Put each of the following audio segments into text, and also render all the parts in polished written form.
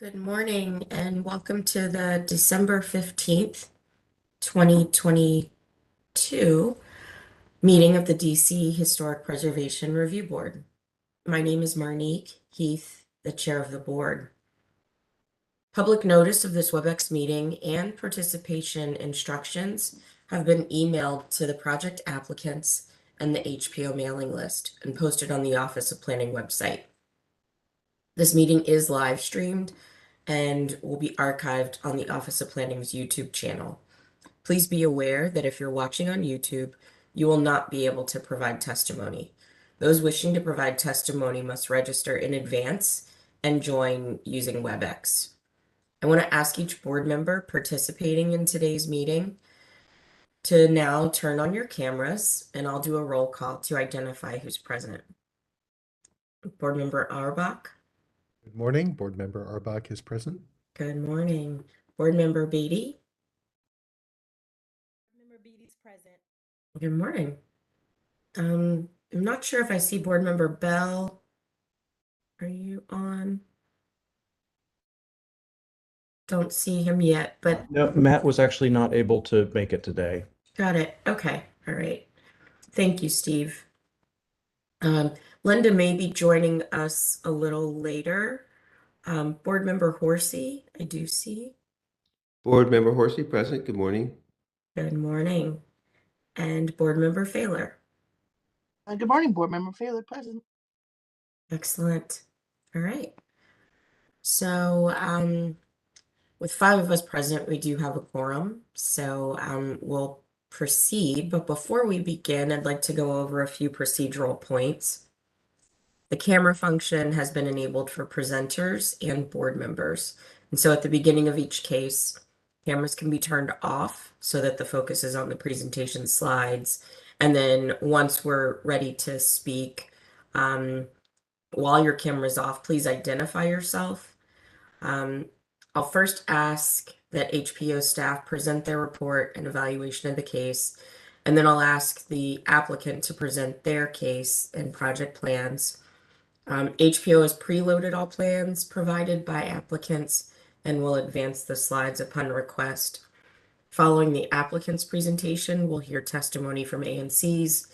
Good morning and welcome to the December 15th, 2022 meeting of the DC Historic Preservation Review Board. My name is Marnique Heath, the chair of the board. Public notice of this WebEx meeting and participation instructions have been emailed to the project applicants and the HPO mailing list and posted on the Office of Planning website. This meeting is live streamed and will be archived on the Office of Planning's YouTube channel. Please be aware that if you're watching on YouTube, you will not be able to provide testimony. Those wishing to provide testimony must register in advance and join using WebEx. I want to ask each board member participating in today's meeting to now turn on your cameras, and I'll do a roll call to identify who's present. Board Member Auerbach. Good morning. Board Member Auerbach is present. Good morning. Board Member Beatty. Board Member Beatty's present. Good morning. I'm not sure if I see Board Member Bell. Are you on? Don't see him yet, but No, Matt was actually not able to make it today. got it. Okay. All right. Thank you, Steve. Linda may be joining us a little later. Board Member Horsey, I do see. Board Member Horsey present. Good morning. Good morning. And Board Member Failer. Good morning, Board Member Failer present. Excellent. All right. So, with 5 of us present, we do have a quorum. So, we'll proceed. But before we begin, I'd like to go over a few procedural points. The camera function has been enabled for presenters and board members. And so at the beginning of each case, cameras can be turned off so that the focus is on the presentation slides. And then once we're ready to speak, while your camera's off, please identify yourself. I'll first ask that HPO staff present their report and evaluation of the case, and then I'll ask the applicant to present their case and project plans. HPO has preloaded all plans provided by applicants and will advance the slides upon request. Following the applicant's presentation, we'll hear testimony from ANCs,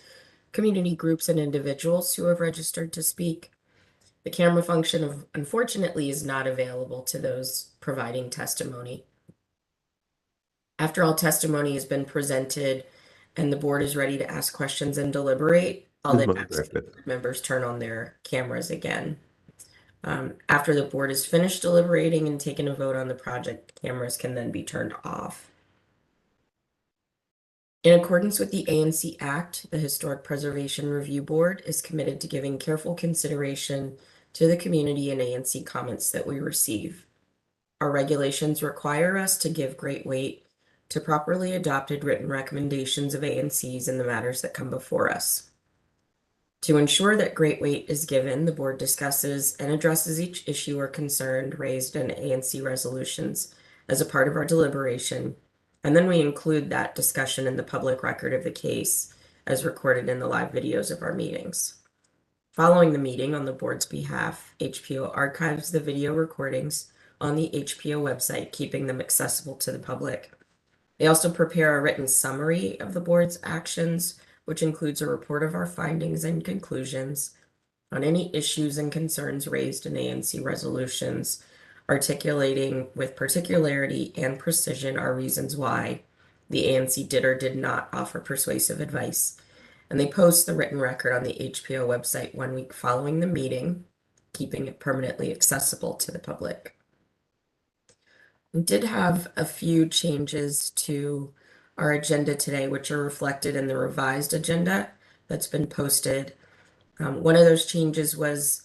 community groups, and individuals who have registered to speak. The camera function, unfortunately, is not available to those providing testimony. After all testimony has been presented and the board is ready to ask questions and deliberate, I'll then ask members turn on their cameras again. After the board is finished deliberating and taken a vote on the project, cameras can then be turned off. In accordance with the ANC Act, the Historic Preservation Review Board is committed to giving careful consideration to the community and ANC comments that we receive. Our regulations require us to give great weight to properly adopted written recommendations of ANCs in the matters that come before us. To ensure that great weight is given, the board discusses and addresses each issue or concern raised in ANC resolutions as a part of our deliberation, and then we include that discussion in the public record of the case as recorded in the live videos of our meetings. Following the meeting on the board's behalf, HPO archives the video recordings on the HPO website, keeping them accessible to the public. They also prepare a written summary of the board's actions, which includes a report of our findings and conclusions on any issues and concerns raised in ANC resolutions, articulating with particularity and precision our reasons why the ANC did or did not offer persuasive advice. And they post the written record on the HPO website 1 week following the meeting, keeping it permanently accessible to the public. We did have a few changes to our agenda today, which are reflected in the revised agenda that's been posted. One of those changes was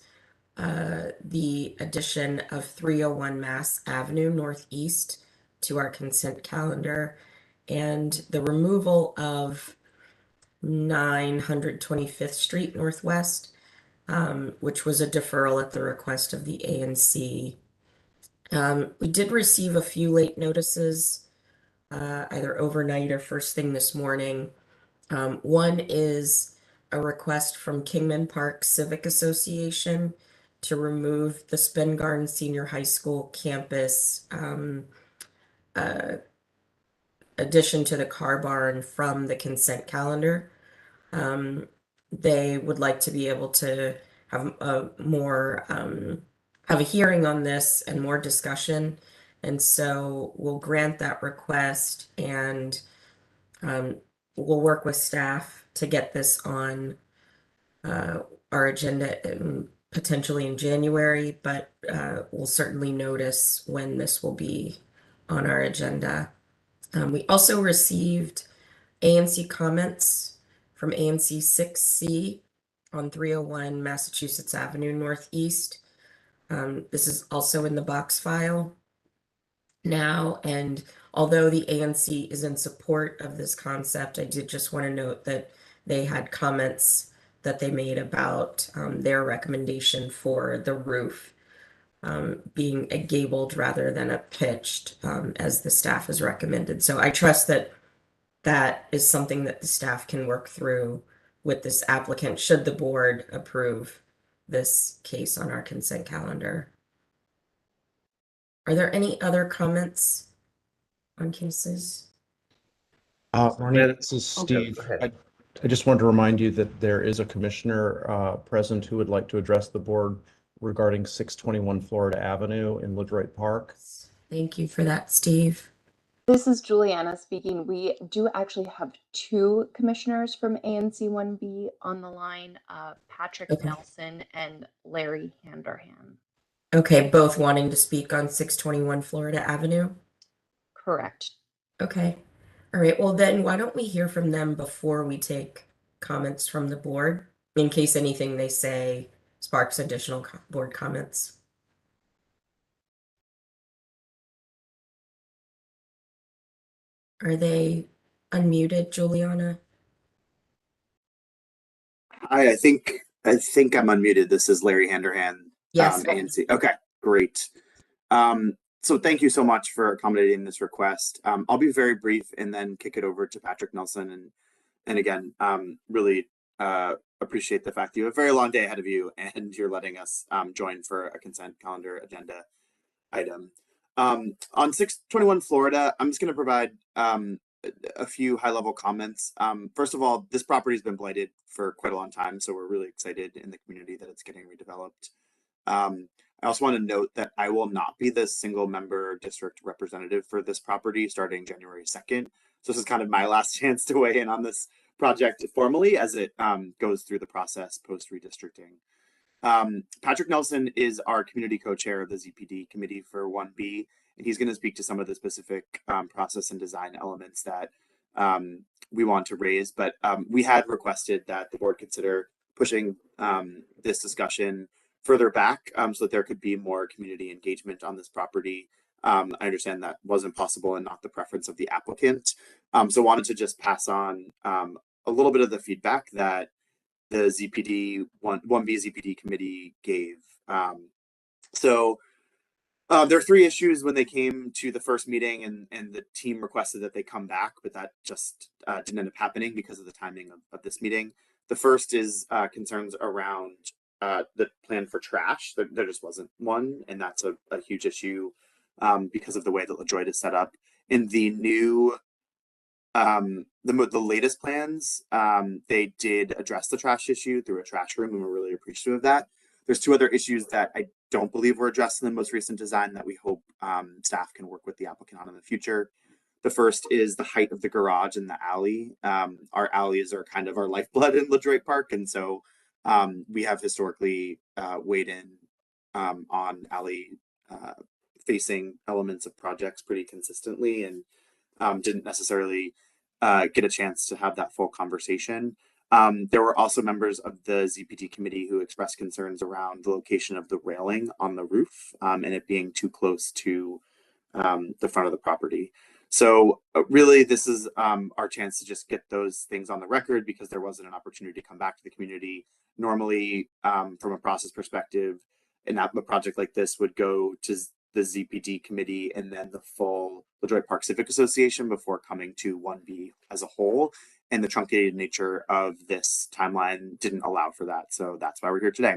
the addition of 301 Mass Avenue Northeast to our consent calendar and the removal of 925th Street Northwest, which was a deferral at the request of the ANC. We did receive a few late notices, either overnight or first thing this morning. One is a request from Kingman Park Civic Association to remove the Spingarn Senior High School campus addition to the car barn from the consent calendar. They would like to be able to have a more have a hearing on this and more discussion. And so we'll grant that request and we'll work with staff to get this on our agenda potentially in January, but we'll certainly notice when this will be on our agenda. We also received ANC comments from ANC 6C on 301 Massachusetts Avenue Northeast. This is also in the box file now, and although the ANC is in support of this concept, I did just want to note that they had comments that they made about their recommendation for the roof being a gabled rather than a pitched, as the staff has recommended. So I trust that that is something that the staff can work through with this applicant, should the board approve this case on our consent calendar. Are there any other comments on cases? Marnie, this is Okay, Steve. go ahead. I just wanted to remind you that there is a commissioner present who would like to address the board regarding 621 Florida Avenue in LaDroit Park. Thank you for that, Steve. This is Juliana speaking. We do actually have two commissioners from ANC 1B on the line, Patrick Okay. Nelson and Larry Handerhan. Okay, both wanting to speak on 621 Florida Avenue? Correct. Okay. All right, well then why don't we hear from them before we take comments from the board, in case anything they say sparks additional board comments. Are they unmuted, Juliana? Hi, I think I'm unmuted. This is Larry Handerhan. Yes. ANC. Okay, great. So thank you so much for accommodating this request. I'll be very brief and then kick it over to Patrick Nelson. And again, really appreciate the fact that you have a very long day ahead of you and you're letting us join for a consent calendar agenda item. On 621 Florida, I'm just going to provide a few high-level comments. First of all, this property has been blighted for quite a long time, so we're really excited in the community that it's getting redeveloped. I also want to note that I will not be the single member district representative for this property starting January 2nd. So this is kind of my last chance to weigh in on this project formally as it goes through the process post redistricting. Patrick Nelson is our community co-chair of the ZPD committee for 1B, and he's going to speak to some of the specific process and design elements that we want to raise. But we had requested that the board consider pushing this discussion further back so that there could be more community engagement on this property. I understand that wasn't possible and not the preference of the applicant. So wanted to just pass on a little bit of the feedback that the ZPD 1B ZPD committee gave. So there are three issues when they came to the first meeting, and the team requested that they come back, but that just didn't end up happening because of the timing of this meeting. The first is concerns around the plan for trash. There just wasn't one, and that's a huge issue because of the way that LaDroit is set up. In the new the latest plans, they did address the trash issue through a trash room, and we're really appreciative of that. There's two other issues that I don't believe were addressed in the most recent design that we hope staff can work with the applicant on in the future. The first is the height of the garage and the alley. Our alleys are kind of our lifeblood in LaDroit Park, and so we have historically weighed in on alley facing elements of projects pretty consistently, and didn't necessarily get a chance to have that full conversation. There were also members of the ZPD committee who expressed concerns around the location of the railing on the roof and it being too close to the front of the property. So really, this is our chance to just get those things on the record because there wasn't an opportunity to come back to the community. Normally, from a process perspective, a project like this would go to the ZPD committee and then the full LaDroit Park Civic Association before coming to 1B as a whole. And the truncated nature of this timeline didn't allow for that. So that's why we're here today.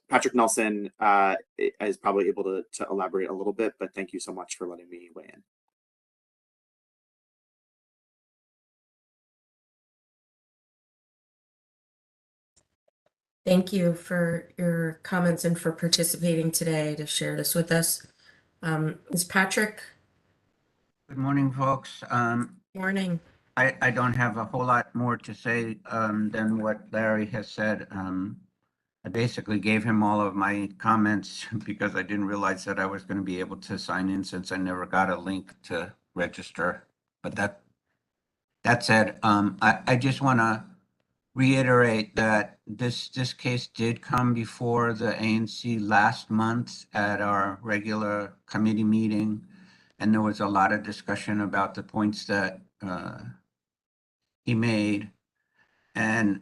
Patrick Nelson is probably able to elaborate a little bit, but thank you so much for letting me weigh in. Thank you for your comments and for participating today to share this with us. Ms. Patrick, Good morning, folks. morning. I don't have a whole lot more to say than what Larry has said. I basically gave him all of my comments because I didn't realize that I was going to be able to sign in since I never got a link to register. But that said, I just want to reiterate that this case did come before the ANC last month at our regular committee meeting, and there was a lot of discussion about the points that he made. And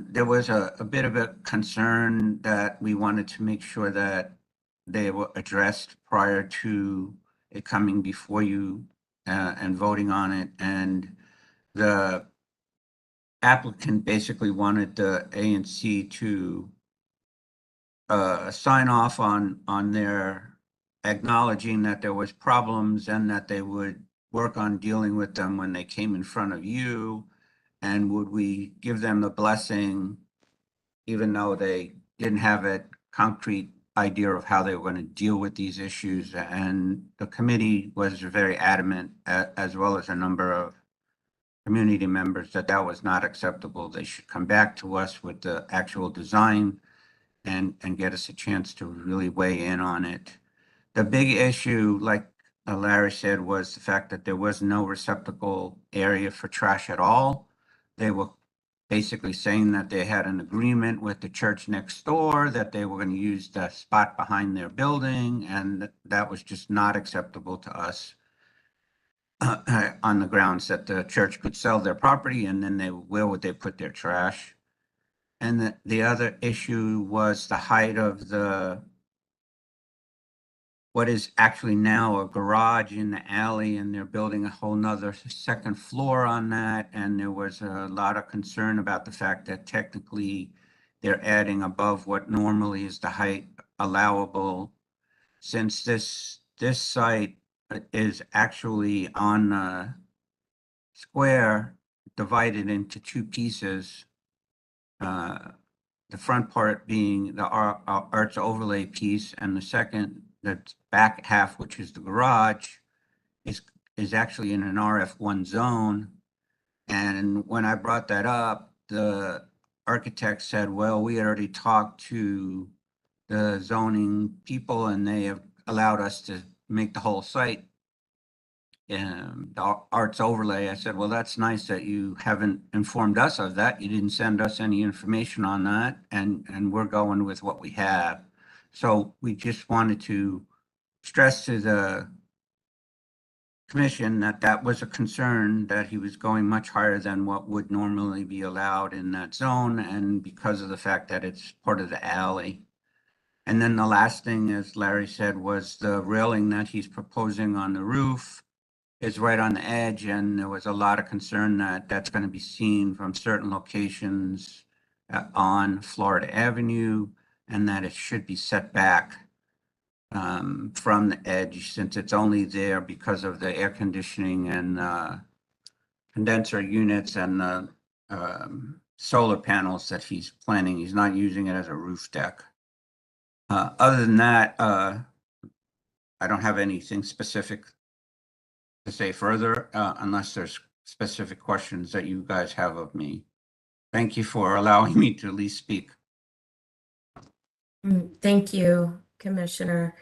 there was a bit of a concern that we wanted to make sure that they were addressed prior to it coming before you and voting on it. And the applicant basically wanted the ANC to sign off on their acknowledging that there was problems and that they would work on dealing with them when they came in front of you. And would we give them the blessing, even though they didn't have a concrete idea of how they were going to deal with these issues? And the committee was very adamant, as well as a number of community members, that that was not acceptable. They should come back to us with the actual design and get us a chance to really weigh in on it. The big issue, like Larry said, was the fact that there was no receptacle area for trash at all. They were basically saying that they had an agreement with the church next door, that they were going to use the spot behind their building, and that was just not acceptable to us on the grounds that the church could sell their property, and then where would they put their trash? And the other issue was the height of what is actually now a garage in the alley, and they're building a whole nother second floor on that. And there was a lot of concern about the fact that technically they're adding above what normally is the height allowable, since this site is actually on a square divided into two pieces. The front part being the arts overlay piece, and the second, the back half, which is the garage, is actually in an RF1 zone. And when I brought that up, the architect said, well, we already talked to the zoning people and they have allowed us to make the whole site the arts overlay. I said, well, that's nice that you haven't informed us of that. You didn't send us any information on that, and we're going with what we have. So we just wanted to stress to the commission that that was a concern, that he was going much higher than what would normally be allowed in that zone, and because of the fact that it's part of the alley. And then the last thing, as Larry said, was the railing that he's proposing on the roof is right on the edge, and there was a lot of concern that that's going to be seen from certain locations on Florida Avenue, and that it should be set back from the edge, since it's only there because of the air conditioning and condenser units and the solar panels that he's planning. He's not using it as a roof deck. Other than that, I don't have anything specific to say further, unless there's specific questions that you guys have of me. Thank you for allowing me to at least speak. Thank you, Commissioner.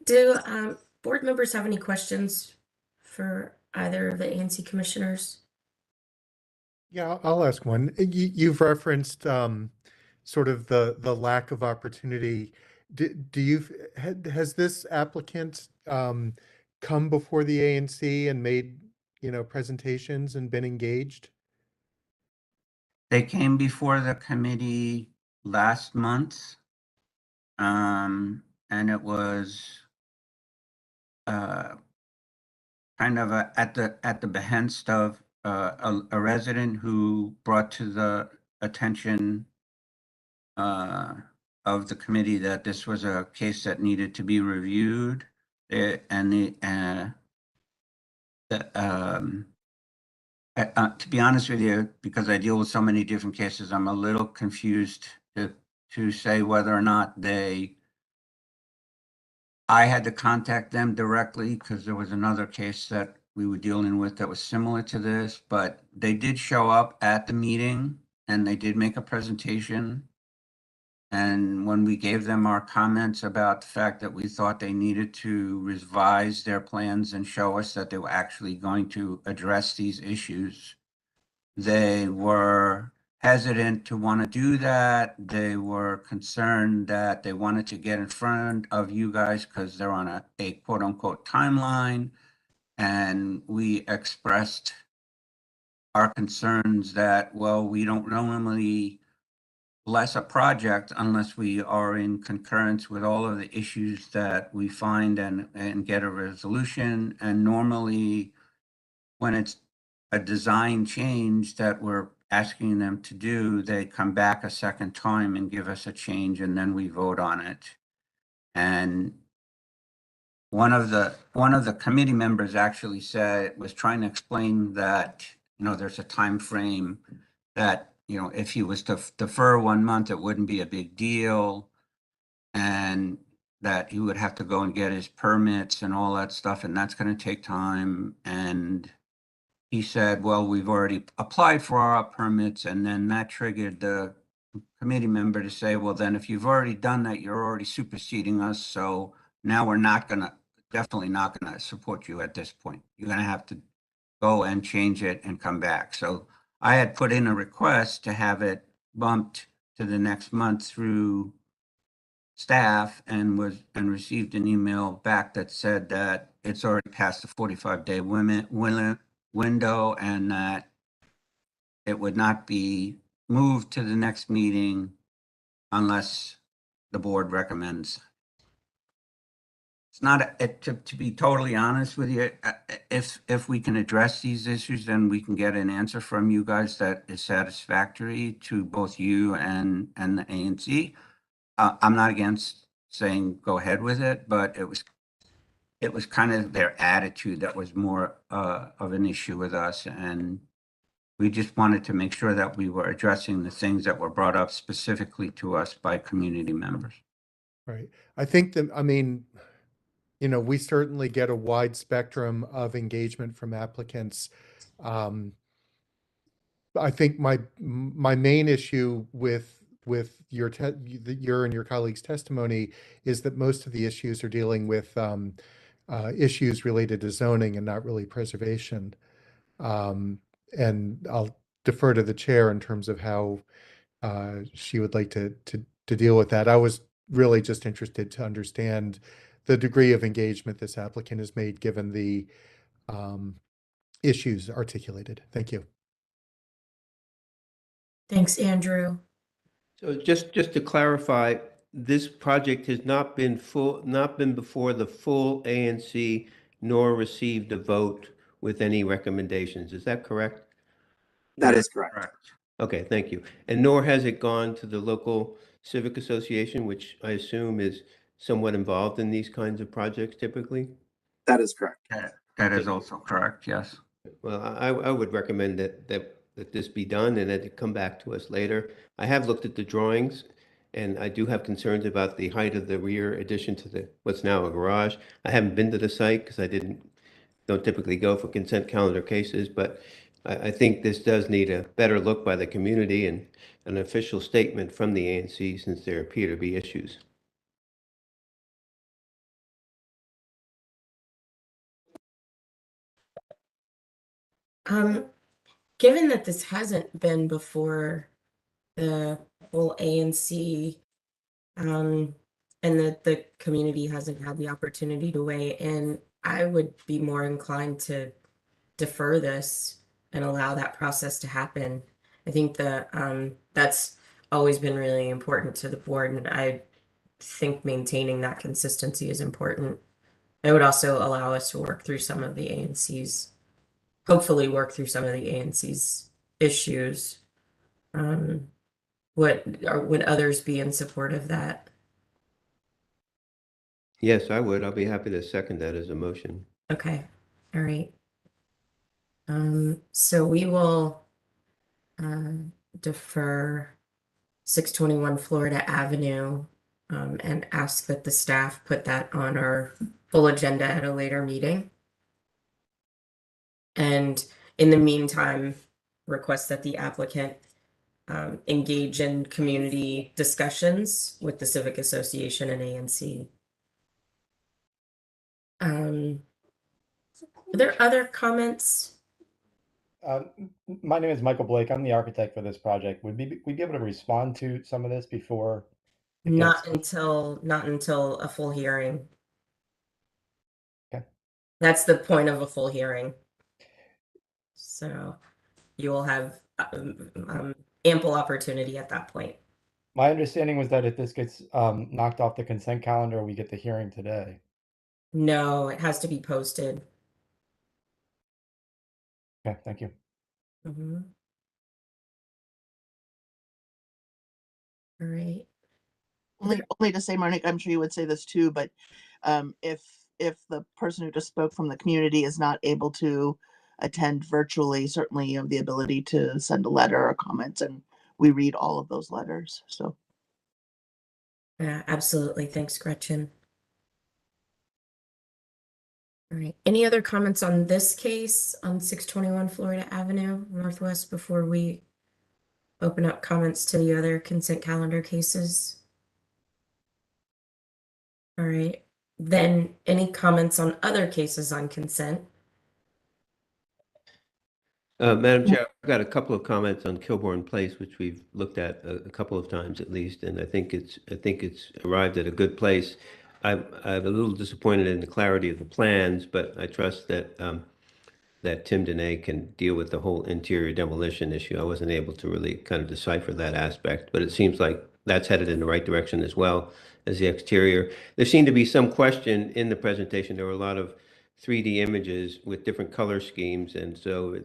Do board members have any questions for either of the ANC commissioners? Yeah, I'll ask one. You've referenced sort of the lack of opportunity. Has this applicant come before the ANC and made, presentations and been engaged? They came before the committee last month, and it was kind of at the behest of a resident who brought to the attention of the committee that this was a case that needed to be reviewed. To be honest with you, because I deal with so many different cases, I'm a little confused to say whether or not I had to contact them directly because there was another case that we were dealing with that was similar to this, but they did show up at the meeting and they did make a presentation. And when we gave them our comments about the fact that we thought they needed to revise their plans and show us that they were actually going to address these issues, they were hesitant to want to do that. They were concerned that they wanted to get in front of you guys because they're on a quote unquote timeline. And we expressed our concerns that, well, we don't normally bless a project unless we are in concurrence with all of the issues that we find and get a resolution. And normally when it's a design change that we're asking them to do, they come back a second time and give us a change and then we vote on it. And one of the committee members actually was trying to explain that, there's a time frame that, if he was to defer 1 month, it wouldn't be a big deal. And that he would have to go and get his permits and all that stuff. And that's going to take time. And he said, well, we've already applied for our permits. And then that triggered the committee member to say, well, then if you've already done that, you're already superseding us. So now we're definitely not going to support you at this point. You're going to have to go and change it and come back. So I had put in a request to have it bumped to the next month through staff and received an email back that said that it's already past the 45-day window and that it would not be moved to the next meeting unless the board recommends. It's not, to be totally honest with you, if we can address these issues, then we can get an answer from you guys that is satisfactory to both you and the ANC. I'm not against saying go ahead with it, but it was kind of their attitude that was more of an issue with us. And we just wanted to make sure that we were addressing the things that were brought up specifically to us by community members. Right. I think that, we certainly get a wide spectrum of engagement from applicants. I think my main issue with your and your colleagues' testimony is that most of the issues are dealing with issues related to zoning and not really preservation. And I'll defer to the chair in terms of how she would like to deal with that. I was really just interested to understand the degree of engagement this applicant has made given the issues articulated. Thank you. Thanks, Andrew. So just to clarify, this project has not been before the full ANC nor received a vote with any recommendations. Is that correct? That is correct. Okay, thank you. And nor has it gone to the local civic association, which I assume is somewhat involved in these kinds of projects typically? That is correct. That is also correct, yes. Well, I would recommend that this be done and that it come back to us later. I have looked at the drawings and I do have concerns about the height of the rear addition to what's now a garage. I haven't been to the site because I don't typically go for consent calendar cases, but I think this does need a better look by the community and an official statement from the ANC since there appear to be issues. Given that this hasn't been before the full ANC, and that the community hasn't had the opportunity to weigh in, I would be more inclined to defer this and allow that process to happen. I think that's always been really important to the board, and I think maintaining that consistency is important. It would also allow us to work through some of the ANC's, hopefully work through some of the ANC's issues. Would others be in support of that? Yes, I would. I'll be happy to second that as a motion. Okay, all right. So we will defer 621 Florida Avenue and ask that the staff put that on our full agenda at a later meeting. And in the meantime, request that the applicant engage in community discussions with the Civic Association and ANC. Are there other comments? My name is Michael Blake. I'm the architect for this project. Would we be able to respond to some of this before? Not until a full hearing. Okay. That's the point of a full hearing. So you will have ample opportunity at that point. My understanding was that if this gets knocked off the consent calendar, we get the hearing today. No, it has to be posted. Okay, thank you. Mhm. All right. Only to say, Marnik, I'm sure you would say this too, but if the person who just spoke from the community is not able to attend virtually, certainly you have the ability to send a letter or comments, and we read all of those letters. So Yeah, absolutely. Thanks, Gretchen. All right. Any other comments on this case on 621 Florida Avenue Northwest before we open up comments to the other consent calendar cases? All right. Then any comments on other cases on consent? Madam Chair, I've got a couple of comments on Kilbourne Place, which we've looked at a couple of times at least, and I think it's arrived at a good place. I'm a little disappointed in the clarity of the plans, but I trust that that Tim Dene can deal with the whole interior demolition issue. I wasn't able to really kind of decipher that aspect, but it seems like that's headed in the right direction as well as the exterior. There seemed to be some question in the presentation. There were a lot of 3D images with different color schemes, and so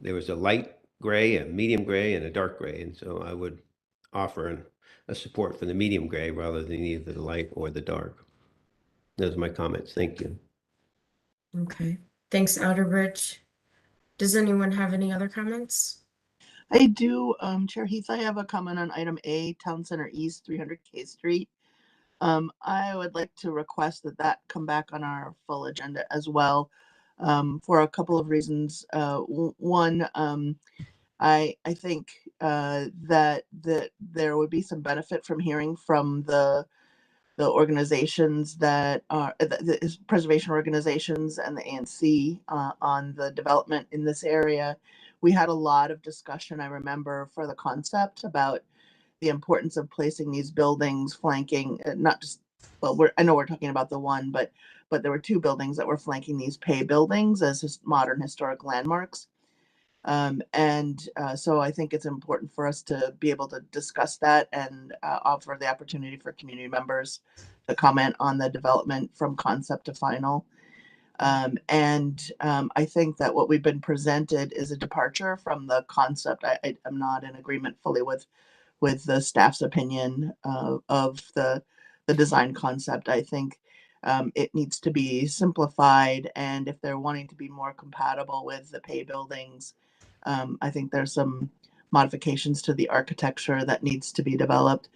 there was a light gray, a medium gray, and a dark gray. And so I would offer a support for the medium gray rather than either the light or the dark. Those are my comments. Thank you. Okay. Thanks, Outerbridge. Does anyone have any other comments? I do, Chair Heath, I have a comment on item A, Town Center East, 300 K Street. I would like to request that that come back on our full agenda as well, for a couple of reasons. One, I think that there would be some benefit from hearing from the organizations that are the preservation organizations and the ANC on the development in this area. We had a lot of discussion, I remember, for the concept about the importance of placing these buildings flanking, not just, well, I know we're talking about the one, but there were two buildings that were flanking these pay buildings as modern historic landmarks. So I think it's important for us to be able to discuss that and offer the opportunity for community members to comment on the development from concept to final. I think that what we've been presented is a departure from the concept. I'm not in agreement fully with the staff's opinion of the design concept. I think it needs to be simplified, and if they're wanting to be more compatible with the pay buildings, I think there's some modifications to the architecture that needs to be developed.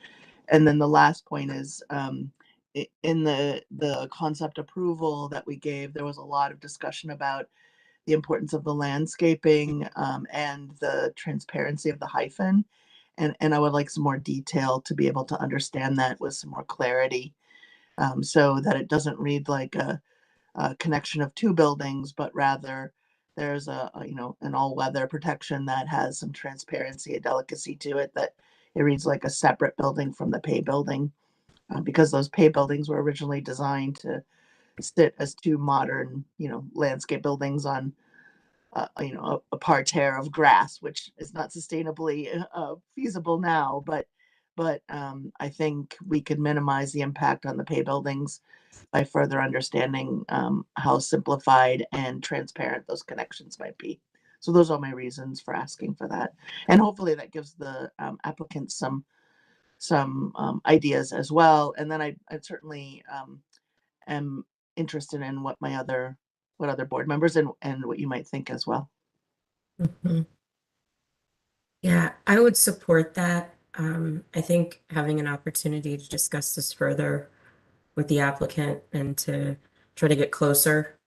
And then the last point is in the concept approval that we gave, there was a lot of discussion about the importance of the landscaping and the transparency of the hyphen. And I would like some more detail to be able to understand that with some more clarity, so that it doesn't read like a connection of two buildings, but rather there's an all-weather protection that has some transparency, a delicacy to it, that it reads like a separate building from the pay building, because those pay buildings were originally designed to sit as two modern, landscape buildings on a parterre of grass, which is not sustainably feasible now. But I think we could minimize the impact on the pay buildings by further understanding how simplified and transparent those connections might be. So those are my reasons for asking for that. And hopefully that gives the applicants some ideas as well. And then I certainly am interested in what other board members and what you might think as well. Mhm. Yeah, I would support that. I think having an opportunity to discuss this further with the applicant and to try to get closer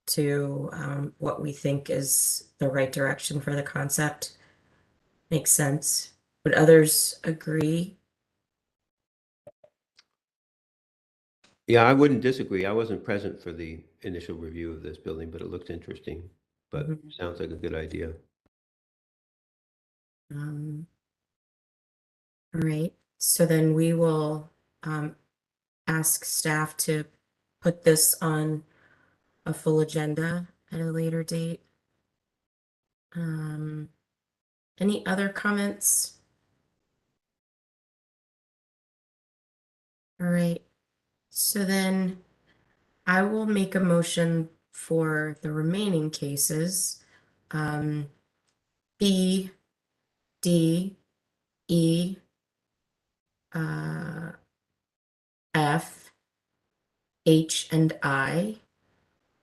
to what we think is the right direction for the concept makes sense. Would others agree? Yeah, I wouldn't disagree. I wasn't present for the initial review of this building, but it looked interesting. But Mhm. sounds like a good idea. All right, so then we will ask staff to put this on a full agenda at a later date. Any other comments? All right, so then I will make a motion for the remaining cases. B, D, E, F, H, and I,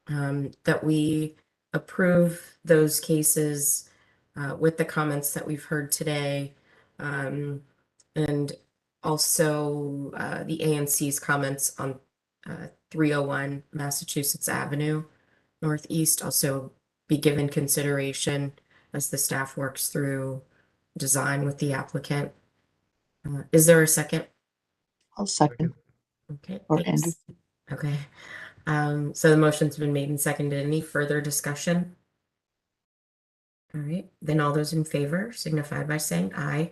that we approve those cases with the comments that we've heard today, and also the ANC's comments on 301 Massachusetts Avenue Northeast also be given consideration as the staff works through design with the applicant. Is there a second? I'll second. Okay, Or thanks. Andrew. Okay. So the motion's been made and seconded. Any further discussion? All right, then all those in favor signify by saying aye.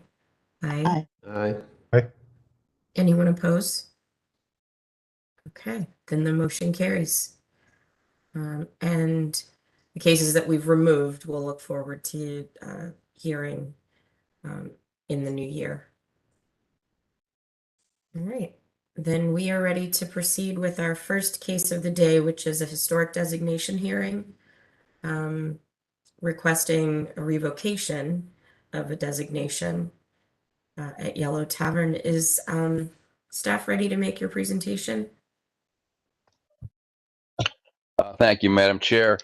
Aye. Aye. Aye. Anyone oppose? Okay, then the motion carries. And the cases that we've removed, we'll look forward to hearing in the new year. All right, then we are ready to proceed with our first case of the day, which is a historic designation hearing, requesting a revocation of a designation at Yellow Tavern. Is staff ready to make your presentation? Thank you, Madam Chair.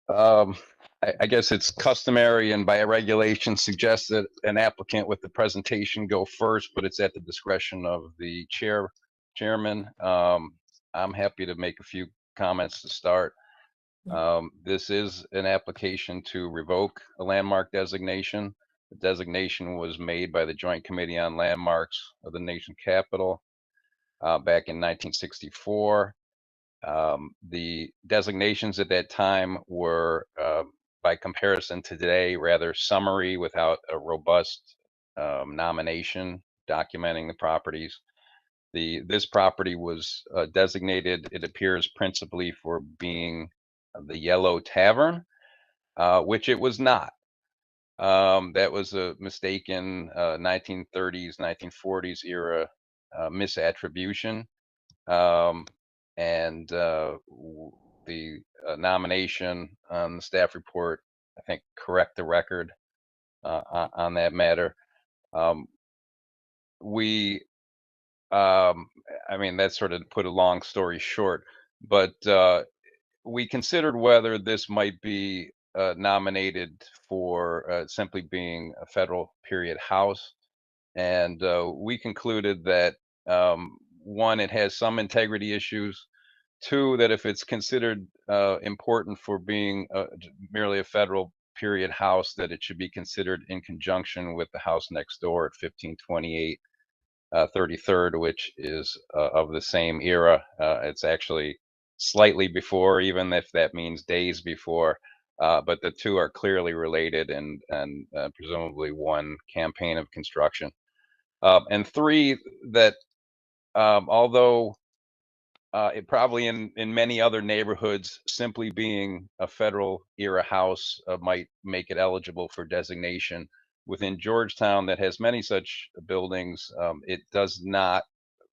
I guess it's customary and by regulation suggests that an applicant with the presentation go first, but it's at the discretion of the chairman. I'm happy to make a few comments to start. This is an application to revoke a landmark designation. The designation was made by the Joint Committee on Landmarks of the nation's capital back in 1964. The designations at that time were, by comparison to today, rather summary without a robust nomination documenting the properties. This property was designated, it appears, principally for being the Yellow Tavern, which it was not. That was a mistaken 1930s, 1940s era misattribution. And the nomination on the staff report, I think, correct the record on that matter. I mean, that's sort of put a long story short, but we considered whether this might be nominated for simply being a federal period house. And we concluded that one, it has some integrity issues. Two, that if it's considered important for being merely a federal period house, that it should be considered in conjunction with the house next door at 1528 33rd, which is of the same era. It's actually slightly before, even if that means days before. But the two are clearly related and presumably one campaign of construction. And three, that although it probably in many other neighborhoods, simply being a federal era house might make it eligible for designation. Within Georgetown, that has many such buildings, it does not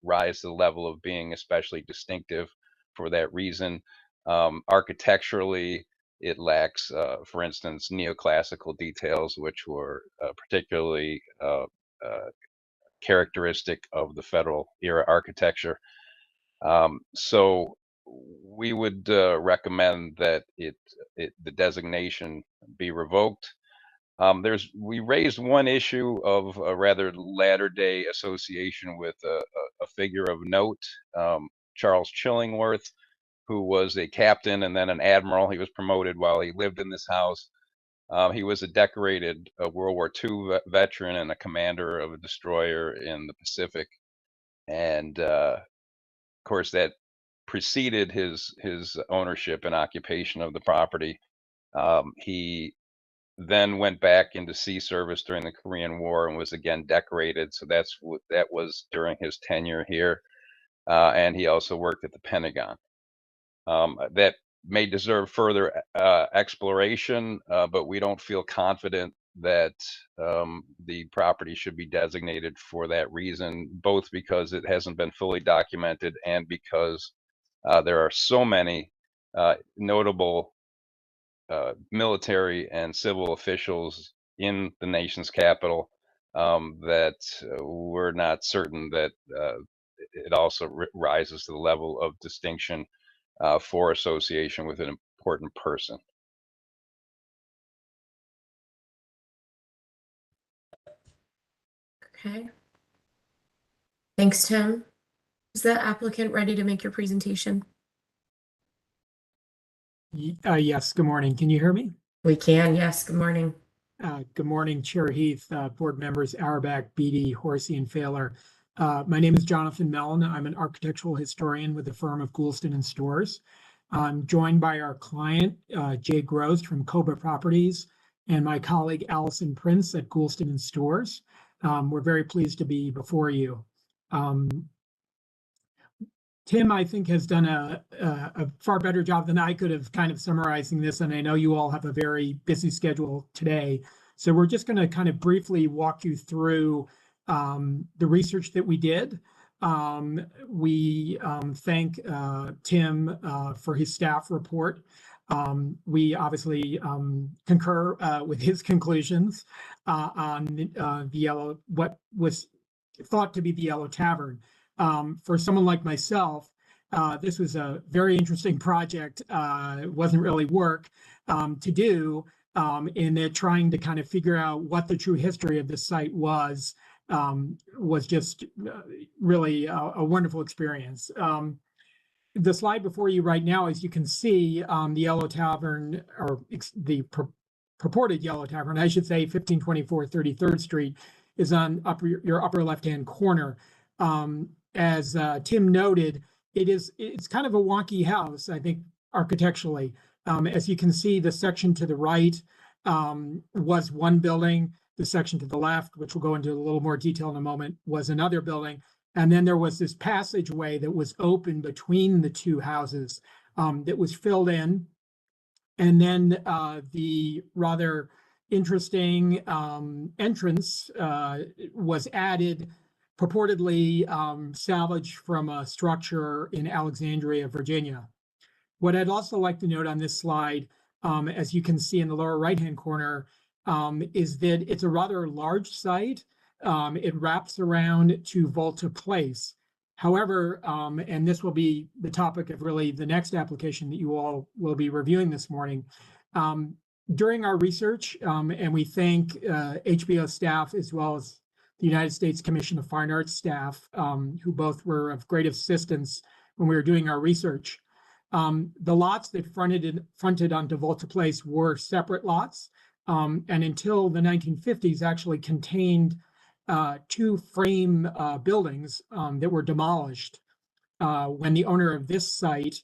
rise to the level of being especially distinctive for that reason. Architecturally, it lacks, for instance, neoclassical details, which were particularly characteristic of the federal era architecture. So we would recommend that the designation be revoked. We raised one issue of a rather latter-day association with a figure of note, Charles Chillingworth, who was a captain and then an admiral. He was promoted while he lived in this house. He was a decorated World War II veteran and a commander of a destroyer in the Pacific. And of course, that preceded his ownership and occupation of the property. He then went back into sea service during the Korean War and was again decorated. So that was during his tenure here. And he also worked at the Pentagon. That may deserve further exploration, but we don't feel confident that the property should be designated for that reason, both because it hasn't been fully documented and because there are so many notable military and civil officials in the nation's capital that we're not certain that it also rises to the level of distinction for association with an important person. Okay. Thanks, Tim. Is the applicant ready to make your presentation? Yes, good morning. Can you hear me? We can, yes. Good morning. Good morning, Chair Heath, board members Auerbach, Beatty, Horsey, and Failer. My name is Jonathan Mellon. I'm an architectural historian with the firm of Goulston and Storrs. I'm joined by our client, Jay Gross from Cobra Properties, and my colleague, Allison Prince at Goulston and Storrs. We're very pleased to be before you. Tim, I think, has done a far better job than I could have kind of summarizing this, and I know you all have a very busy schedule today. So we're just going to kind of briefly walk you through the research that we did. We thank Tim for his staff report. We obviously concur with his conclusions on the yellow, what was thought to be the Yellow Tavern. For someone like myself, this was a very interesting project. It wasn't really work to do in it, trying to kind of figure out what the true history of this site was just really a wonderful experience. The slide before you right now, as you can see, the Yellow Tavern, or the purported Yellow Tavern, I should say, 1524 33rd Street, is on your upper left-hand corner. As Tim noted, it's kind of a wonky house, I think, architecturally. As you can see, the section to the right was one building. The section to the left, which we'll go into a little more detail in a moment, was another building. And then there was this passageway that was open between the two houses that was filled in. And then the rather interesting entrance was added, purportedly salvaged from a structure in Alexandria, Virginia. What I'd also like to note on this slide, as you can see in the lower right-hand corner, is that it's a rather large site. It wraps around to Volta Place. However, and this will be the topic of really the next application that you all will be reviewing this morning, during our research, and we thank HBO staff as well as the United States Commission of Fine Arts staff, who both were of great assistance when we were doing our research. The lots that fronted onto Volta Place were separate lots, and until the 1950s actually contained two frame buildings that were demolished when the owner of this site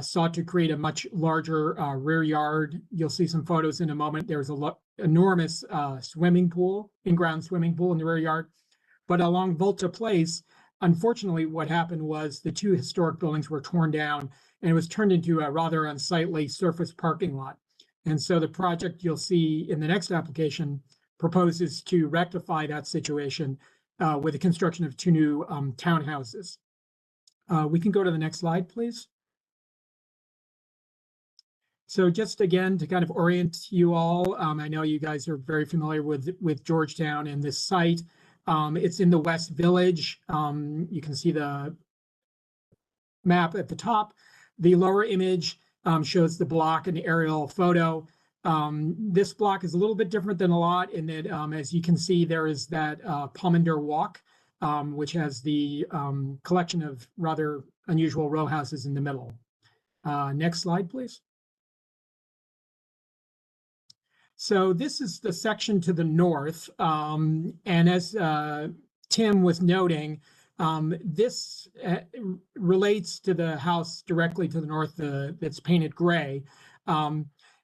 sought to create a much larger rear yard. You'll see some photos in a moment. There's an enormous swimming pool, in-ground swimming pool in the rear yard. But along Volta Place, unfortunately, what happened was the two historic buildings were torn down and it was turned into a rather unsightly surface parking lot. And so the project you'll see in the next application proposes to rectify that situation with the construction of two new townhouses. We can go to the next slide, please. So just again, to kind of orient you all, I know you guys are very familiar with Georgetown and this site. It's in the West Village. You can see the map at the top. The lower image shows the block and aerial photo. This block is a little bit different than a lot in that, as you can see, there is that Pomander Walk, which has the collection of rather unusual row houses in the middle. Next slide, please. So this is the section to the north, and as Tim was noting, this relates to the house directly to the north that's painted gray.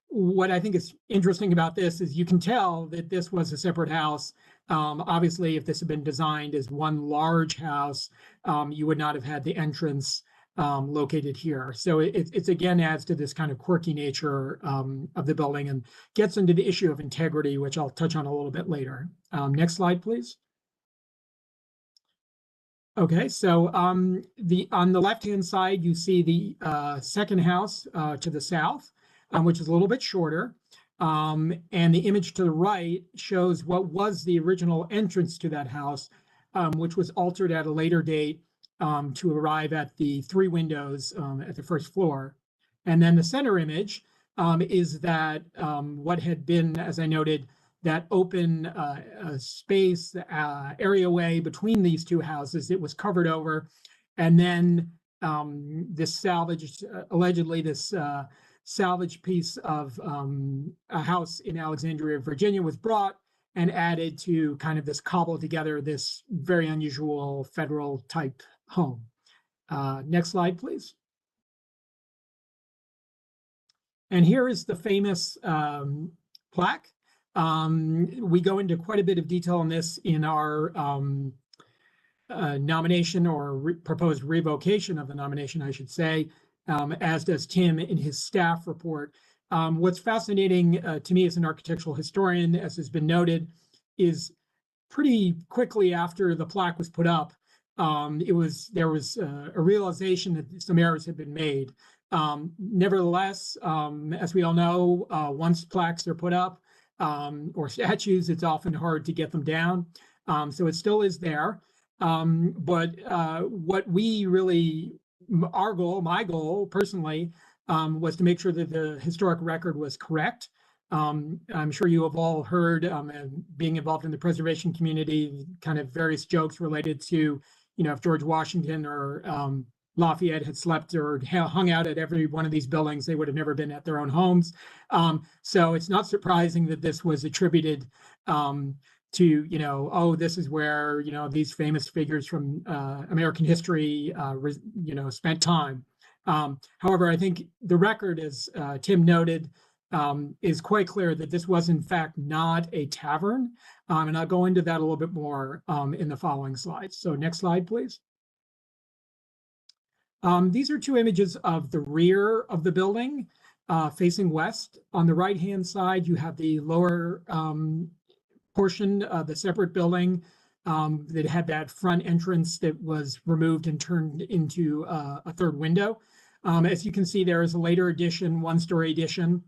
What I think is interesting about this is you can tell that this was a separate house. Obviously, if this had been designed as one large house, you would not have had the entrance located here. So it's again adds to this kind of quirky nature of the building and gets into the issue of integrity, which I'll touch on a little bit later. Next slide, please. Okay, so on the left-hand side, you see the second house to the south, which is a little bit shorter. And the image to the right shows what was the original entrance to that house, which was altered at a later date to arrive at the 3 windows at the first floor. And then the center image is that what had been, as I noted, that open space, areaway between these 2 houses, it was covered over. And then this salvage, allegedly this salvage piece of a house in Alexandria, Virginia was brought and added to kind of this cobbled together, this very unusual federal type home. Next slide, please. And here is the famous plaque. We go into quite a bit of detail on this in our nomination or proposed revocation of the nomination, I should say, as does Tim in his staff report. What's fascinating to me as an architectural historian, as has been noted, is pretty quickly after the plaque was put up, there was a realization that some errors had been made. Nevertheless, as we all know, once plaques are put up or statues, it's often hard to get them down. So it still is there. But what we really, our goal, my goal personally, was to make sure that the historic record was correct. I'm sure you have all heard, being involved in the preservation community, kind of various jokes related to, you know, if George Washington or Lafayette had slept or hung out at every one of these buildings, they would have never been at their own homes. So it's not surprising that this was attributed to, you know, oh, this is where, you know, these famous figures from American history, you know, spent time. However, I think the record, as Tim noted, is quite clear that this was in fact not a tavern. And I'll go into that a little bit more in the following slides. So next slide, please. These are 2 images of the rear of the building facing west. On the right-hand side, you have the lower portion of the separate building that had that front entrance that was removed and turned into a 3rd window. As you can see, there is a later addition, 1-story addition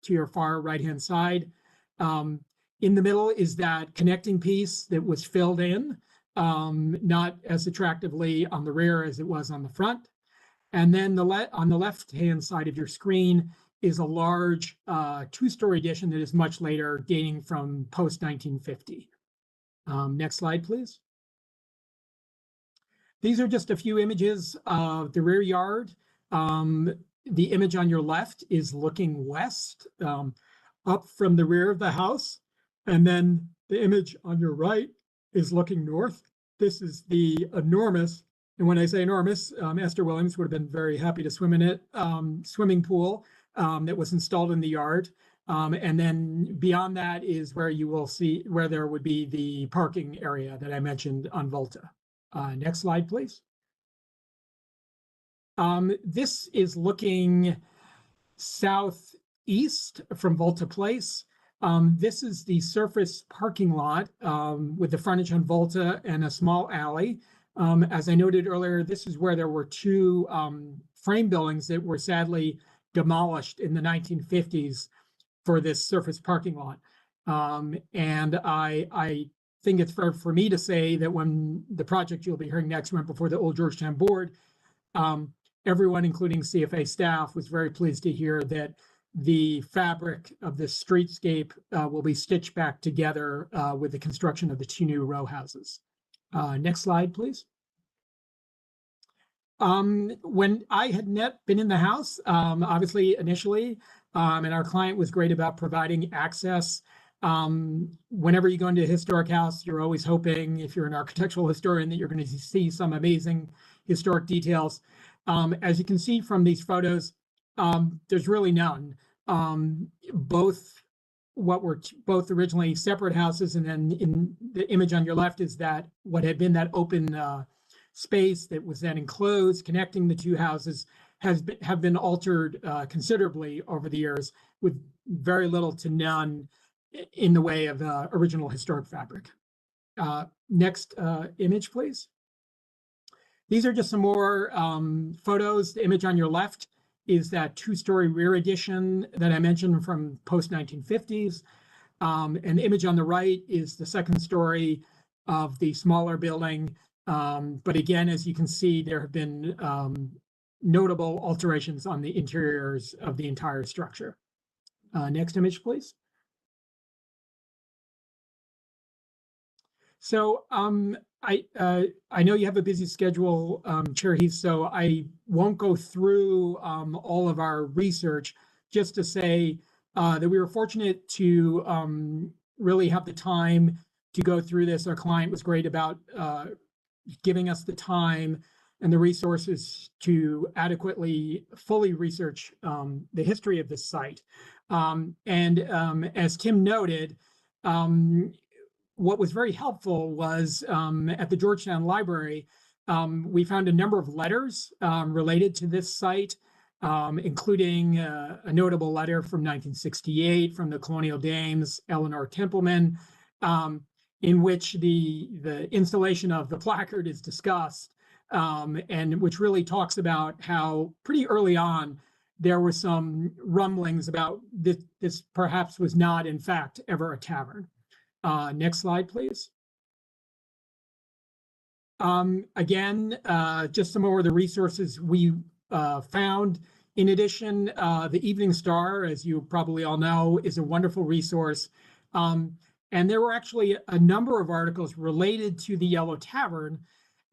to your far right-hand side. In the middle is that connecting piece that was filled in, not as attractively on the rear as it was on the front. And then on the left-hand side of your screen is a large 2-story addition that is much later, dating from post-1950. Next slide, please. These are just a few images of the rear yard. The image on your left is looking west, up from the rear of the house. And then the image on your right is looking north. This is the enormous, and when I say enormous, Esther Williams would have been very happy to swim in it, swimming pool that was installed in the yard. And then beyond that is where you will see where there would be the parking area that I mentioned on Volta. Next slide, please. This is looking southeast from Volta Place. This is the surface parking lot with the frontage on Volta and a small alley. As I noted earlier, this is where there were 2 frame buildings that were sadly demolished in the 1950s for this surface parking lot. And I think it's fair for me to say that when the project you'll be hearing next went before the Old Georgetown Board, everyone, including CFA staff, was very pleased to hear that the fabric of the streetscape will be stitched back together with the construction of the 2 new row houses. Next slide, please. When I had been in the house, obviously initially, and our client was great about providing access. Whenever you go into a historic house, you're always hoping, if you're an architectural historian, that you're going to see some amazing historic details. As you can see from these photos, there's really none. Both originally separate houses, and then in the image on your left is that what had been that open space that was then enclosed, connecting the 2 houses, have been altered considerably over the years, with very little to none in the way of original historic fabric. Next image, please. These are just some more photos. The image on your left is that 2-story rear addition that I mentioned from post-1950s. And the image on the right is the 2nd story of the smaller building. But again, as you can see, there have been notable alterations on the interiors of the entire structure. Next image, please. So I know you have a busy schedule, Chair Heath, so I won't go through all of our research, just to say that we were fortunate to really have the time to go through this. Our client was great about giving us the time and the resources to adequately, fully research the history of this site. As Tim noted, what was very helpful was at the Georgetown Library, we found a number of letters related to this site, including a notable letter from 1968 from the Colonial Dames, Eleanor Templeman, in which the installation of the placard is discussed, and which really talks about how pretty early on there were some rumblings about this perhaps was not, in fact, ever a tavern. Next slide, please. Again, just some more of the resources we found. In addition, the Evening Star, as you probably all know, is a wonderful resource. And there were actually a number of articles related to the Yellow Tavern.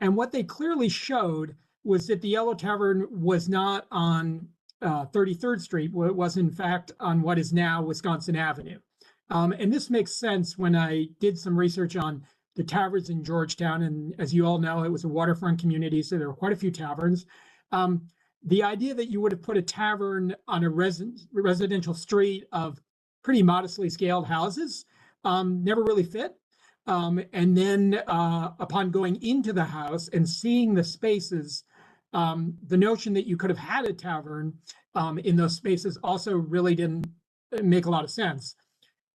And what they clearly showed was that the Yellow Tavern was not on 33rd Street. It was, in fact, on what is now Wisconsin Avenue. And this makes sense when I did some research on the taverns in Georgetown. And as you all know, it was a waterfront community, so there were quite a few taverns. The idea that you would have put a tavern on a residential street of pretty modestly scaled houses never really fit. And then upon going into the house and seeing the spaces, the notion that you could have had a tavern in those spaces also really didn't make a lot of sense.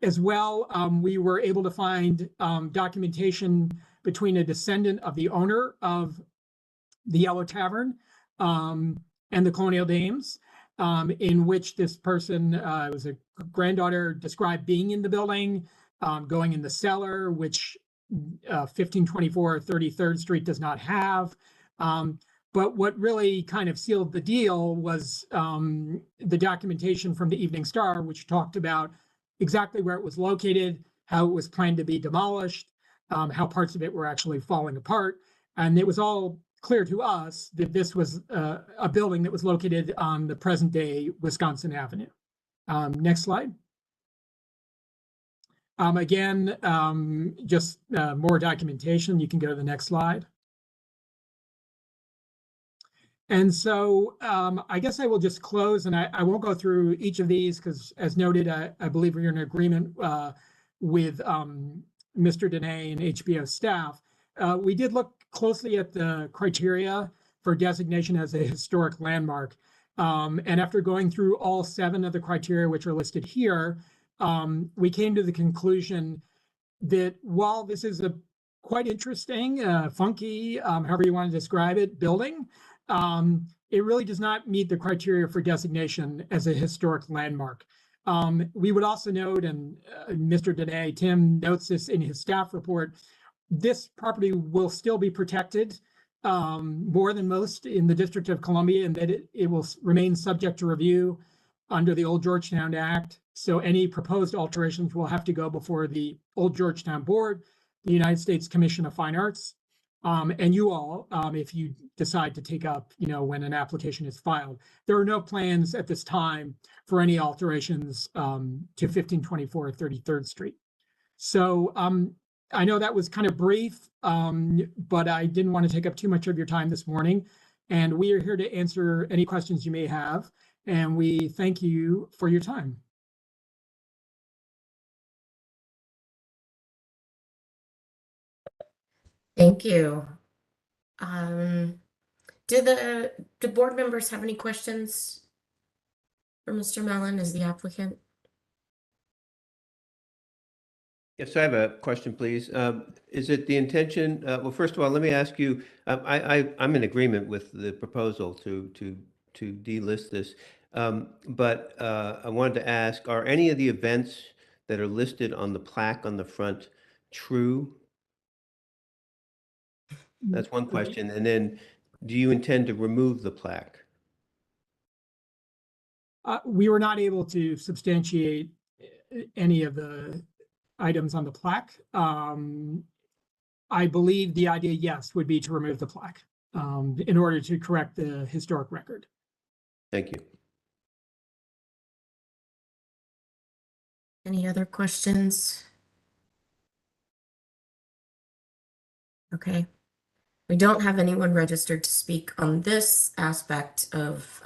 As well, we were able to find documentation between a descendant of the owner of the Yellow Tavern and the Colonial Dames, in which this person was a granddaughter, described being in the building, going in the cellar, which 1524 33rd Street does not have. But what really kind of sealed the deal was the documentation from the Evening Star, which talked about exactly where it was located, how it was planned to be demolished, how parts of it were actually falling apart. And it was all clear to us that this was a building that was located on the present day Wisconsin Avenue. Next slide. Again, just more documentation. You can go to the next slide. And so I guess I will just close, and I won't go through each of these because, as noted, I believe we're in agreement with Mr. Dene and HBO staff. We did look closely at the criteria for designation as a historic landmark. And after going through all 7 of the criteria, which are listed here, we came to the conclusion that while this is a quite interesting, funky, however you want to describe it, building, it really does not meet the criteria for designation as a historic landmark. We would also note, and Mr. Dene, Tim notes this in his staff report, this property will still be protected more than most in the District of Columbia, and that it will remain subject to review under the Old Georgetown Act. So any proposed alterations will have to go before the Old Georgetown Board, the United States Commission of Fine Arts, and you all, if you decide to take up, when an application is filed. There are no plans at this time for any alterations to 1524 33rd Street. So I know that was kind of brief, but I didn't want to take up too much of your time this morning. And we are here to answer any questions you may have. And we thank you for your time. Thank you. Do board members have any questions for Mr. Mellon as the applicant? Yes, I have a question, please. Is it the intention, well, first of all, let me ask you, I'm in agreement with the proposal to delist this. But I wanted to ask, are any of the events that are listed on the plaque on the front true? That's one question. And then, do you intend to remove the plaque? We were not able to substantiate any of the items on the plaque. I believe the idea, yes, would be to remove the plaque in order to correct the historic record. Thank you. Any other questions? Okay. We don't have anyone registered to speak on this aspect of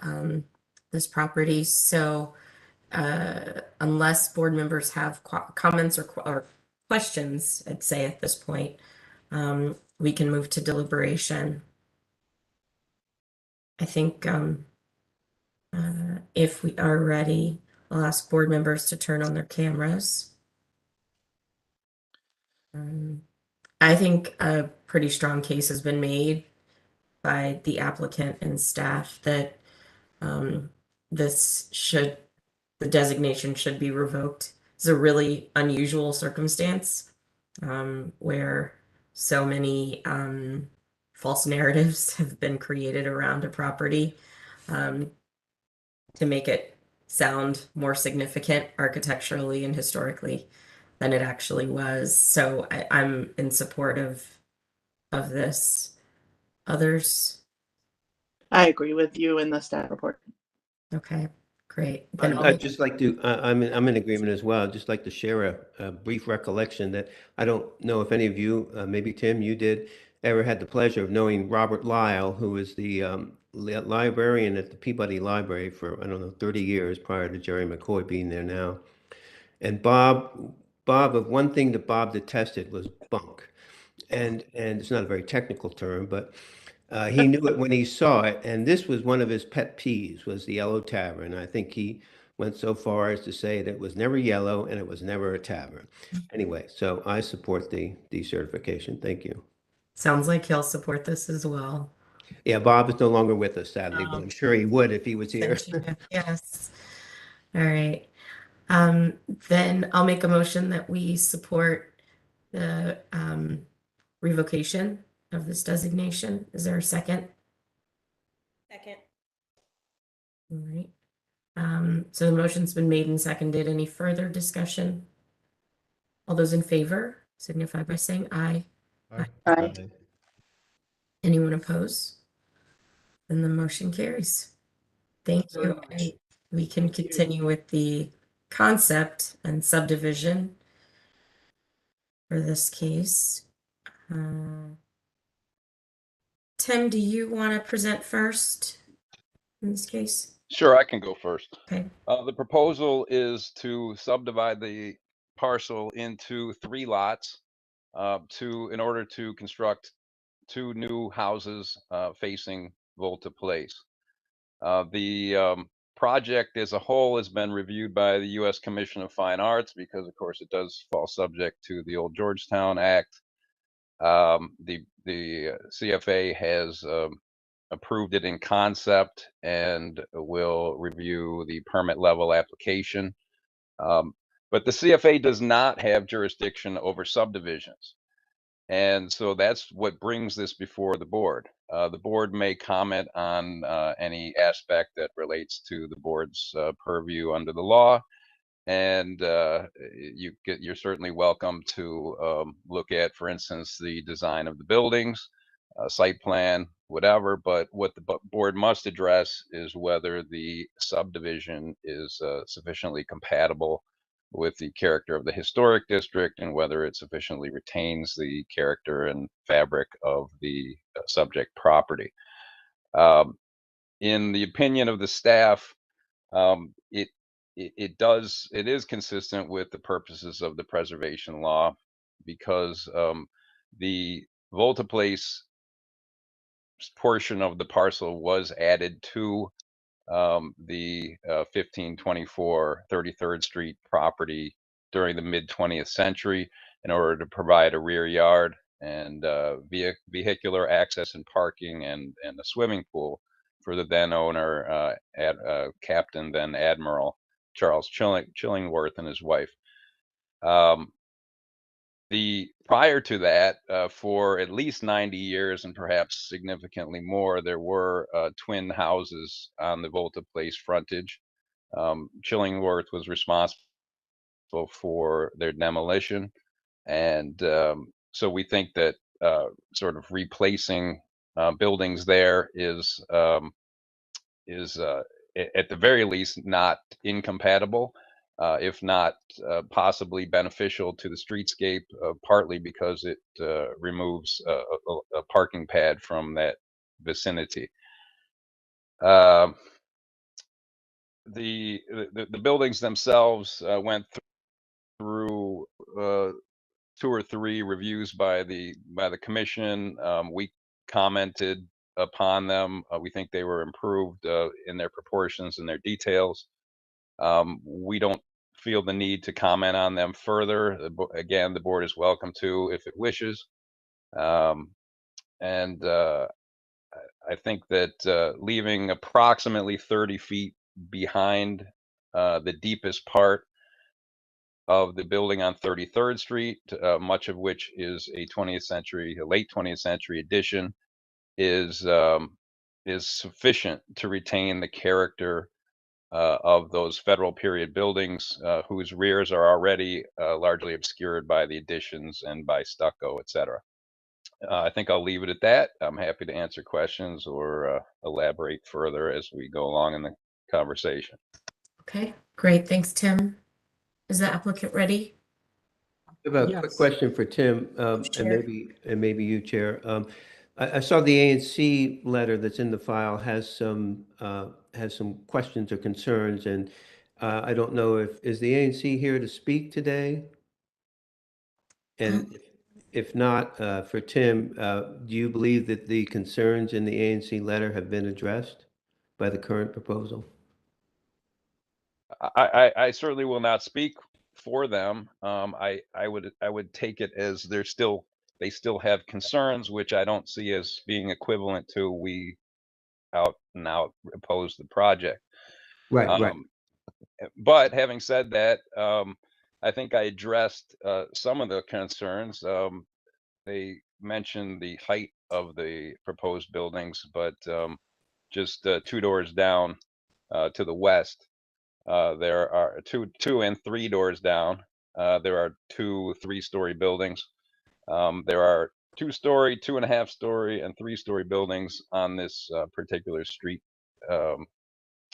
this property. So unless board members have comments or questions, I'd say at this point, we can move to deliberation. I think if we are ready, I'll ask board members to turn on their cameras. I think a pretty strong case has been made by the applicant and staff that the designation should be revoked. It's a really unusual circumstance where so many false narratives have been created around a property to make it sound more significant architecturally and historically than it actually was. So I'm in support of this. Others? I agree with you in the staff report. Okay, great. Then I'll I'd make- just like to, I'm in agreement as well. I'd just like to share a brief recollection that I don't know if any of you, maybe Tim, you did, ever had the pleasure of knowing Robert Lyle, who was the librarian at the Peabody Library for, I don't know, 30 years prior to Jerry McCoy being there now. And Bob, one thing that Bob detested was bunk. And it's not a very technical term, but he knew it when he saw it. And this was one of his pet peeves, was the Yellow Tavern. I think he went so far as to say that it was never yellow and it was never a tavern. Anyway, so I support the decertification. Thank you. Sounds like he'll support this as well. Yeah, Bob is no longer with us, sadly, but I'm sure he would if he was here. Yes. All right. Then I'll make a motion that we support the revocation of this designation. Is there a second? Second. All right. So the motion's been made and seconded. Any further discussion? All those in favor signify by saying aye. Aye. Anyone oppose? Then the motion carries. Thank Thank you you. very much. And we can continue with the concept and subdivision for this case. Tim, do you want to present first in this case? Sure, I can go first. Okay. The proposal is to subdivide the parcel into 3 lots in order to construct 2 new houses facing Volta Place. The project as a whole has been reviewed by the U.S. Commission of Fine Arts because, of course, it does fall subject to the Old Georgetown Act. The CFA has approved it in concept and will review the permit level application. But the CFA does not have jurisdiction over subdivisions. And so that's what brings this before the board. The board may comment on any aspect that relates to the board's purview under the law. And you're certainly welcome to look at, for instance, the design of the buildings, site plan, whatever. But what the board must address is whether the subdivision is sufficiently compatible with the character of the historic district and whether it sufficiently retains the character and fabric of the subject property. In the opinion of the staff, it is consistent with the purposes of the preservation law because the Volta Place portion of the parcel was added to the 1524 33rd Street property during the mid 20th century in order to provide a rear yard and vehicular access and parking and a swimming pool for the then owner, Captain, then Admiral Charles Chillingworth and his wife. Prior to that, for at least 90 years and perhaps significantly more, there were twin houses on the Volta Place frontage. Chillingworth was responsible for their demolition, and so we think that sort of replacing buildings there is at the very least not incompatible. If not possibly beneficial to the streetscape, partly because it removes a parking pad from that vicinity. The buildings themselves went through 2 or 3 reviews by the commission. We commented upon them. We think they were improved in their proportions and their details. We don't feel the need to comment on them further. Again, the board is welcome to if it wishes. And I think that leaving approximately 30 feet behind the deepest part of the building on 33rd Street, much of which is a late 20th century addition, is sufficient to retain the character of those federal period buildings whose rears are already largely obscured by the additions and by stucco, etc. I think I'll leave it at that. I'm happy to answer questions or elaborate further as we go along in the conversation. Okay, great. Thanks, Tim. Is the applicant ready? I have a quick Yes. question for Tim, Sure. and maybe you, Chair. I saw the ANC letter that's in the file has some questions or concerns, and I don't know is the ANC here to speak today? And if not, for Tim, do you believe that the concerns in the ANC letter have been addressed by the current proposal? I certainly will not speak for them. I would take it as they still have concerns, which I don't see as being equivalent to we out and out oppose the project. Right. But having said that, I think I addressed some of the concerns. They mentioned the height of the proposed buildings, but just 2 doors down to the west, there are two and 3 doors down. There are 2 3-story buildings. There are 2-story, 2.5-story, and 3-story buildings on this particular street,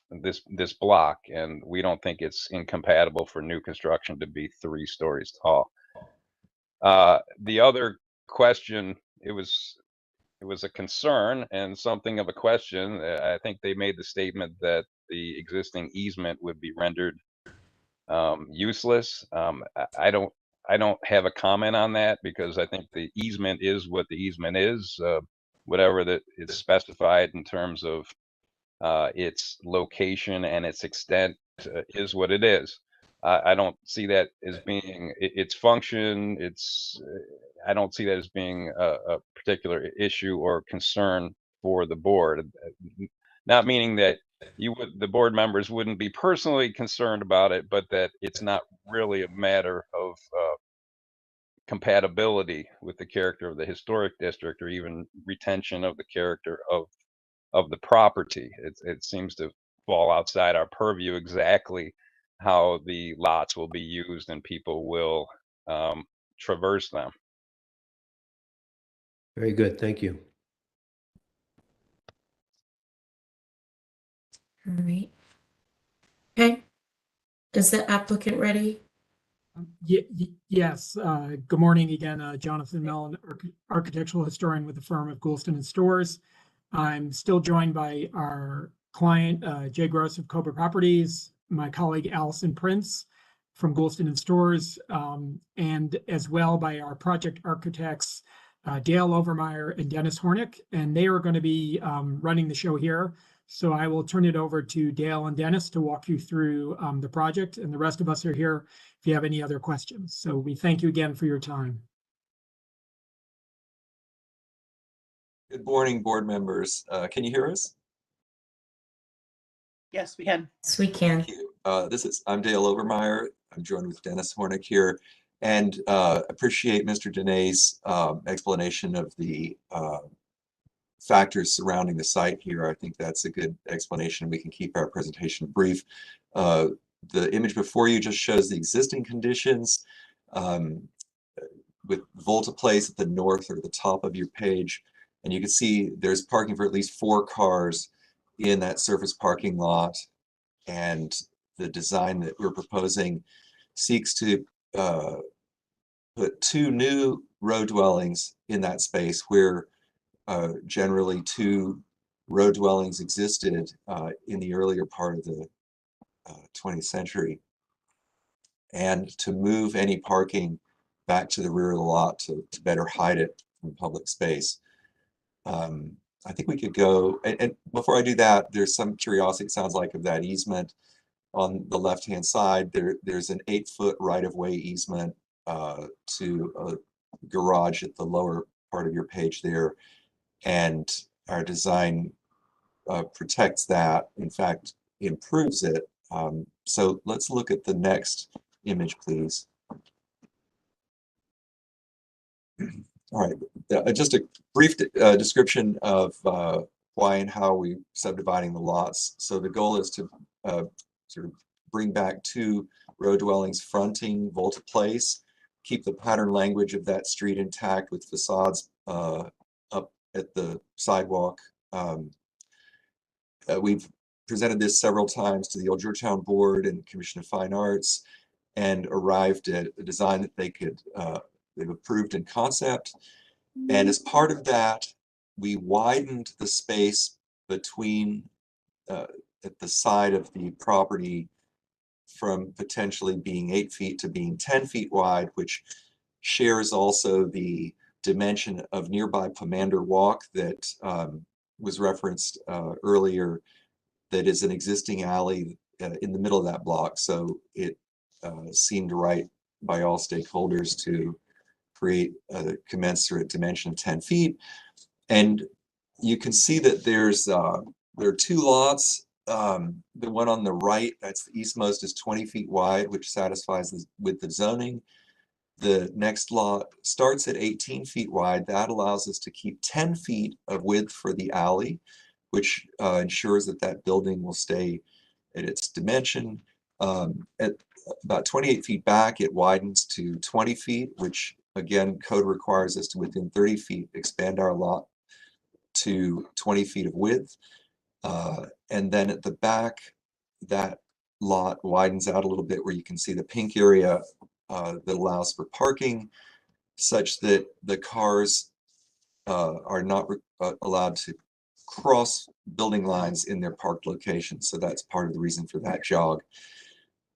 this block, and we don't think it's incompatible for new construction to be 3 stories tall. The other question, it was a concern and something of a question. I think they made the statement that the existing easement would be rendered useless. I don't have a comment on that because I think the easement is what the easement is. Whatever that is specified in terms of its location and its extent is what it is. I don't see that as being its function. I don't see that as being a particular issue or concern for the board. Not meaning that the board members wouldn't be personally concerned about it, but that it's not really a matter of compatibility with the character of the historic district, or even retention of the character of the property. It seems to fall outside our purview exactly how the lots will be used and people will traverse them. Very good, thank you. All right. Okay. Is the applicant ready? Yes. Good morning again. Jonathan Mellon, architectural historian with the firm of Goulston and Storrs. I'm still joined by our client, Jay Gross of Cobra Properties, my colleague Allison Prince from Goulston and Storrs, and as well by our project architects, Dale Overmeyer and Dennis Hornick, and they are going to be running the show here. So I will turn it over to Dale and Dennis to walk you through the project, and the rest of us are here if you have any other questions. So we thank you again for your time. Good morning, board members. Can you hear us? Yes, we can. Yes, we can. Thank you. I'm Dale Overmeyer. I'm joined with Dennis Hornick here, and appreciate Mr. Denay's explanation of the factors surrounding the site here. I think that's a good explanation. We can keep our presentation brief. The image before you just shows the existing conditions with Volta Place at the north or the top of your page. And you can see there's parking for at least 4 cars in that surface parking lot. And the design that we're proposing seeks to put 2 new row dwellings in that space where generally 2 row dwellings existed in the earlier part of the 20th century, and to move any parking back to the rear of the lot to better hide it from public space. I think we could go, and before I do that, there's some curiosity, it sounds like, of that easement. On the left-hand side, there's an 8-foot right-of-way easement to a garage at the lower part of your page there. And our design protects that, in fact, improves it. So let's look at the next image, please. All right, just a brief description of why and how we're subdividing the lots. So the goal is to sort of bring back 2 row dwellings fronting Volta Place, keep the pattern language of that street intact with facades up at the sidewalk. We've presented this several times to the Old Georgetown Board and Commission of Fine Arts, and arrived at a design that they've approved in concept. And as part of that, we widened the space between at the side of the property from potentially being 8 feet to being 10 feet wide, which shares also the dimension of nearby Pomander Walk that was referenced earlier, that is an existing alley in the middle of that block. So it seemed right by all stakeholders to create a commensurate dimension of 10 feet. And you can see that there are 2 lots. The one on the right, that's the eastmost, is 20 feet wide, which satisfies with the zoning. The next lot starts at 18 feet wide. That allows us to keep 10 feet of width for the alley, which ensures that that building will stay at its dimension. At about 28 feet back, it widens to 20 feet, which again, code requires us to, within 30 feet, expand our lot to 20 feet of width. And then at the back, that lot widens out a little bit, where you can see the pink area that allows for parking, such that the cars are not allowed to cross building lines in their parked locations. So that's part of the reason for that jog.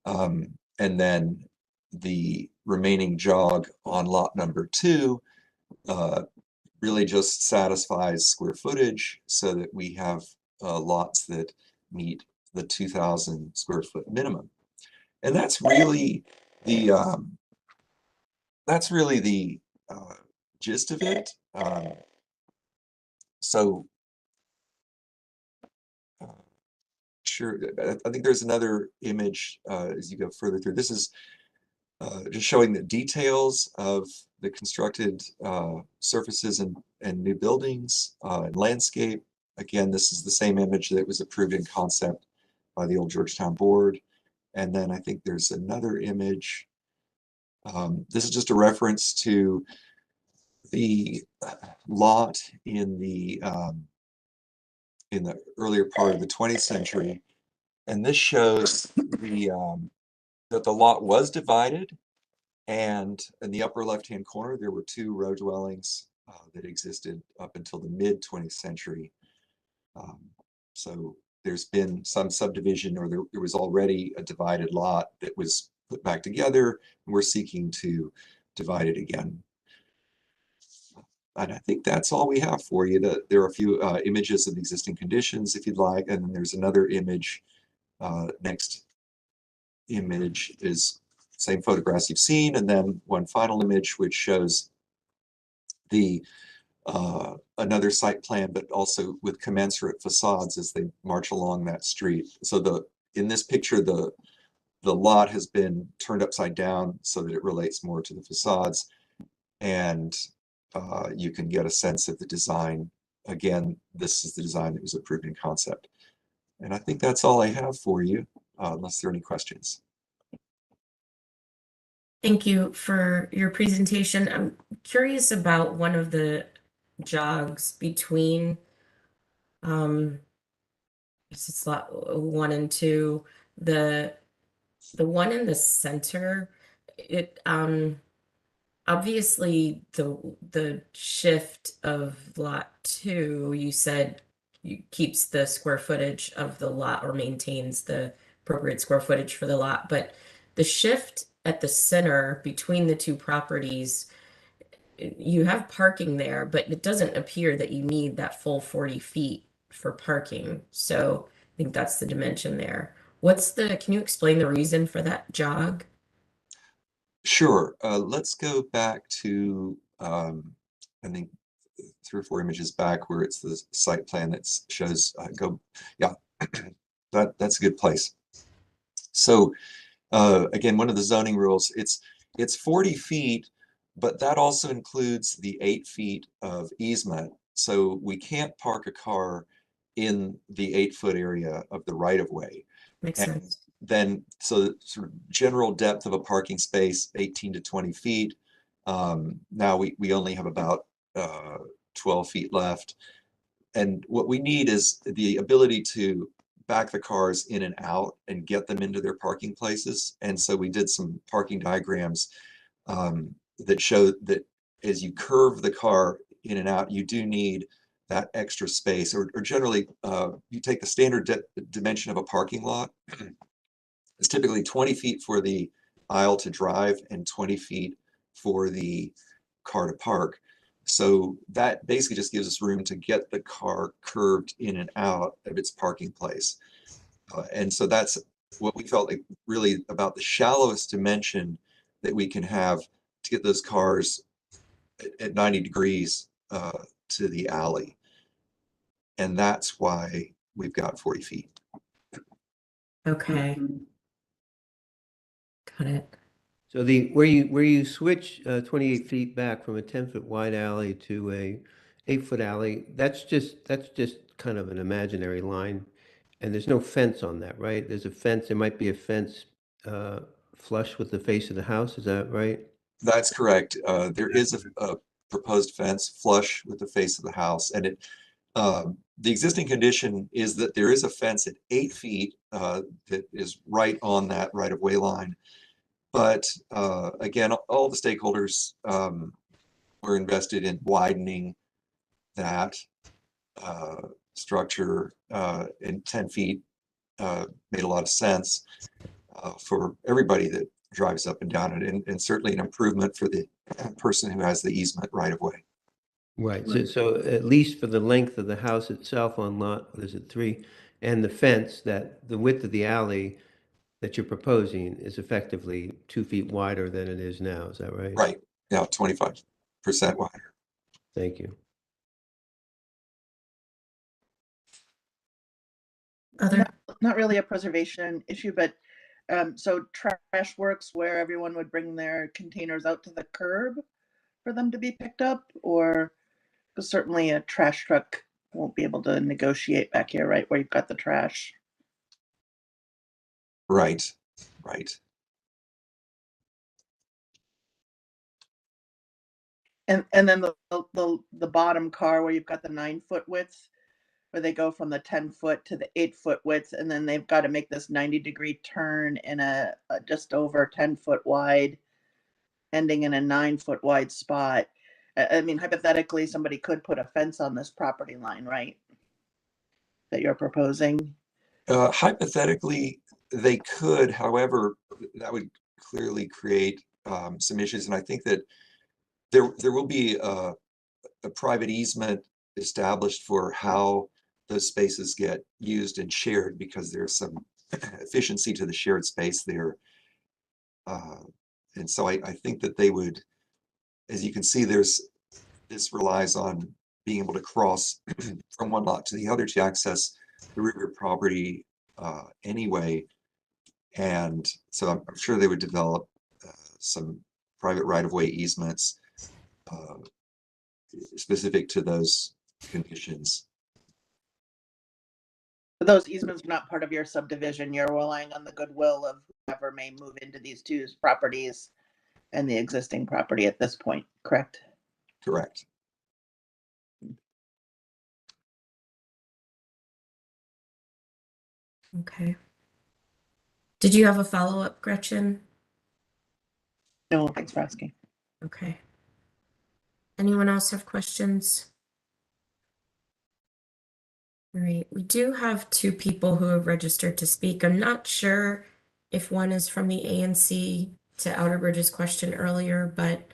And then the remaining jog on lot number 2 really just satisfies square footage, so that we have lots that meet the 2,000 square foot minimum. And that's really the gist of it. So sure. I think there's another image as you go further through. This is just showing the details of the constructed surfaces and new buildings and landscape. Again, this is the same image that was approved in concept by the Old Georgetown Board. And then I think there's another image. This is just a reference to the lot in the earlier part of the 20th century. And this shows that the lot was divided, and in the upper left-hand corner, there were 2 row dwellings that existed up until the mid 20th century. So there's been some subdivision, or there was already a divided lot that was put back together, and we're seeking to divide it again. And I think that's all we have for you. There are a few images of the existing conditions if you'd like, and then there's another image. Next image is same photographs you've seen, and then one final image which shows the another site plan, but also with commensurate facades as they march along that street. So in this picture, the lot has been turned upside down so that it relates more to the facades, and you can get a sense of the design. Again, this is the design that was approved in concept. And I think that's all I have for you, unless there are any questions. Thank you for your presentation. I'm curious about one of the jogs between it's lot 1 and 2. The one in the center, it obviously the shift of lot 2, you said keeps the square footage of the lot or maintains the appropriate square footage for the lot, but the shift at the center between the 2 properties, you have parking there, but it doesn't appear that you need that full 40 feet for parking. So I think that's the dimension there. Can you explain the reason for that jog? Sure. Let's go back to, I think 3 or 4 images back where it's the site plan that shows, yeah, that's a good place. So again, one of the zoning rules, it's 40 feet, but that also includes the 8 feet of easement. So we can't park a car in the 8-foot area of the right-of-way. Makes sense. Then, so the sort of general depth of a parking space, 18 to 20 feet. Now we only have about 12 feet left. And what we need is the ability to back the cars in and out and get them into their parking places. And so we did some parking diagrams that show that as you curve the car in and out, you do need that extra space, or generally you take the standard dimension of a parking lot. It's typically 20 feet for the aisle to drive and 20 feet for the car to park. So that basically just gives us room to get the car curved in and out of its parking place. And so that's what we felt like really about the shallowest dimension that we can have to get those cars at 90 degrees to the alley. And that's why we've got 40 feet. Okay. Got it. So where you switch 28 feet back from a 10-foot wide alley to a 8-foot alley, that's just kind of an imaginary line, and there's no fence on that, right? There's a fence. There might be a fence flush with the face of the house. Is that right? That's correct. There is a proposed fence flush with the face of the house, and the existing condition is that there is a fence at 8 feet that is right on that right-of-way line. But again, all the stakeholders were invested in widening that structure, and 10 feet made a lot of sense for everybody that drives up and down it, and certainly an improvement for the person who has the easement right of way. Right. So at least for the length of the house itself on lot, what is it, 3, and the fence, that the width of the alley that you're proposing is effectively 2 feet wider than it is now. Is that right? Right. Yeah, 25% wider. Thank you. Other not really a preservation issue, but so trash works where everyone would bring their containers out to the curb for them to be picked up, or because certainly a trash truck won't be able to negotiate back here, right, where you've got the trash. Right, right. And then the bottom car where you've got the 9-foot width, where they go from the 10-foot to the 8-foot width, and then they've got to make this 90-degree turn in a just over 10-foot wide, ending in a 9-foot wide spot. I mean, hypothetically, somebody could put a fence on this property line, right? That you're proposing. Hypothetically, they could, however, that would clearly create some issues. And I think that there will be a private easement established for how those spaces get used and shared, because there's some efficiency to the shared space there. And so I think that they would, as you can see, this relies on being able to cross from one lot to the other to access the rear property anyway. And so I'm sure they would develop some private right-of-way easements specific to those conditions. But those easements are not part of your subdivision. You're relying on the goodwill of whoever may move into these two properties and the existing property at this point, correct? Correct. Okay. Did you have a follow-up, Gretchen? No, thanks for asking. Okay. Anyone else have questions? All right, we do have 2 people who have registered to speak. I'm not sure if one is from the ANC to Outerbridge's question earlier, but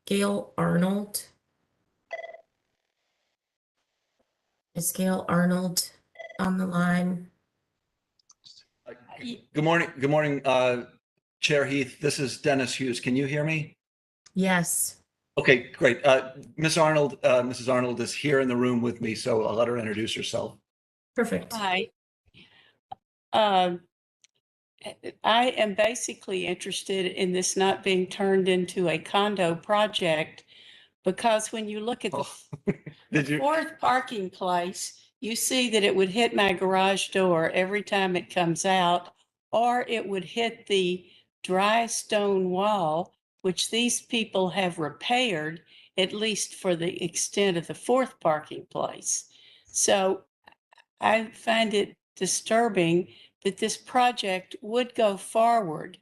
Gail Arnold. Is Gail Arnold on the line? Good morning, Chair Heath. This is Dennis Hughes. Can you hear me? Yes. Okay, great. Mrs. Arnold is here in the room with me, so I'll let her introduce herself. Perfect. Hi. I am basically interested in this not being turned into a condo project, because when you look at the fourth parking place, you see that it would hit my garage door every time it comes out, or it would hit the dry stone wall, which these people have repaired, at least for the extent of the fourth parking place. So I find it disturbing that this project would go forward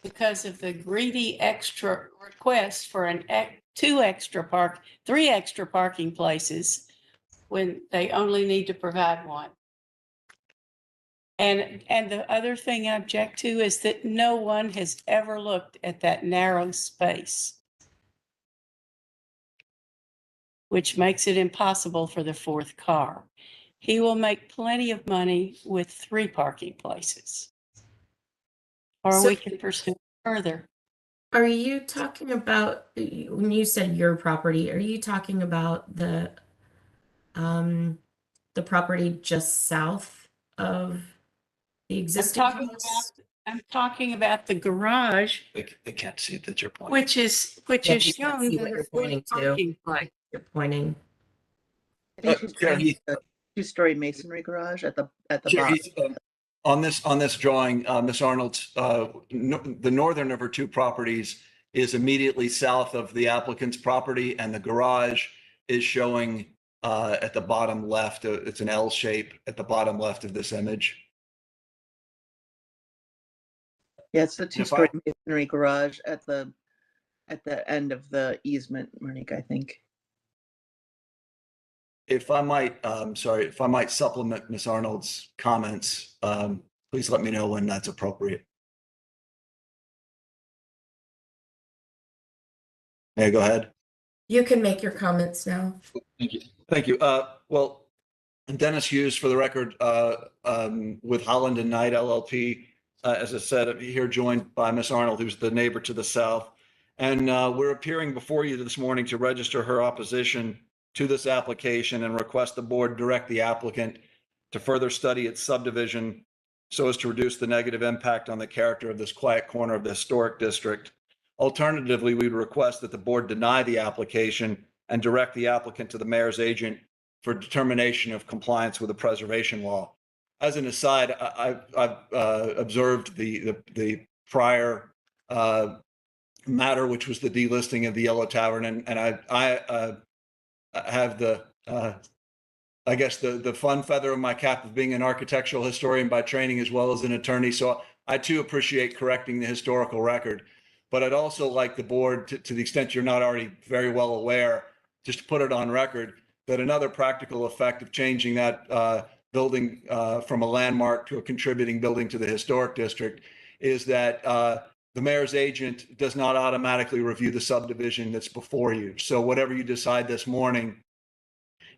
because of the greedy extra request for three extra parking places when they only need to provide one. And the other thing I object to is that no one has ever looked at that narrow space, which makes it impossible for the fourth car. He will make plenty of money with 3 parking places. Or we can pursue further. Are you talking about, when you said your property, are you talking about the property just south of the existing house? I'm talking about the garage. They can't see that you're pointing. Which is Yeah, you can't shown see in what the you're pointing to. parking place. You're pointing. I think she's pointing to the 2-story masonry garage at the bottom. On this drawing, Ms. Arnold, the northern of her 2 properties is immediately south of the applicant's property, and the garage is showing at the bottom left. It's an L shape at the bottom left of this image. Yeah, it's the 2-story masonry garage at the end of the easement, Monique, I think. If I might, if I might supplement Ms. Arnold's comments, please let me know when that's appropriate. May I go ahead? You can make your comments now. Thank you. Thank you. Well, I'm Dennis Hughes, for the record, with Holland and Knight LLP. As I said, I'm here joined by Ms. Arnold, who's the neighbor to the south. And we're appearing before you this morning to register her opposition to this application and request the board direct the applicant to further study its subdivision so as to reduce the negative impact on the character of this quiet corner of the historic district. Alternatively, we would request that the board deny the application and direct the applicant to the mayor's agent for determination of compliance with the preservation law. As an aside, I've observed the prior matter, which was the delisting of the Yellow Tavern, and I have the I guess the fun feather in my cap of being an architectural historian by training as well as an attorney. So I too appreciate correcting the historical record. But I'd also like the board, to the extent you're not already very well aware, just to put it on record, that another practical effect of changing that building from a landmark to a contributing building to the historic district is that the mayor's agent does not automatically review the subdivision that's before you. So whatever you decide this morning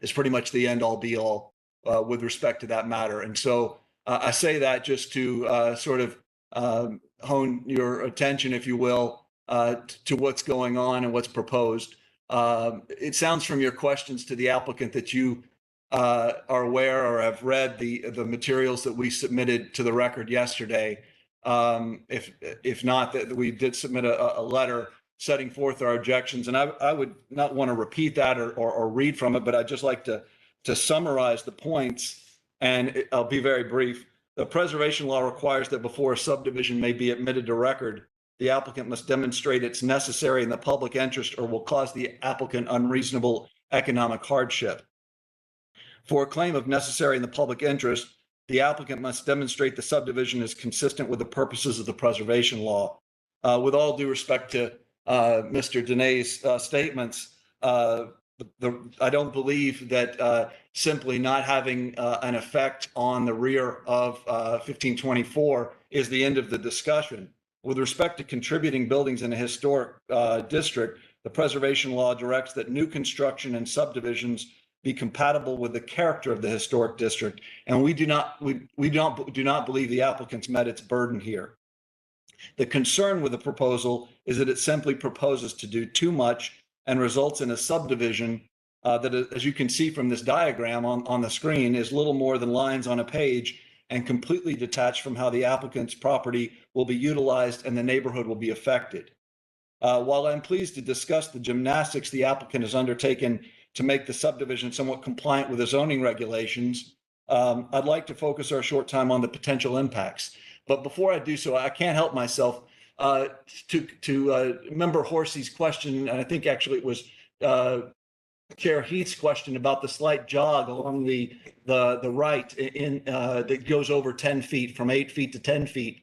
is pretty much the end all be all with respect to that matter. And so I say that just to sort of hone your attention, if you will, to what's going on and what's proposed. It sounds from your questions to the applicant that you are aware or have read the materials that we submitted to the record yesterday. If not, that we did submit a letter setting forth our objections. And I would not want to repeat that or read from it, but I'd just like to summarize the points, and I'll be very brief. The preservation law requires that before a subdivision may be admitted to record, the applicant must demonstrate it's necessary in the public interest or will cause the applicant unreasonable economic hardship. For a claim of necessary in the public interest, the applicant must demonstrate the subdivision is consistent with the purposes of the preservation law. With all due respect to Mr. Denay's statements, I don't believe that simply not having an effect on the rear of 1524 is the end of the discussion. With respect to contributing buildings in a historic district, the preservation law directs that new construction and subdivisions be compatible with the character of the historic district, and we do not believe the applicants met its burden here. The concern with the proposal is that it simply proposes to do too much and results in a subdivision that, as you can see from this diagram on the screen, is little more than lines on a page and completely detached from how the applicant's property will be utilized and the neighborhood will be affected. While I'm pleased to discuss the gymnastics the applicant has undertaken to make the subdivision somewhat compliant with the zoning regulations, I'd like to focus our short time on the potential impacts. But before I do so, I can't help myself to Member Horsey's question, and I think actually it was Chair Heath's question about the slight jog along the right that goes over 10 feet, from 8 feet to 10 feet.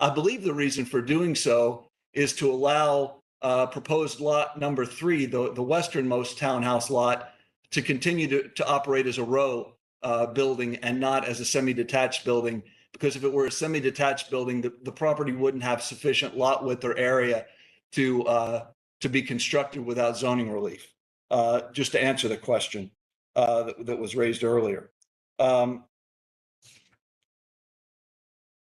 I believe the reason for doing so is to allow proposed lot number 3, the westernmost townhouse lot, to continue to operate as a row building and not as a semi-detached building. Because if it were a semi-detached building, the property wouldn't have sufficient lot width or area to be constructed without zoning relief. Just to answer the question that was raised earlier.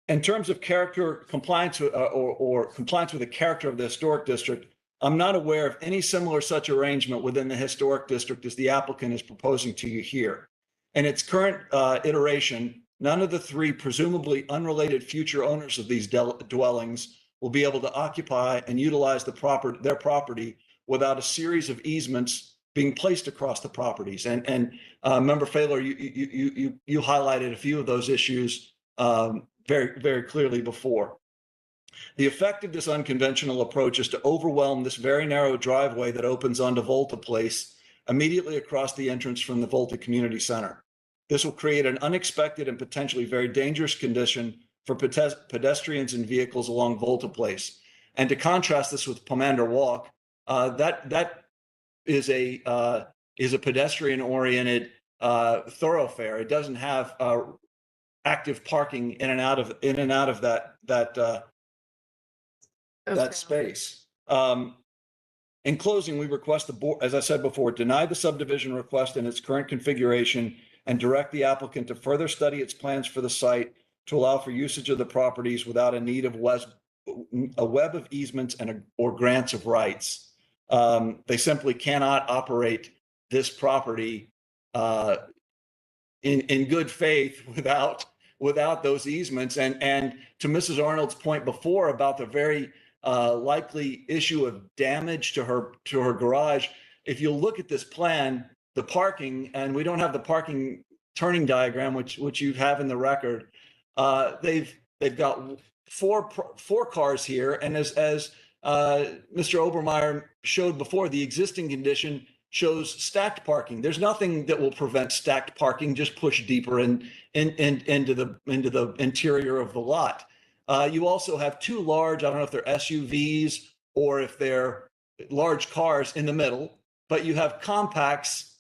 In terms of character compliance or compliance with the character of the historic district, I'm not aware of any similar such arrangement within the historic district as the applicant is proposing to you here. In its current iteration, none of the 3 presumably unrelated future owners of these dwellings will be able to occupy and utilize their property without a series of easements being placed across the properties. And Member Failer, you highlighted a few of those issues very, very clearly before. The effect of this unconventional approach is to overwhelm this very narrow driveway that opens onto Volta Place immediately across the entrance from the Volta Community Center. This will create an unexpected and potentially very dangerous condition for pedestrians and vehicles along Volta Place. And to contrast this with Pomander Walk, that is a pedestrian-oriented thoroughfare. It doesn't have active parking in and out of that space. In closing, we request the board, as I said before, deny the subdivision request in its current configuration and direct the applicant to further study its plans for the site to allow for usage of the properties without a need of a web of easements or grants of rights. They simply cannot operate this property in good faith without those easements. And to Mrs. Arnold's point before about the very likely issue of damage to her garage, if you look at this plan, the parking, and we don't have the parking turning diagram, which you have in the record, they've got four cars here, and as Mr. Obermeyer showed before, the existing condition shows stacked parking. There's nothing that will prevent stacked parking. Just push deeper into the interior of the lot. You also have two large, I don't know if they're SUVs or if they're large cars in the middle, but you have compacts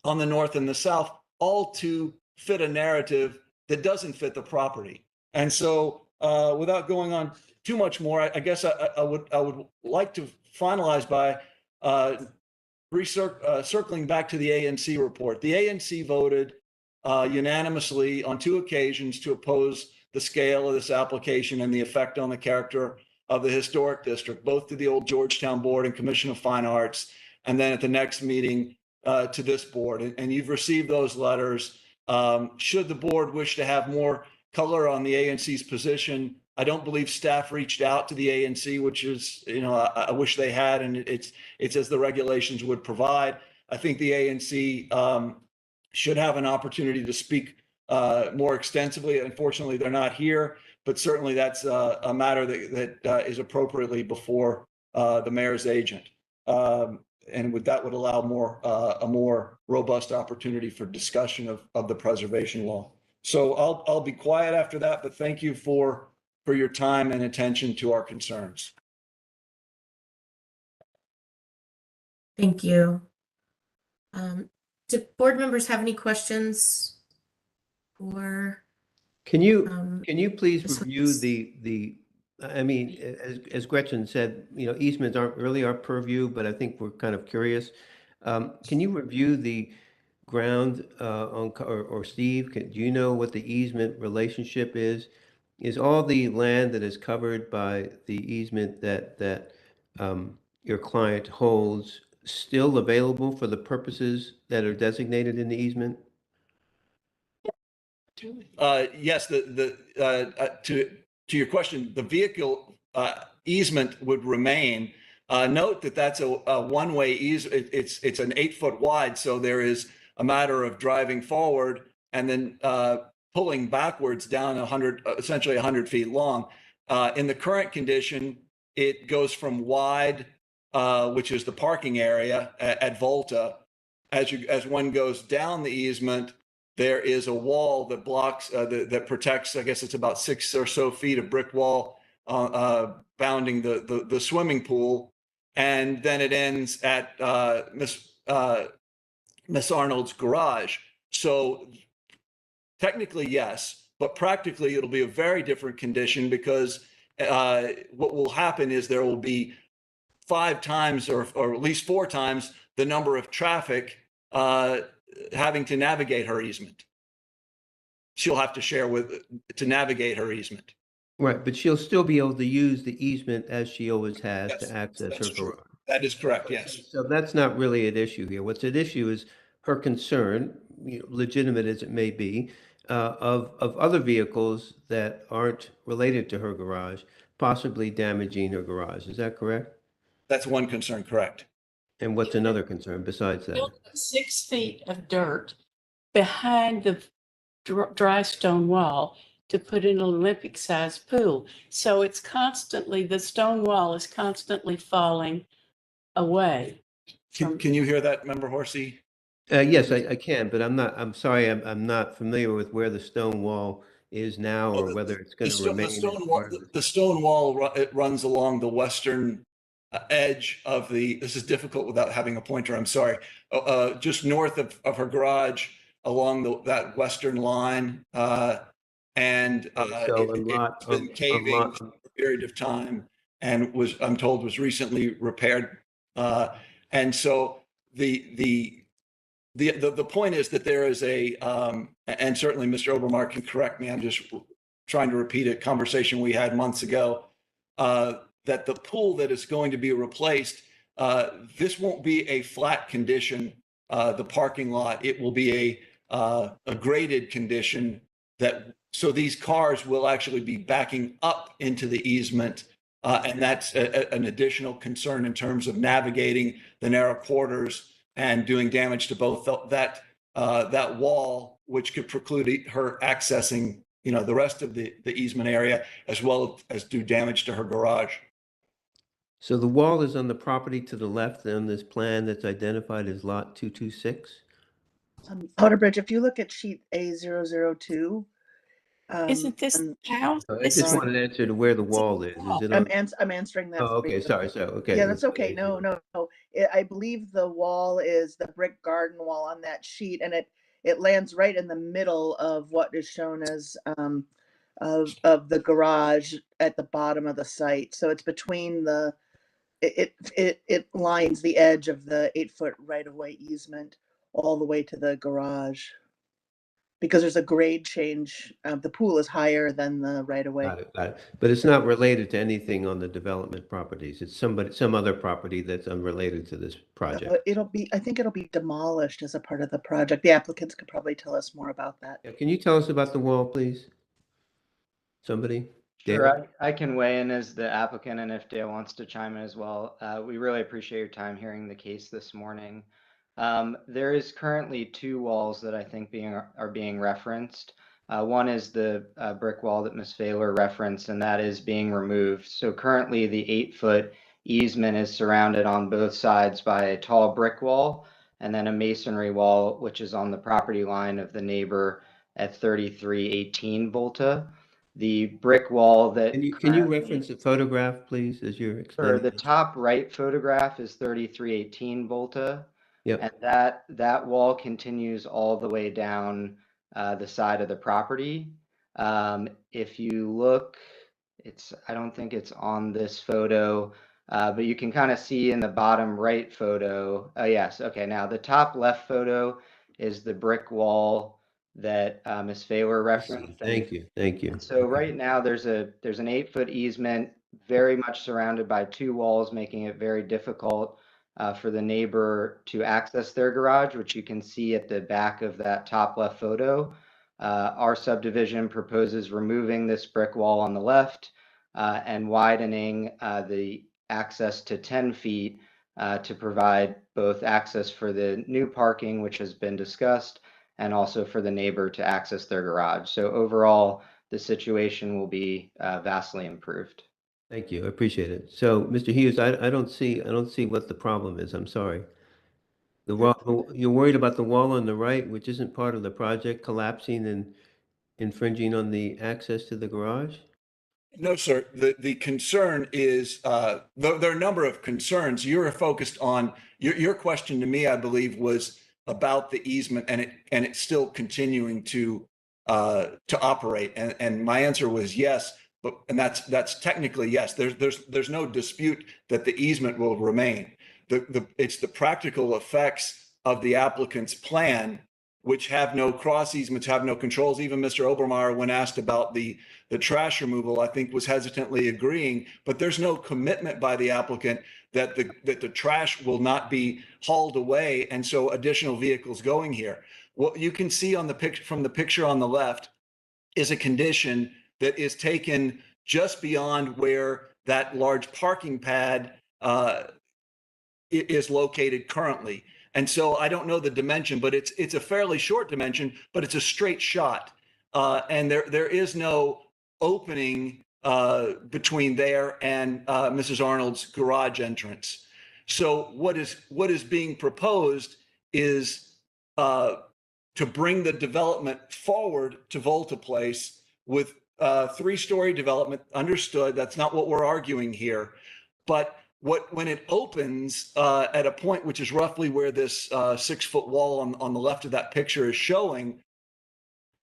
on the north and the south, all to fit a narrative that doesn't fit the property. And so without going on too much more, I guess I would like to finalize by circling back to the ANC report. The ANC voted unanimously on 2 occasions to oppose the scale of this application and the effect on the character of the historic district, both to the old Georgetown Board and Commission of Fine Arts, and then at the next meeting to this board. And you've received those letters. Should the board wish to have more color on the ANC's position, I don't believe staff reached out to the ANC, which is, I wish they had, and it's as the regulations would provide. I think the ANC should have an opportunity to speak more extensively. Unfortunately, they're not here, but certainly that's a matter that is appropriately before the mayor's agent. And that would allow a more robust opportunity for discussion of the preservation law. So I'll be quiet after that, but thank you for your time and attention to our concerns. Thank you. Do board members have any questions? Or Can you please review the I mean, as Gretchen said, easements aren't really our purview, but I think we're kind of curious. Can you review the ground or Steve, do you know what the easement relationship is? Is all the land that is covered by the easement that your client holds still available for the purposes that are designated in the easement? Yes, to your question, the vehicle easement would remain. Note that that's a one-way easement. It's an 8-foot wide, so there is a matter of driving forward and then pulling backwards down essentially 100 feet long. In the current condition, it goes from wide, which is the parking area at Volta. As one goes down the easement, there is a wall that blocks, that protects, I guess it's about 6 or so feet of brick wall bounding the swimming pool. And then it ends at Miss Arnold's garage. So technically, yes, but practically it'll be a very different condition because what will happen is there will be 5 times or at least 4 times the number of traffic having to navigate her easement. She'll have to share to navigate her easement. Right, but she'll still be able to use the easement as she always has to access her garage. That is correct, yes. So that's not really at issue here. What's at issue is her concern, legitimate as it may be, of other vehicles that aren't related to her garage, possibly damaging her garage. Is that correct? That's one concern, correct. And what's another concern besides that? 6 feet of dirt behind the dry stone wall to put in an Olympic-sized pool. So it's constantly, the stone wall is constantly falling away. Can you hear that, Member Horsey? Yes, I can, but I'm sorry, I'm not familiar with where the stone wall is now or whether it's going to remain. The stone wall, it runs along the western edge of this is difficult without having a pointer, I'm sorry, just north of her garage along that western line. And it's been caving for a period of time and I'm told was recently repaired. And so the point is that there is and certainly Mr. Obermeyer can correct me, I'm just trying to repeat a conversation we had months ago, that the pool that is going to be replaced, this won't be a flat condition, the parking lot. It will be a graded condition so these cars will actually be backing up into the easement. And that's an additional concern in terms of navigating the narrow quarters and doing damage to both that wall, which could preclude her accessing, the rest of the easement area, as well as do damage to her garage. So the wall is on the property to the left on this plan that's identified as lot 226? Outerbridge, if you look at sheet A002. Isn't this the house? I This just is- wanted an answer to where the wall is. Is it on? I'm answering that. Oh, for okay, you. sorry, okay. Yeah, that's okay. No. I believe the wall is the brick garden wall on that sheet, and it lands right in the middle of what is shown as of the garage at the bottom of the site. So it's between it lines the edge of the 8-foot right-of-way easement all the way to the garage. Because there's a grade change. The pool is higher than the right-of-way. Got it. But it's not related to anything on the development properties. It's some other property that's unrelated to this project. I think it'll be demolished as a part of the project. The applicants could probably tell us more about that. Yeah, can you tell us about the wall, please? Somebody? Sure, I can weigh in as the applicant, and if Dale wants to chime in as well. We really appreciate your time hearing the case this morning. There is currently 2 walls that I think are being referenced. One is the brick wall that Ms. Failer referenced, and that is being removed. So currently the 8-foot easement is surrounded on both sides by a tall brick wall and then a masonry wall, which is on the property line of the neighbor at 3318 Volta. The brick wall that Can you reference the photograph, please, as you're explaining? Sure, the top right photograph is 3318 Volta. Yep. And that wall continues all the way down the side of the property. If you look, I don't think it's on this photo, but you can kind of see in the bottom right photo. Oh, yes. Okay. Now the top left photo is the brick wall that Ms. Failer referenced. Thank you. And so right now there's an 8-foot easement, very much surrounded by 2 walls, making it very difficult for the neighbor to access their garage, which you can see at the back of that top left photo. Our subdivision proposes removing this brick wall on the left and widening the access to 10 feet to provide both access for the new parking, which has been discussed, and also for the neighbor to access their garage. So overall, the situation will be vastly improved. Thank you. I appreciate it. So, Mr. Hughes, I don't see what the problem is. I'm sorry. The wall, you're worried about the wall on the right, which isn't part of the project, collapsing and infringing on the access to the garage? No, sir. The concern is there are a number of concerns. You're focused on your question to me, I believe, was about the easement and it's still continuing to operate. And my answer was yes. And that's technically yes. There's no dispute that the easement will remain. It's the practical effects of the applicant's plan, which have no cross easements, have no controls. Even Mr. Obermeyer, when asked about the trash removal, I think was hesitantly agreeing. But there's no commitment by the applicant that the trash will not be hauled away, and so additional vehicles going here. What you can see on the picture from the picture on the left is a condition that is taken just beyond where that large parking pad is located currently. And so I don't know the dimension, but it's a fairly short dimension, but it's a straight shot. And there is no opening between there and Mrs. Arnold's garage entrance. So what is being proposed is to bring the development forward to Volta Place with 3-story development. Understood. That's not what we're arguing here. But when it opens at a point which is roughly where this 6-foot wall on the left of that picture is showing,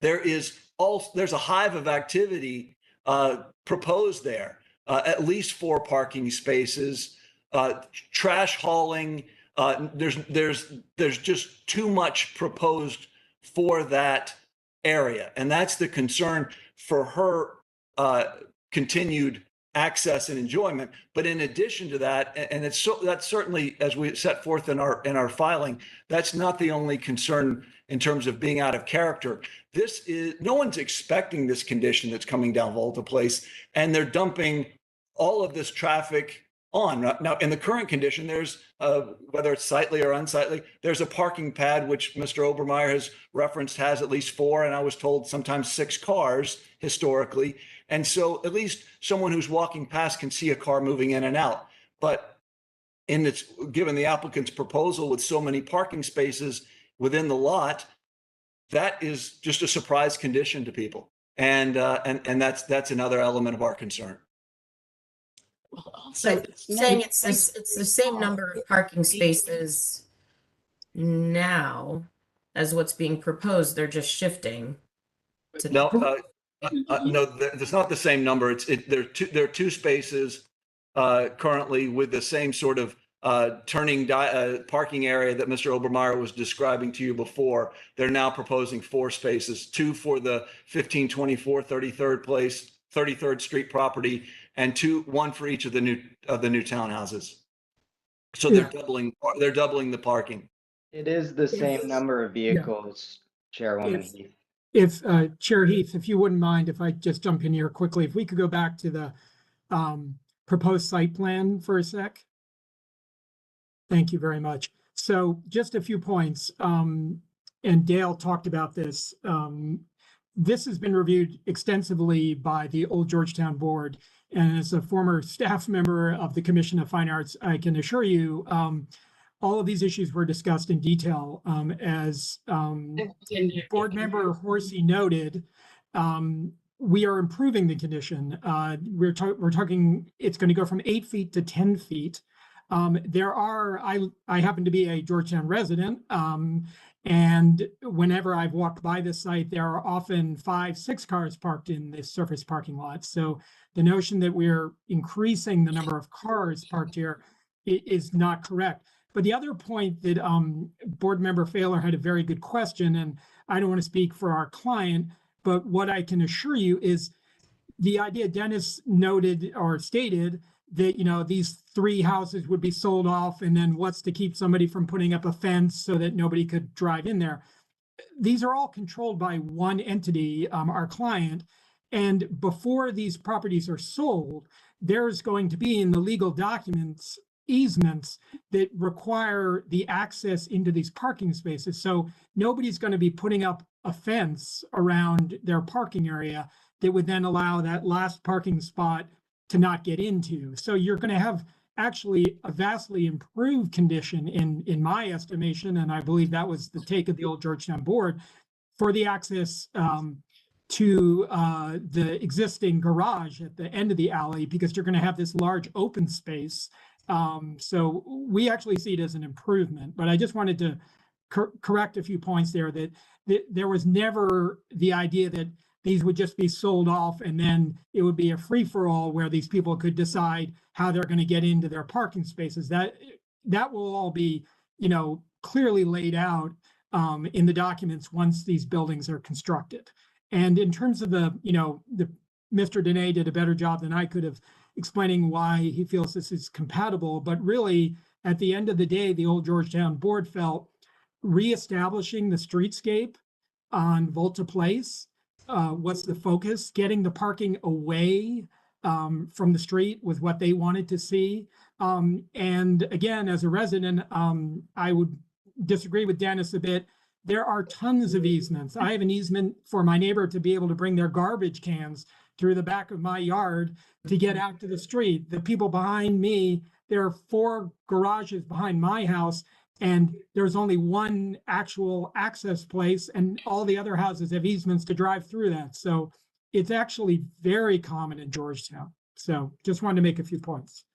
there's a hive of activity proposed there. At least 4 parking spaces, trash hauling. There's just too much proposed for that area, and that's the concern for her continued access and enjoyment. But in addition to that, and that's certainly, as we set forth in our filing, that's not the only concern in terms of being out of character. This is, no one's expecting this condition that's coming down Volta Place, and they're dumping all of this traffic on. Now, in the current condition, there's, whether it's sightly or unsightly, there's a parking pad, which Mr. Obermeyer has referenced, has at least 4, and I was told sometimes 6 cars historically. And so at least someone who's walking past can see a car moving in and out. But given the applicant's proposal with so many parking spaces within the lot, that is just a surprise condition to people. And that's another element of our concern. So saying it's the same number of parking spaces now as what's being proposed, they're just shifting. No, there's not the same number. There are 2 spaces currently with the same sort of turning parking area that Mr. Obermeyer was describing to you before. They're now proposing 4 spaces, 2 for the 1524 33rd Street property, and 1 for each of the new townhouses. So they're doubling the parking. It is the same number of vehicles, Chairwoman Heath. If Chair Heath, if you wouldn't mind, if I just jump in here quickly, if we could go back to the proposed site plan for a sec. Thank you very much. So just a few points, and Dale talked about this. This has been reviewed extensively by the Old Georgetown Board, and as a former staff member of the Commission of Fine Arts, I can assure you all of these issues were discussed in detail. As Board Member Horsey noted, we are improving the condition. We're talking, it's going to go from 8 feet to 10 feet. I happen to be a Georgetown resident, and whenever I've walked by this site, there are often 5-6 cars parked in this surface parking lot. So the notion that we're increasing the number of cars parked here is not correct. But the other point that Board Member Failer had a very good question, and I don't want to speak for our client, but what I can assure you is the idea Dennis noted or stated that, you know, these 3 houses would be sold off, and then what's to keep somebody from putting up a fence so that nobody could drive in there. These are all controlled by one entity, our client, and before these properties are sold, there's going to be in the legal documents easements that require the access into these parking spaces. So nobody's going to be putting up a fence around their parking area that would then allow that last parking spot to not get into. So you're going to have actually a vastly improved condition in my estimation, and I believe that was the take of the Old Georgetown Board, for the access to the existing garage at the end of the alley, because you're going to have this large open space. So we actually see it as an improvement, but I just wanted to correct a few points there, that there was never the idea that these would just be sold off and then it would be a free-for-all where these people could decide how they're going to get into their parking spaces. That will all be, you know, clearly laid out in the documents once these buildings are constructed. And in terms of Mr. Dene did a better job than I could have explaining why he feels this is compatible, but really at the end of the day, the Old Georgetown Board felt reestablishing the streetscape on Volta Place was the focus. Getting the parking away from the street was what they wanted to see. And again, as a resident, I would disagree with Dennis a bit. There are tons of easements. I have an easement for my neighbor to be able to bring their garbage cans through the back of my yard to get out to the street. The people behind me, there are 4 garages behind my house, and there's only one actual access place, and all the other houses have easements to drive through that. So it's actually very common in Georgetown. So just wanted to make a few points.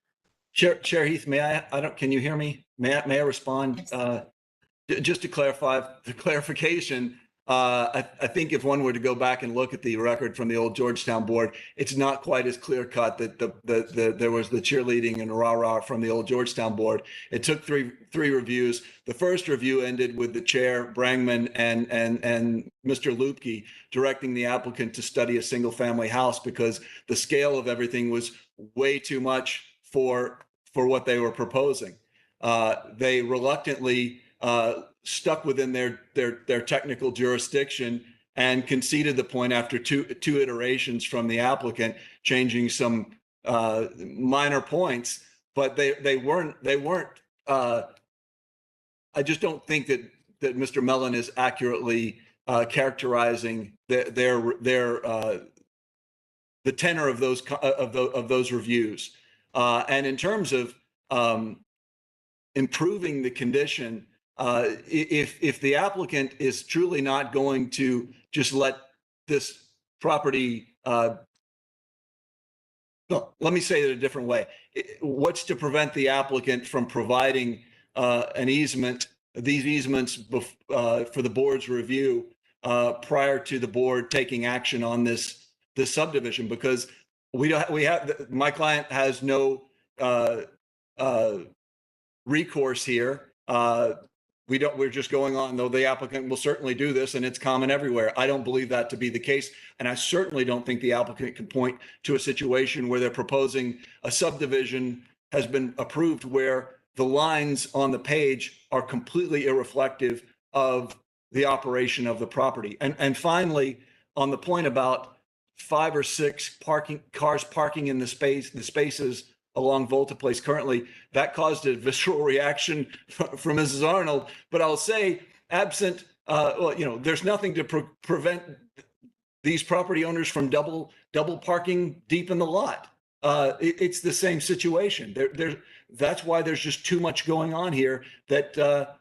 Chair Heath, can you hear me? May I respond? Just to clarify, the clarification, I think if one were to go back and look at the record from the old Georgetown board, it's not quite as clear cut that there was the cheerleading and rah-rah from the old Georgetown board. It took three reviews. The first review ended with the chair, Brangman, and Mr. Lupke directing the applicant to study a single family house because the scale of everything was way too much for what they were proposing. They reluctantly stuck within their technical jurisdiction and conceded the point after two iterations from the applicant, changing some minor points, but they weren't. I just don't think that Mr. Mellon is accurately characterizing the tenor of those reviews. And in terms of improving the condition, if the applicant is truly not going to just let this property, no, let me say it a different way. What's to prevent the applicant from providing an easement, these easements for the board's review prior to the board taking action on this subdivision? Because my client has no recourse here. We're just going on, though the applicant will certainly do this, and it's common everywhere. I don't believe that to be the case. And I certainly don't think the applicant can point to a situation where they're proposing a subdivision has been approved where the lines on the page are completely irreflective of the operation of the property. And finally, on the point about 5 or 6 cars parking in the spaces along Volta Place currently, that caused a visceral reaction from Mrs. Arnold. But I'll say, absent, there's nothing to prevent these property owners from double parking deep in the lot. It's the same situation. That's why there's just too much going on here that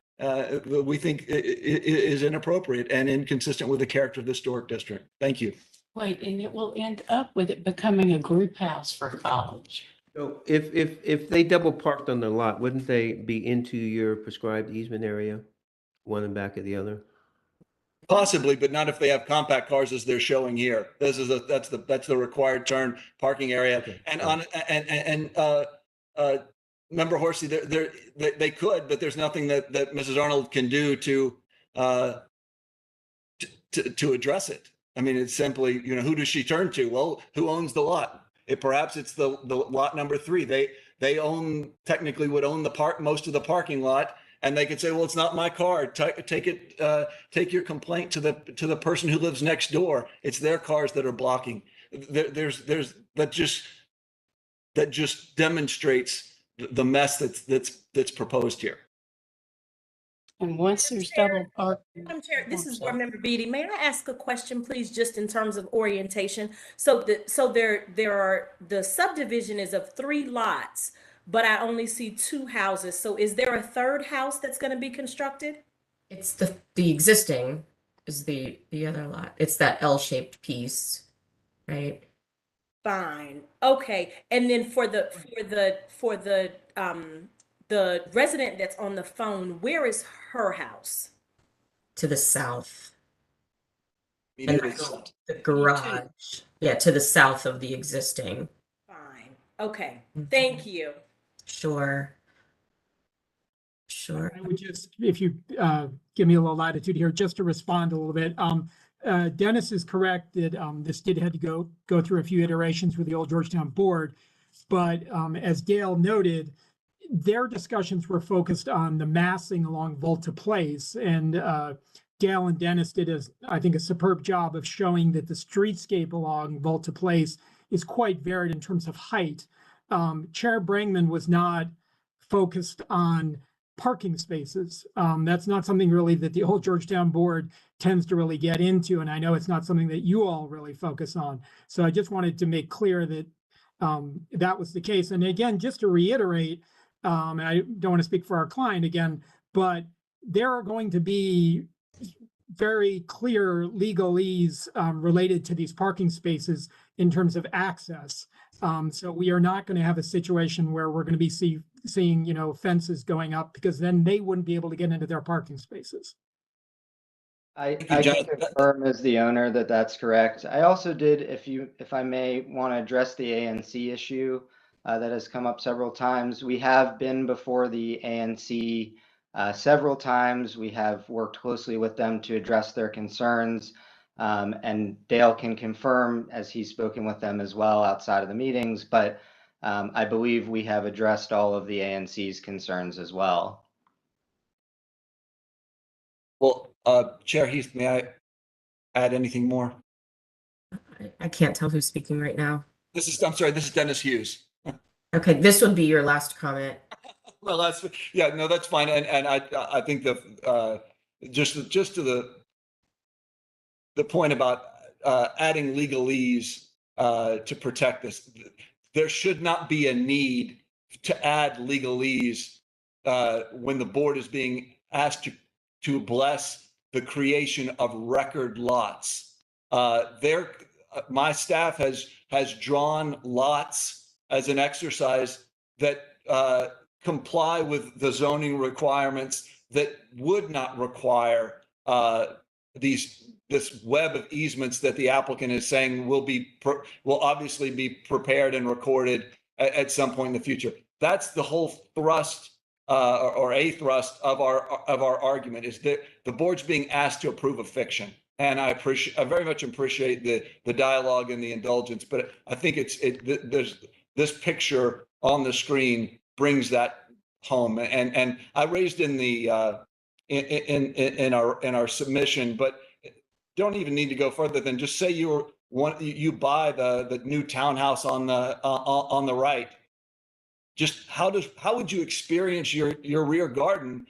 we think is inappropriate and inconsistent with the character of the historic district. Thank you. Wait, and it will end up with it becoming a group house for college. So if they double parked on the lot, wouldn't they be into your prescribed easement area, one in back of the other? Possibly, but not if they have compact cars as they're showing here. That's the required turn parking area. Okay. And Member Horsey, they could, but there's nothing that Mrs. Arnold can do to address it. I mean, it's simply, who does she turn to? Well, who owns the lot? Perhaps it's the lot number 3. They technically would own most of the parking lot, and they could say, well, it's not my car. Take your complaint to the person who lives next door. It's their cars that are blocking. That just demonstrates the mess that's proposed here. And once there's double parking. Madam Chair, this is Board Member Beatty. May I ask a question, please, just in terms of orientation? So the subdivision is of 3 lots, but I only see 2 houses. So is there a 3rd house that's going to be constructed? It's the existing is the other lot. It's that L-shaped piece, right? Fine. Okay. And then for the resident that's on the phone, where is her house? To the south. And the garage. Yeah, to the south of the existing. Fine. Okay. Thank you. Sure. I would just, if you give me a little latitude here, just to respond a little bit. Dennis is correct that this did have to go through a few iterations with the old Georgetown board, but as Gail noted, their discussions were focused on the massing along Volta Place, and Gail and Dennis did, I think, a superb job of showing that the streetscape along Volta Place is quite varied in terms of height. Chair Brangman was not focused on parking spaces. That's not something really that the old Georgetown board tends to really get into, and I know it's not something that you all really focus on. So I just wanted to make clear that that was the case. And again, just to reiterate, and I don't want to speak for our client again, but there are going to be very clear legalese related to these parking spaces in terms of access. So we are not going to have a situation where we're going to be seeing fences going up, because then they wouldn't be able to get into their parking spaces. I you, can John. confirm as the owner that that's correct. I also did, if I may, want to address the ANC issue that has come up several times. We have been before the ANC several times. We have worked closely with them to address their concerns. And Dale can confirm, as he's spoken with them as well outside of the meetings, but I believe we have addressed all of the ANC's concerns as well. Well, Chair Heath, may I add anything more? I can't tell who's speaking right now. I'm sorry, this is Dennis Hughes. Okay, this would be your last comment. Well, that's fine. And I think the just to the point about adding legalese to protect this, there should not be a need to add legalese when the board is being asked to bless the creation of record lots. My staff has drawn lots as an exercise that comply with the zoning requirements that would not require this web of easements that the applicant is saying will obviously be prepared and recorded at some point in the future. That's the whole thrust or a thrust of our argument, is that the board's being asked to approve a fiction. And I very much appreciate the dialogue and the indulgence, but I think there's this picture on the screen brings that home. And I raised in the in our submission, but don't even need to go further than just say you buy the new townhouse on the right. Just how would you experience your rear garden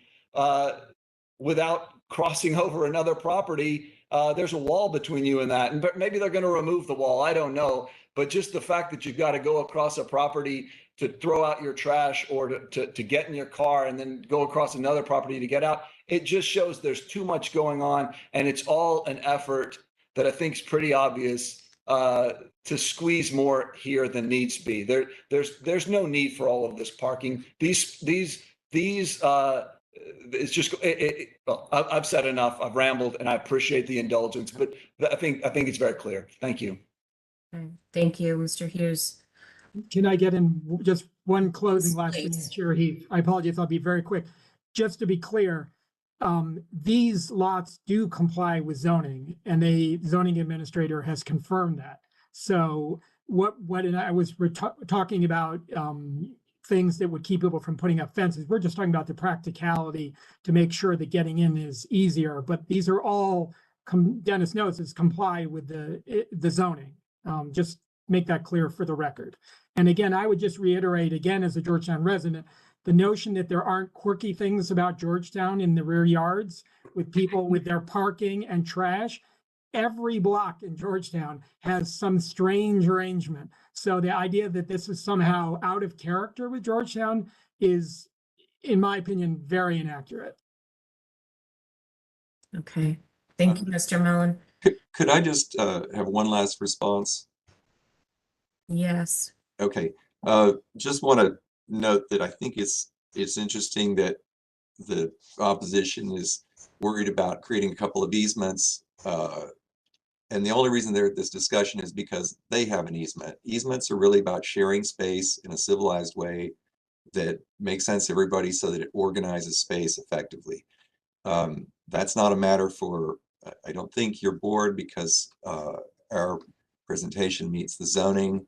without crossing over another property? There's a wall between you and that, and maybe they're going to remove the wall. I don't know, but just the fact that you've got to go across a property to throw out your trash or to get in your car and then go across another property to get out, it just shows there's too much going on, and it's all an effort that I think is pretty obvious to squeeze more here than needs to be. There's no need for all of this parking. These it's just well, I've said enough. I've rambled, and I appreciate the indulgence, but I think it's very clear. Thank you. Okay. Thank you, Mr. Hughes. Can I get in just one closing last thing, Please. Chair Heath? I apologize, I'll be very quick. Just to be clear, these lots do comply with zoning, and the zoning administrator has confirmed that. So what I was talking about things that would keep people from putting up fences. We're just talking about the practicality to make sure that getting in is easier. But these are all, Dennis knows, is comply with the zoning. Just make that clear for the record. And again, I would just reiterate again, as a Georgetown resident, the notion that there aren't quirky things about Georgetown in the rear yards with people with their parking and trash. Every block in Georgetown has some strange arrangement. So the idea that this is somehow out of character with Georgetown is, in my opinion, very inaccurate. Okay. Thank you, Mr. Mellon. Could I just have one last response? Yes. Okay. Just want to note that I think it's interesting that the opposition is worried about creating a couple of easements. And the only reason they're at this discussion is because they have an easement. Easements are really about sharing space in a civilized way that makes sense to everybody so that it organizes space effectively. That's not a matter for, I don't think, your board, because our presentation meets the zoning.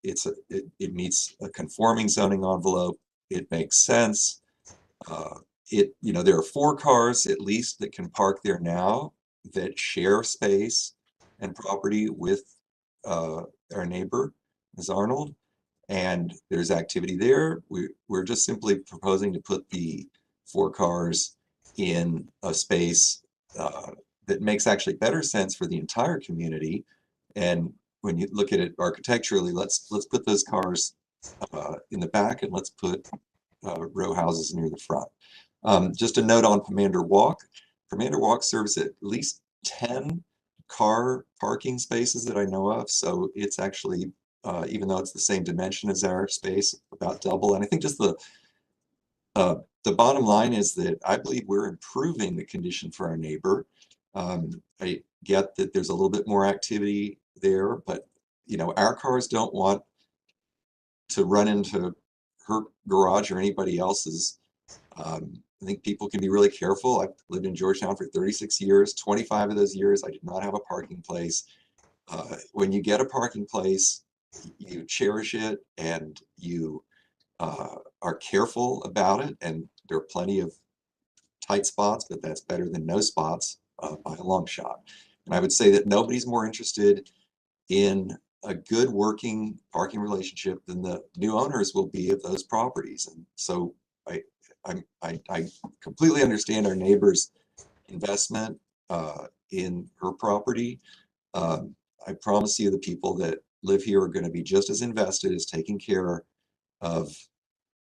It meets a conforming zoning envelope. It makes sense. There are 4 cars at least that can park there now that share space and property with our neighbor, Ms. Arnold, and there's activity there. We're just simply proposing to put the 4 cars in a space that makes actually better sense for the entire community. And when you look at it architecturally, let's put those cars in the back, and let's put row houses near the front. Just a note on Pomander Walk. Pomander Walk serves at least 10 car parking spaces that I know of. So it's actually, even though it's the same dimension as our space, about double. And I think just the the bottom line is that I believe we're improving the condition for our neighbor. I get that there's a little bit more activity there, but you know, our cars don't want to run into her garage or anybody else's. I think people can be really careful. I've lived in Georgetown for 36 years. 25 of those years, I did not have a parking place. When you get a parking place, you cherish it and you are careful about it. And there are plenty of tight spots, but that's better than no spots by a long shot. And I would say that nobody's more interested in a good working parking relationship than the new owners will be of those properties. And so I completely understand our neighbor's investment in her property. I promise you the people that live here are going to be just as invested as taking care of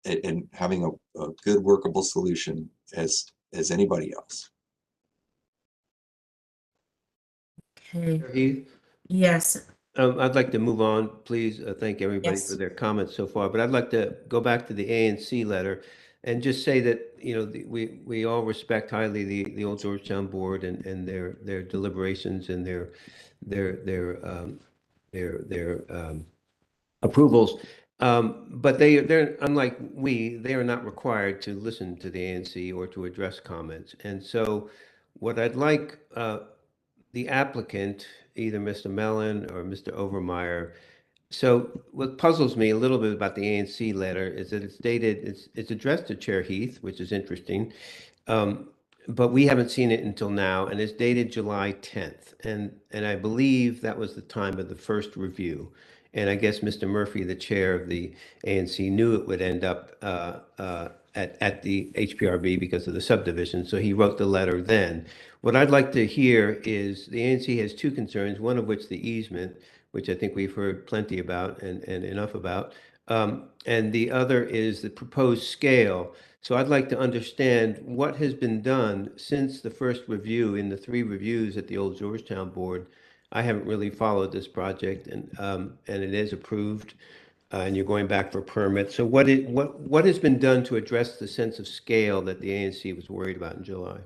and having a good workable solution as anybody else. Okay. Heath? Yes. I'd like to move on, please. Thank everybody Yes. for their comments so far, but I'd like to go back to the ANC letter and just say that, you know, we all respect highly the Old Georgetown Board and their deliberations and their approvals. But they're unlike they are not required to listen to the ANC or to address comments. And so what I'd like the applicant, either Mr. Mellon or Mr. Overmeyer. So what puzzles me a little bit about the ANC letter is that it's dated, it's addressed to Chair Heath, which is interesting. But we haven't seen it until now, and it's dated July 10th. And I believe that was the time of the first review. And I guess Mr. Murphy, the chair of the ANC, knew it would end up at the HPRB because of the subdivision. So he wrote the letter then. What I'd like to hear is the ANC has two concerns, one of which the easement, which I think we've heard plenty about and enough about. And the other is the proposed scale. So I'd like to understand what has been done since the first review in the 3 reviews at the Old Georgetown Board. I haven't really followed this project and it is approved and you're going back for permit. So what has been done to address the sense of scale that the ANC was worried about in July?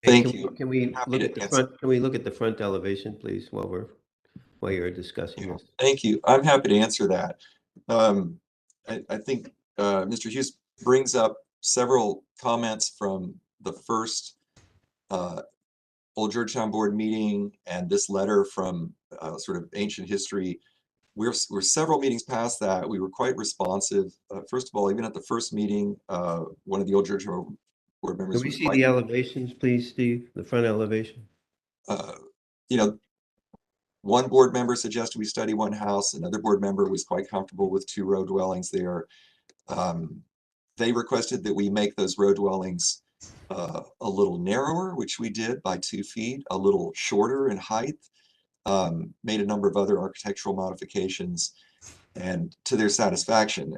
Thank you. Can we look at the front? Can we look at the front elevation, please, while you're discussing this? Thank you. I'm happy to answer that. I think Mr. Hughes brings up several comments from the first Old Georgetown Board meeting and this letter from sort of ancient history. We're several meetings past that. We were quite responsive. First of all, even at the first meeting, one of the Old Georgetown Board members Can we was see quite, the elevations, please, Steve? The front elevation? you know, one board member suggested we study one house. Another board member was quite comfortable with 2 row dwellings there. They requested that we make those row dwellings a little narrower, which we did by 2 feet, a little shorter in height, made a number of other architectural modifications, and to their satisfaction.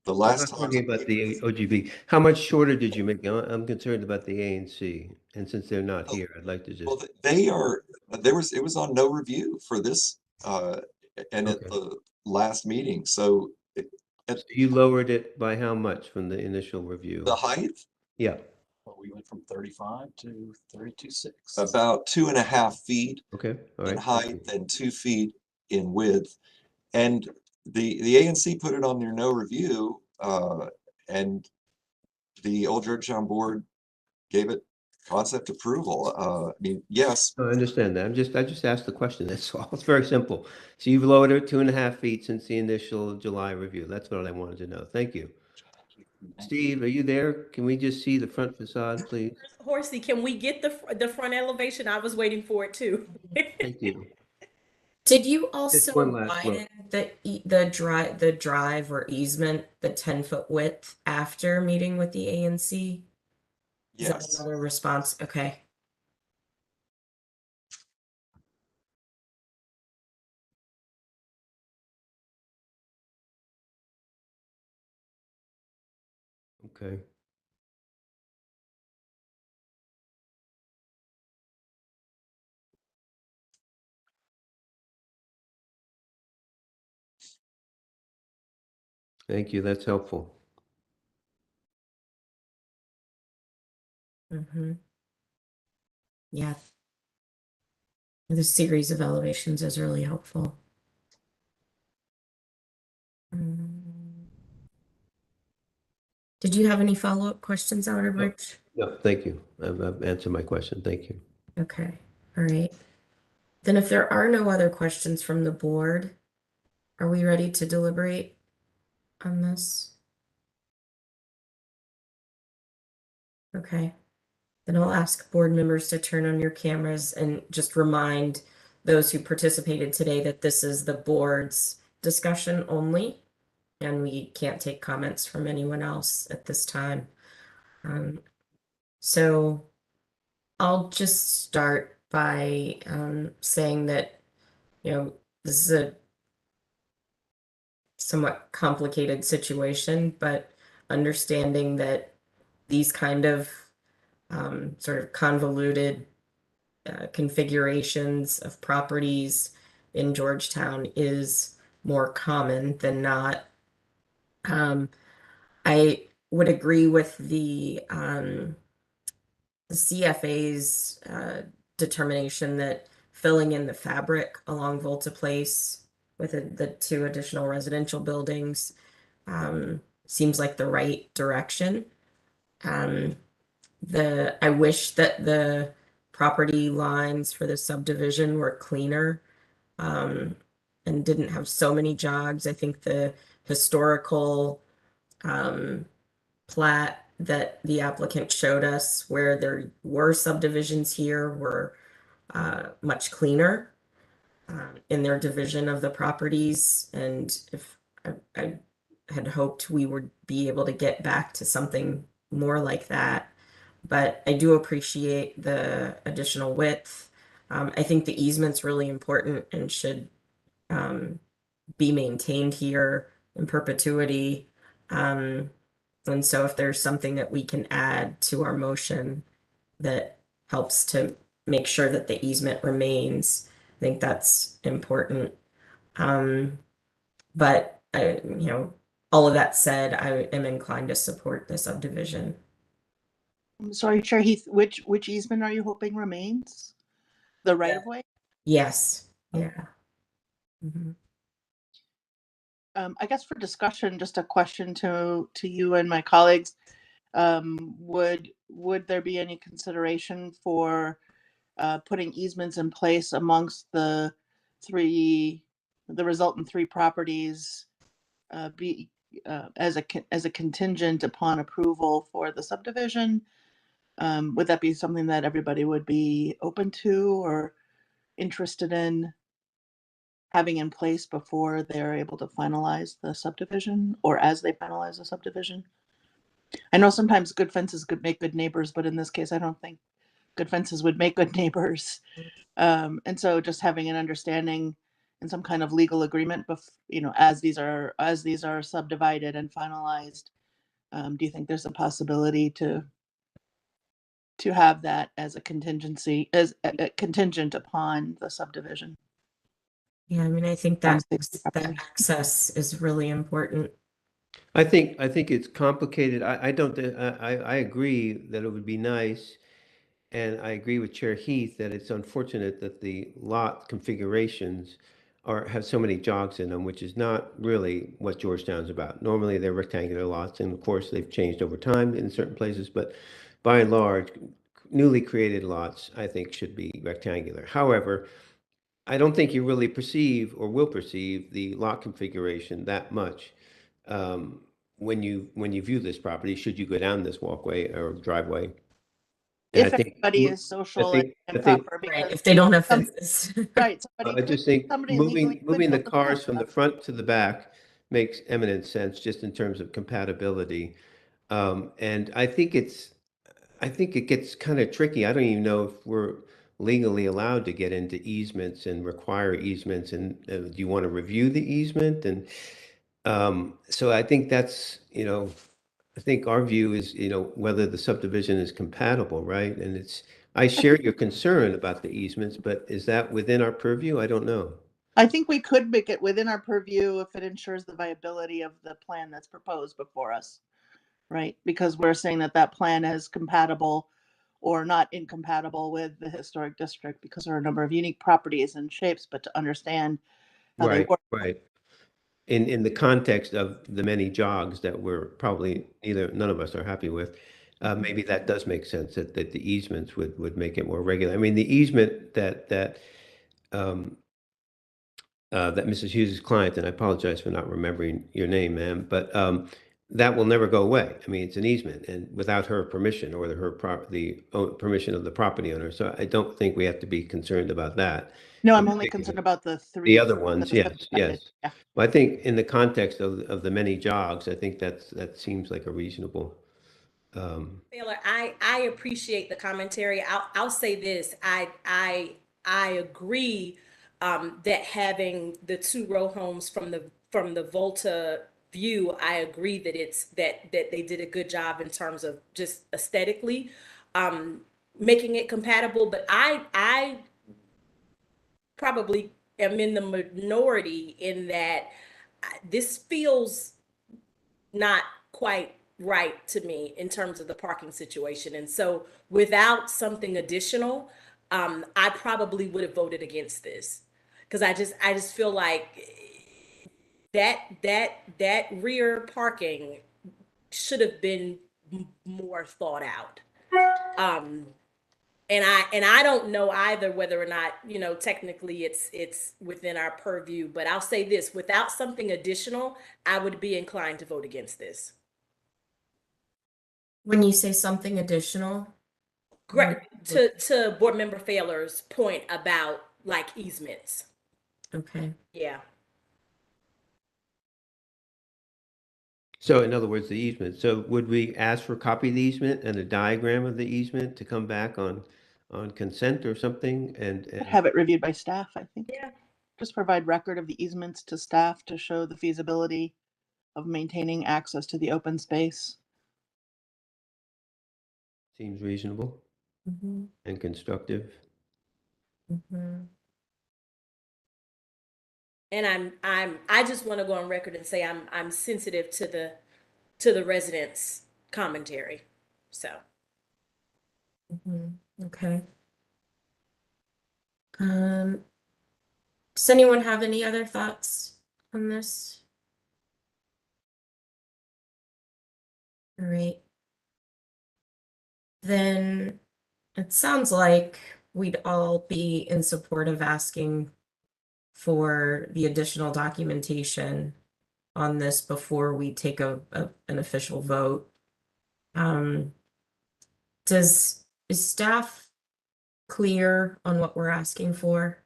The last time talking about the OGB, how much shorter did you make? I'm concerned about the ANC, and since they're not here, I'd like to just. Well, they are. It was on no review for this, and at the last meeting. So, you lowered it by how much from the initial review? The height? Yeah. Well, we went from 35 to 32.6. About 2.5 feet in height and 2 feet in width. And the ANC put it on their no review, and the Old Georgetown Board gave it concept approval. I mean, yes. I understand that. I just asked the question. That's all. It's very simple. So you've lowered it 2.5 feet since the initial July review. That's what I wanted to know. Thank you. Steve, are you there? Can we just see the front facade, please? Horsey, can we get the front elevation? I was waiting for it too. Thank you. Did you also one last widen the drive or easement, the 10-foot width after meeting with the ANC? Is that Yes. another response? Okay. Okay. Thank you. That's helpful. Mm-hmm. Yeah. The series of elevations is really helpful. Did you have any follow-up questions, Outerbridge? No, thank you. I've answered my question. Thank you. Okay, all right. Then if there are no other questions from the board, are we ready to deliberate on this? Okay, then I'll ask board members to turn on your cameras and just remind those who participated today that this is the board's discussion only, and we can't take comments from anyone else at this time. So I'll just start by saying that, this is a somewhat complicated situation, but understanding that these kind of sort of convoluted configurations of properties in Georgetown is more common than not. I would agree with the CFA's determination that filling in the fabric along Volta Place with the 2 additional residential buildings seems like the right direction. I wish that the property lines for the subdivision were cleaner and didn't have so many jogs. I think the historical plat that the applicant showed us where there were subdivisions here were much cleaner in their division of the properties. And if I had hoped we would be able to get back to something more like that, but I do appreciate the additional width. I think the easement's really important and should be maintained here in perpetuity. And so if there's something that we can add to our motion that helps to make sure that the easement remains, I think that's important. But all of that said, I am inclined to support the subdivision. I'm sorry, Chair Heath, which easement are you hoping remains? The right of way? Yes. Yeah. Mm-hmm. I guess for discussion, just a question to you and my colleagues. Would there be any consideration for putting easements in place amongst the resultant 3 properties as a contingent upon approval for the subdivision? Would that be something that everybody would be open to or interested in having in place before they're able to finalize the subdivision or as they finalize the subdivision? I know sometimes good fences could make good neighbors, but in this case, I don't think good fences would make good neighbors. And so just having an understanding and some kind of legal agreement, as these are subdivided and finalized, do you think there's a possibility to have that as a contingency, as a contingent upon the subdivision? Yeah, I mean, I think that access is really important. I think it's complicated. I agree that it would be nice. And I agree with Chair Heath that it's unfortunate that the lot configurations have so many jogs in them, which is not really what Georgetown's about. Normally they're rectangular lots, and of course they've changed over time in certain places, but by and large, newly created lots, I think, should be rectangular. However, I don't think you really perceive or will perceive the lot configuration that much when you view this property, should you go down this walkway or driveway. If everybody is social and proper, right, if they don't have fences. Right. I just think moving the cars from the front to the back makes eminent sense just in terms of compatibility. And I think it gets kind of tricky. I don't even know if we're legally allowed to get into easements and require easements. And do you want to review the easement? And so I think that's, I think our view is, whether the subdivision is compatible, right? And I share your concern about the easements, but is that within our purview? I don't know. I think we could make it within our purview if it ensures the viability of the plan that's proposed before us, right? Because we're saying that plan is compatible or not incompatible with the historic district because there are a number of unique properties and shapes, but to understand how they Right, work. right. In the context of the many jogs that we're probably none of us are happy with, maybe that does make sense that the easements would make it more regular. I mean, the easement that Mrs. Hughes' client, and I apologize for not remembering your name, ma'am, but that will never go away. I mean, it's an easement, and without her permission or permission of the property owner. So I don't think we have to be concerned about that. No, But I'm only maybe concerned about the three. the other ones, that yes, subdivided. yes. Yeah. Well, I think in the context of the many jogs, I think that seems like a reasonable. Taylor, I appreciate the commentary. I'll say this. I agree that having the 2 row homes from the Volta view, I agree that that they did a good job in terms of just aesthetically making it compatible. But I probably am in the minority in that this feels not quite right to me in terms of the parking situation. And so without something additional, I probably would have voted against this because I just feel like that rear parking should have been more thought out. And I don't know either whether or not, technically it's within our purview, but I'll say this, without something additional, I would be inclined to vote against this. When you say something additional, Great. To Board Member Faylor's point about like easements. okay. Yeah. So in other words, the easement. So would we ask for a copy of the easement and a diagram of the easement to come back on consent or something and Have it reviewed by staff, I think. Yeah. Just provide record of the easements to staff to show the feasibility of maintaining access to the open space. seems reasonable Mm-hmm. and constructive. Mm-hmm. And I just want to go on record and say I'm sensitive to the residents' commentary. So. Mm-hmm. Okay. Does anyone have any other thoughts on this? All right. Then it sounds like we'd all be in support of asking for the additional documentation on this before we take an official vote. Is staff clear on what we're asking for?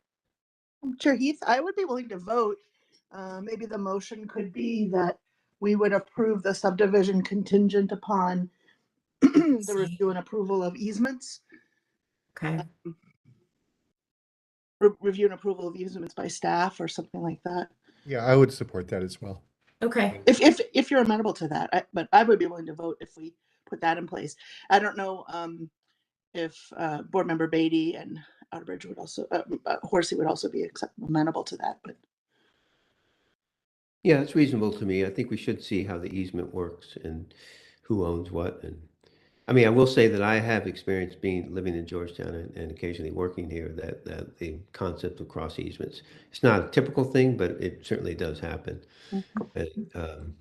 Chair Heath, I would be willing to vote. Maybe the motion could be that we would approve the subdivision contingent upon the review and approval of easements. Okay. Review and approval of easements by staff or something like that. Yeah, I would support that as well. Okay. If you're amenable to that, but I would be willing to vote if we put that in place. I don't know if Board Member Beatty and Outerbridge would also, Horsey would also be amenable to that, but. Yeah, it's reasonable to me. I think we should see how the easement works and who owns what. And I mean, I will say that I have experience living in Georgetown and occasionally working here, that the concept of cross easements, it's not a typical thing, but it certainly does happen. And,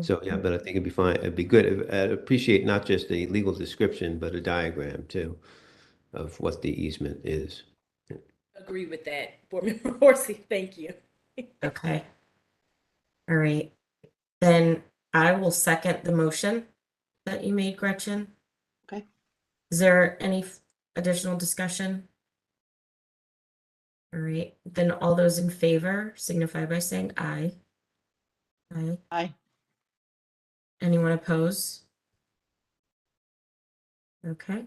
so yeah, but I think it'd be fine. It'd be good. I'd appreciate not just a legal description, but a diagram too of what the easement is. Agree with that, Board Member Horsey. Thank you. Okay. All right. Then I will second the motion that you made, Gretchen. Okay. Is there any additional discussion? All right. Then all those in favor signify by saying aye. Aye. Aye. Anyone oppose? Okay.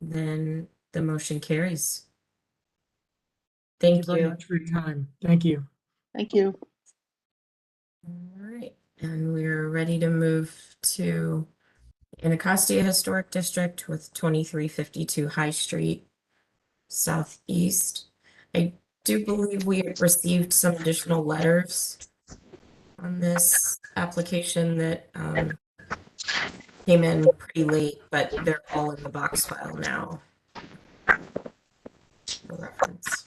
Then the motion carries. Thank very you. much for your time. Thank you. Thank you. All right, and we're ready to move to Anacostia Historic District with 2352 High Street Southeast. I do believe we have received some additional letters on this application that came in pretty late, but they're all in the box file now. For reference.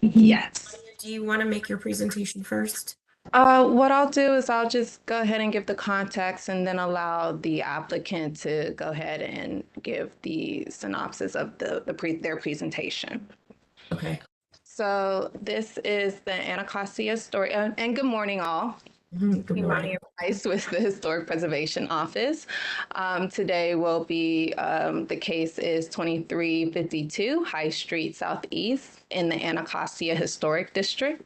Yes. Do you want to make your presentation first? What I'll do is I'll just go ahead and give the context and then allow the applicant to go ahead and give the synopsis of their presentation. Okay. So this is the Anacostia story, and good morning all. Good morning. Rice with the Historic Preservation Office. Today will be, the case is 2352 High Street Southeast in the Anacostia Historic District.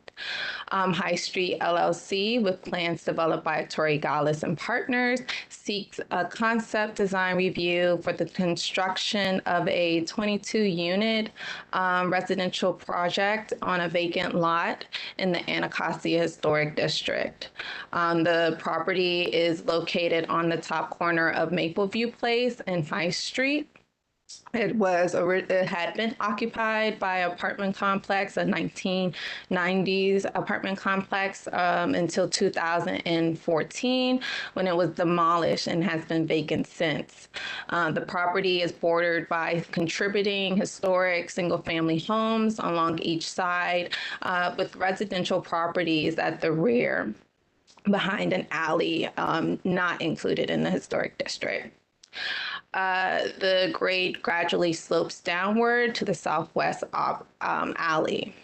High Street LLC, with plans developed by Torrey Gallis and Partners, seeks a concept design review for the construction of a 22-unit residential project on a vacant lot in the Anacostia Historic District. The property is located on the top corner of Mapleview Place and High Street. It had been occupied by apartment complex, a 1990s apartment complex, until 2014, when it was demolished and has been vacant since. The property is bordered by contributing historic single-family homes along each side, with residential properties at the rear, behind an alley not included in the historic district. The grade gradually slopes downward to the southwest alley.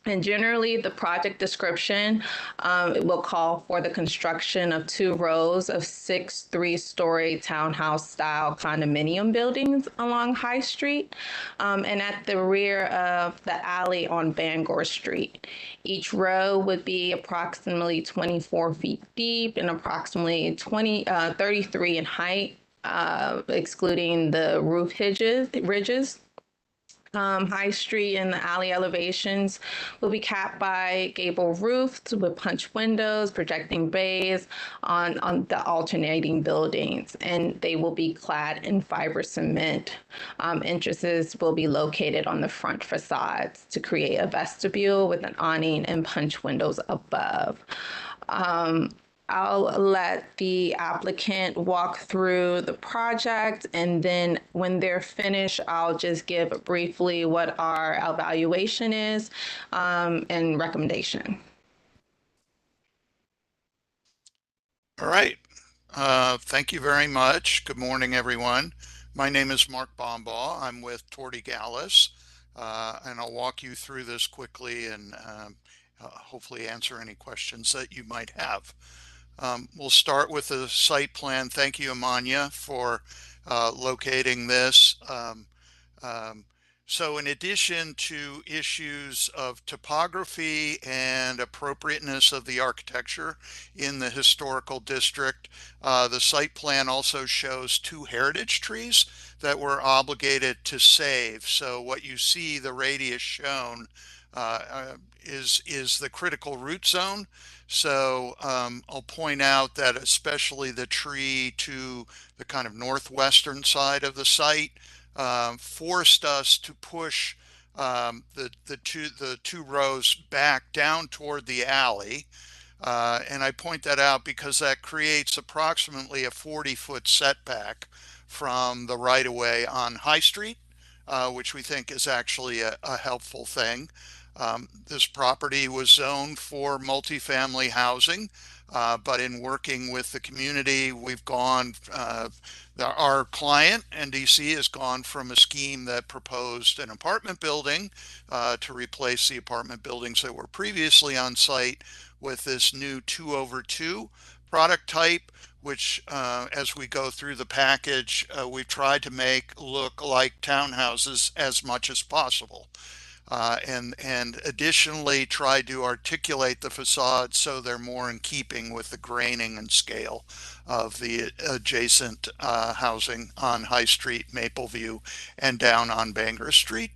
And generally, the project description will call for the construction of 2 rows of 6 3-story townhouse-style condominium buildings along High Street and at the rear of the alley on Bangor Street. Each row would be approximately 24 feet deep and approximately 33 in height, excluding the roof ridges. High Street and the alley elevations will be capped by gable roofs with punch windows, projecting bays on the alternating buildings, and they will be clad in fiber cement. Entrances will be located on the front facades to create a vestibule with an awning and punch windows above. I'll let the applicant walk through the project, and then when they're finished, I'll just give briefly what our evaluation is and recommendation. All right. Thank you very much. Good morning, everyone. My name is Mark Bombaugh. I'm with Torrey Gallis, and I'll walk you through this quickly and hopefully answer any questions that you might have. We'll start with the site plan. Thank you, Amanya, for locating this. So in addition to issues of topography and appropriateness of the architecture in the historical district, the site plan also shows 2 heritage trees that we're obligated to save. So what you see, the radius shown, is the critical root zone. So I'll point out that especially the tree to the kind of northwestern side of the site forced us to push the two rows back down toward the alley. And I point that out because that creates approximately a 40-foot setback from the right-of-way on High Street, which we think is actually a helpful thing. This property was zoned for multifamily housing, but in working with the community, we've gone, our client, NDC, has gone from a scheme that proposed an apartment building to replace the apartment buildings that were previously on site with this new 2/2 product type, which as we go through the package, we've tried to make look like townhouses as much as possible. And additionally tried to articulate the facade so they're more in keeping with the graining and scale of the adjacent housing on High Street, Mapleview, and down on Bangor Street.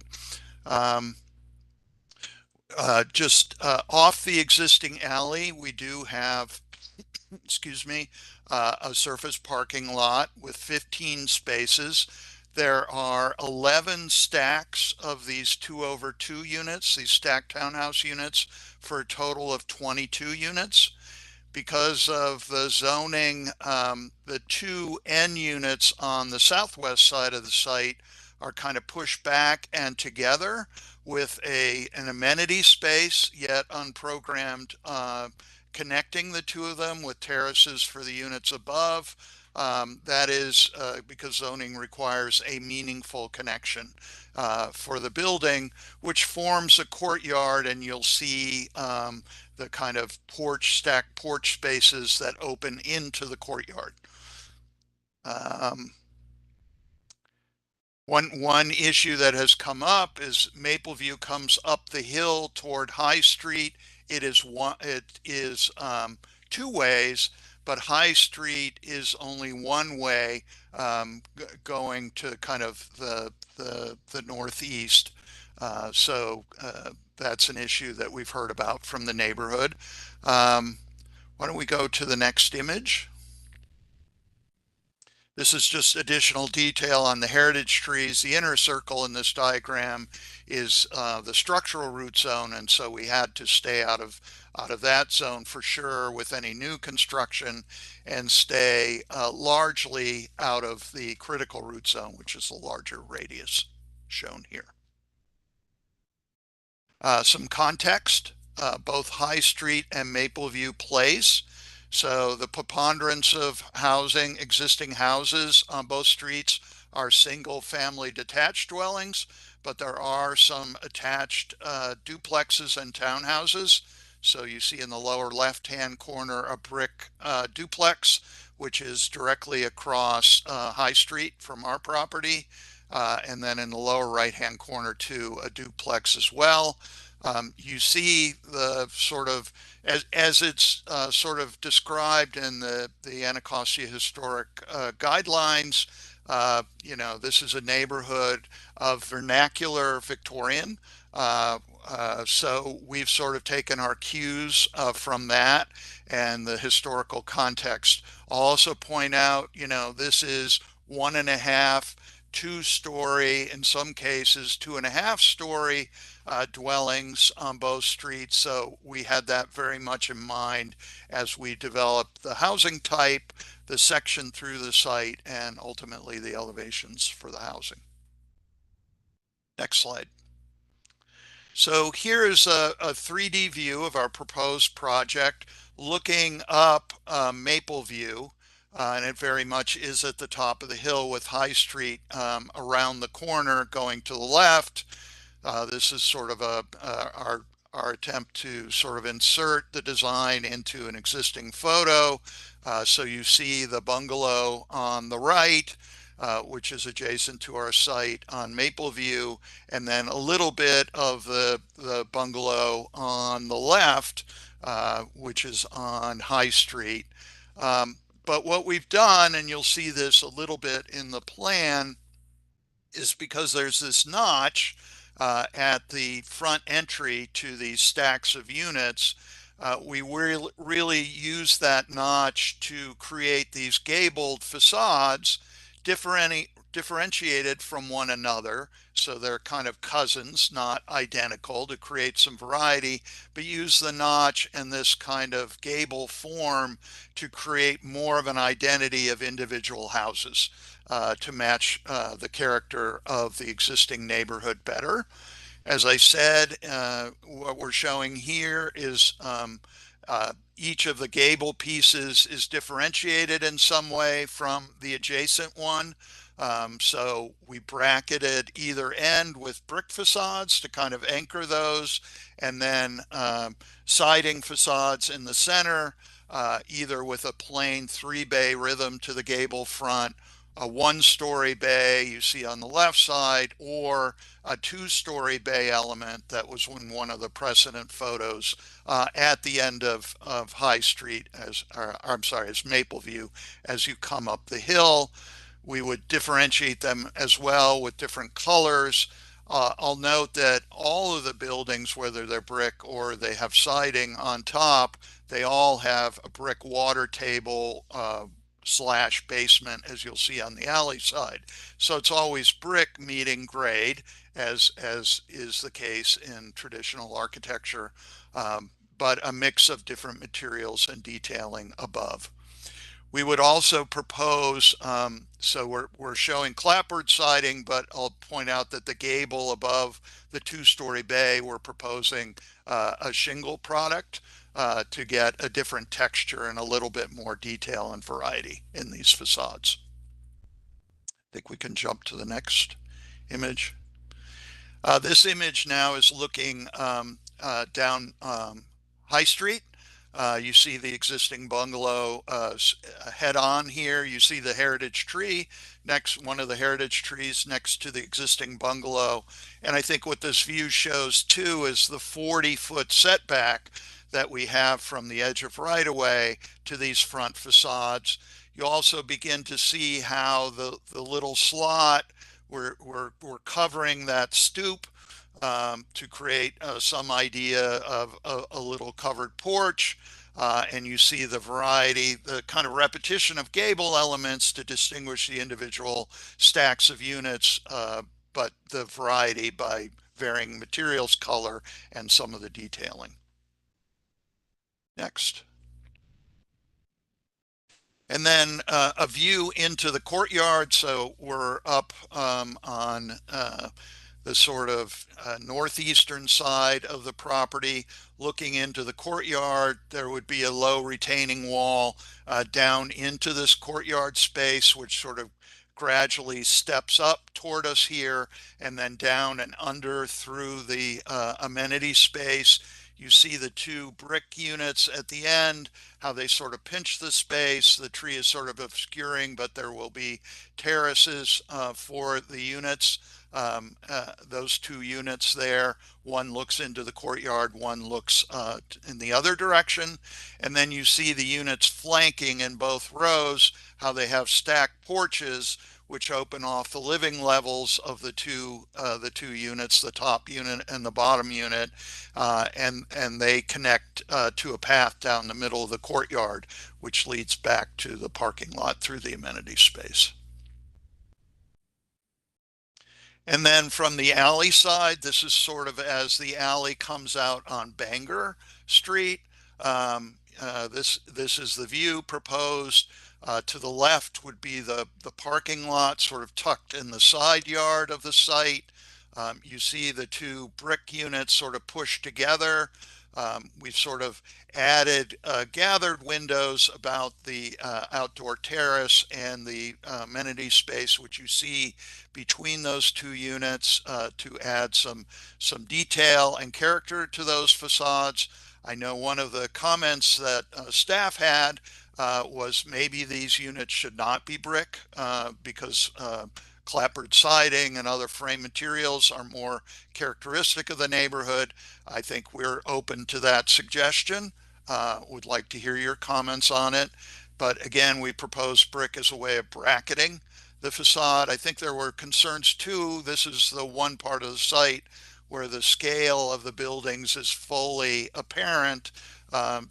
Just off the existing alley, we do have, excuse me, a surface parking lot with 15 spaces. There are 11 stacks of these 2/2 units, these stacked townhouse units, for a total of 22 units. because of the zoning, the two N units on the southwest side of the site are kind of pushed back and together with an amenity space, yet unprogrammed, connecting the two of them with terraces for the units above. That is because zoning requires a meaningful connection for the building, which forms a courtyard, and you'll see the kind of stacked porch spaces that open into the courtyard. One issue that has come up is Mapleview comes up the hill toward High Street. It is two ways, but High Street is only one way going to kind of the northeast. So that's an issue that we've heard about from the neighborhood. Why don't we go to the next image? This is just additional detail on the heritage trees. The inner circle in this diagram is the structural root zone, and so we had to stay out of that zone for sure with any new construction, and stay largely out of the critical root zone, which is the larger radius shown here. Some context, both High Street and Mapleview Place. So the preponderance of existing houses on both streets are single family detached dwellings, but there are some attached duplexes and townhouses. So you see in the lower left-hand corner a brick duplex, which is directly across High Street from our property. And then in the lower right-hand corner too, a duplex as well. You see the sort of, as it's sort of described in the Anacostia Historic Guidelines, you know, this is a neighborhood of vernacular Victorian. So we've sort of taken our cues from that and the historical context. I'll also point out, you know, this is 1.5, 2-story, in some cases 2.5-story dwellings on both streets. So we had that very much in mind as we developed the housing type, the section through the site, and ultimately the elevations for the housing. Next slide. So here is a 3D view of our proposed project looking up Mapleview. And it very much is at the top of the hill with High Street around the corner going to the left. This is sort of our attempt to sort of insert the design into an existing photo. So you see the bungalow on the right, which is adjacent to our site on Mapleview, and then a little bit of the bungalow on the left, which is on High Street. But what we've done, and you'll see this a little bit in the plan, is because there's this notch at the front entry to these stacks of units, we really use that notch to create these gabled facades, differentiated from one another. So they're kind of cousins, not identical, to create some variety, but use the notch and this kind of gable form to create more of an identity of individual houses to match the character of the existing neighborhood better. As I said, what we're showing here is each of the gable pieces is differentiated in some way from the adjacent one. So we bracketed either end with brick facades to kind of anchor those, and then siding facades in the center, either with a plain 3-bay rhythm to the gable front, a 1-story bay you see on the left side, or a 2-story bay element that was in one of the precedent photos at the end of High Street, as Mapleview, as you come up the hill. We would differentiate them as well with different colors. I'll note that all of the buildings, whether they're brick or they have siding on top, they all have a brick water table / basement, as you'll see on the alley side. So it's always brick meeting grade, as is the case in traditional architecture. but a mix of different materials and detailing above. We would also propose, so we're showing clapboard siding, but I'll point out that the gable above the two-story bay, we're proposing a shingle product to get a different texture and a little bit more detail and variety in these facades. I think we can jump to the next image. This image now is looking down High Street. You see the existing bungalow head on here. You see the heritage tree next, one of the heritage trees next to the existing bungalow. And I think what this view shows too is the 40-foot setback that we have from the edge of right-of-way to these front facades. You also begin to see how the little slot, we're covering that stoop to create some idea of a little covered porch. And you see the variety, the kind of repetition of gable elements to distinguish the individual stacks of units, but the variety by varying materials, color, and some of the detailing. Next. And then a view into the courtyard. So we're up on the sort of northeastern side of the property, looking into the courtyard. There would be a low retaining wall down into this courtyard space, which sort of gradually steps up toward us here, and then down and under through the amenity space. You see the two brick units at the end, how they sort of pinch the space. The tree is sort of obscuring, but there will be terraces for the units. Those two units there, one looks into the courtyard, one looks in the other direction. And then you see the units flanking in both rows, how they have stacked porches which open off the living levels of the two units, the top unit and the bottom unit, and they connect to a path down the middle of the courtyard, which leads back to the parking lot through the amenity space. And then from the alley side, this is sort of as the alley comes out on Bangor Street. This is the view proposed. To the left would be the parking lot sort of tucked in the side yard of the site. You see the two brick units sort of pushed together. We've sort of added gathered windows about the outdoor terrace and the amenity space, which you see between those two units to add some detail and character to those facades. I know one of the comments that staff had was maybe these units should not be brick because clapboard siding and other frame materials are more characteristic of the neighborhood. I think we're open to that suggestion. Would like to hear your comments on it. But again, we propose brick as a way of bracketing the facade. I think there were concerns too. This is the one part of the site where the scale of the buildings is fully apparent.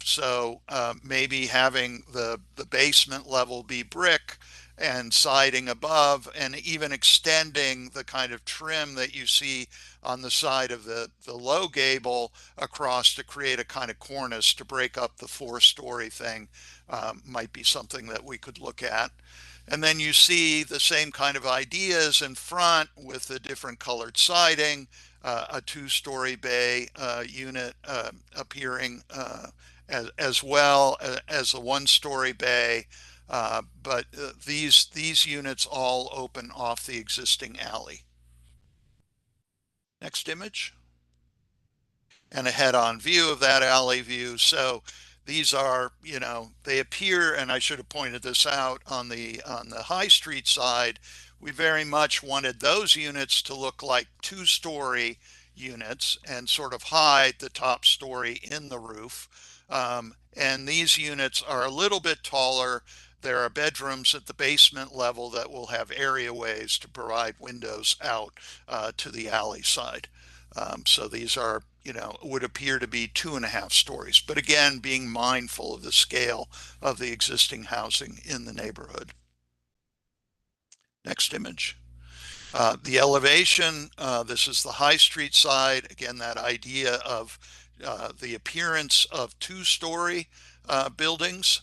So maybe having the basement level be brick and siding above, and even extending the kind of trim that you see on the side of the low gable across to create a kind of cornice to break up the 4-story thing might be something that we could look at. And then you see the same kind of ideas in front with the different colored siding, a 2-story bay unit appearing as well as a 1-story bay. But these units all open off the existing alley. Next image. And a head-on view of that alley view. So these are, you know, they appear, and I should have pointed this out on the High Street side, we very much wanted those units to look like 2-story units and sort of hide the top story in the roof. And these units are a little bit taller. There are bedrooms at the basement level that will have areaways to provide windows out to the alley side. So these are, you know, would appear to be 2.5 stories, but again, being mindful of the scale of the existing housing in the neighborhood. Next image. The elevation, this is the High Street side. Again, that idea of the appearance of two-story buildings.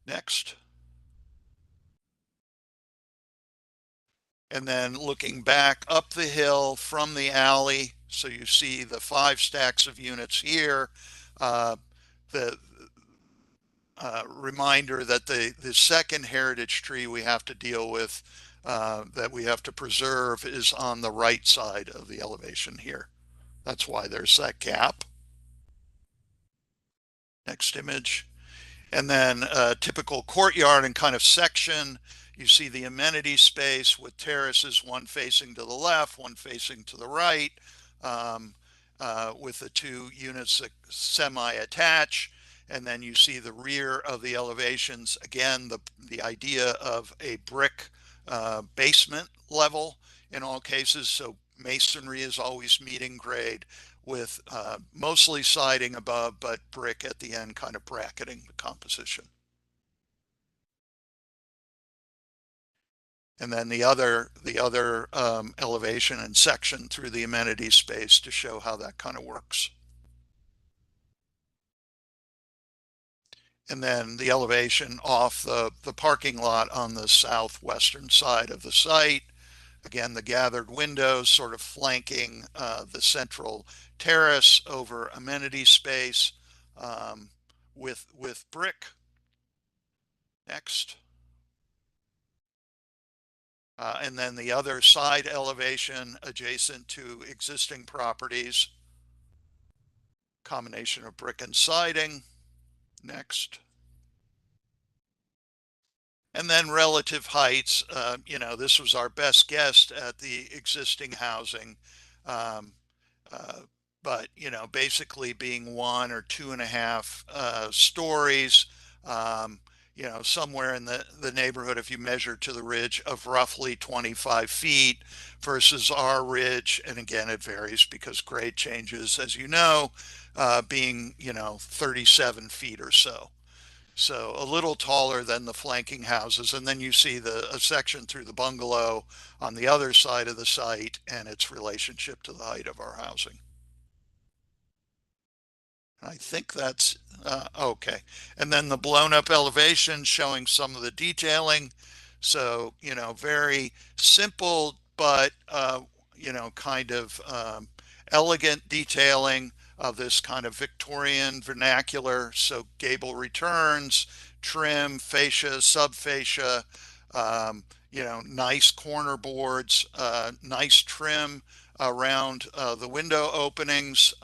Next. And then looking back up the hill from the alley, so you see the 5 stacks of units here. The reminder that the second heritage tree we have to deal with, that we have to preserve, is on the right side of the elevation here. That's why there's that gap. Next image. And then a typical courtyard and kind of section. You see the amenity space with terraces, one facing to the left, one facing to the right, with the 2 units that semi-attach. And then you see the rear of the elevations. Again, the idea of a brick basement level in all cases. So masonry is always meeting grade, with mostly siding above, but brick at the end, kind of bracketing the composition. And then the other elevation and section through the amenity space to show how that kind of works. And then the elevation off the parking lot on the southwestern side of the site. Again, the gathered windows sort of flanking the central terrace over amenity space, with brick. Next. And then the other side elevation adjacent to existing properties. Combination of brick and siding. Next. And then relative heights, this was our best guess at the existing housing. But, basically being 1 or 2.5 stories, somewhere in the neighborhood, if you measure to the ridge, of roughly 25 feet versus our ridge. And again, it varies because grade changes, as you know, being, 37 feet or so. So a little taller than the flanking houses. And then you see a section through the bungalow on the other side of the site and its relationship to the height of our housing. I think that's okay. And then the blown up elevation showing some of the detailing. So, very simple, but, kind of elegant detailing of this kind of Victorian vernacular. So gable returns, trim, fascia, subfascia, nice corner boards, nice trim around the window openings.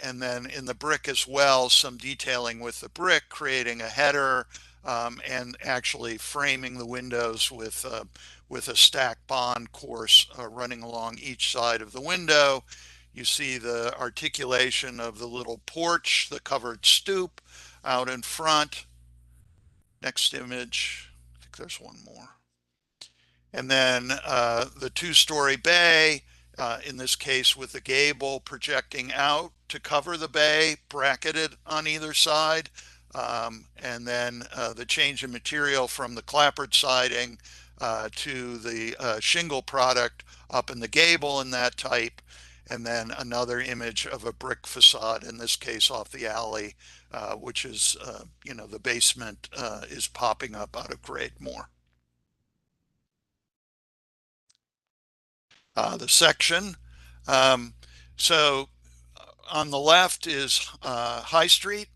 And then in the brick as well, some detailing with the brick, creating a header, and actually framing the windows with a stack bond course running along each side of the window. You see the articulation of the little porch, the covered stoop out in front. Next image. I think there's one more. And then the 2-story bay, in this case with the gable projecting out to cover the bay, bracketed on either side. And then the change in material from the clapboard siding to the shingle product up in the gable in that type. And then another image of a brick facade, in this case off the alley, which is, the basement is popping up out of grade more. The section. So on the left is High Street.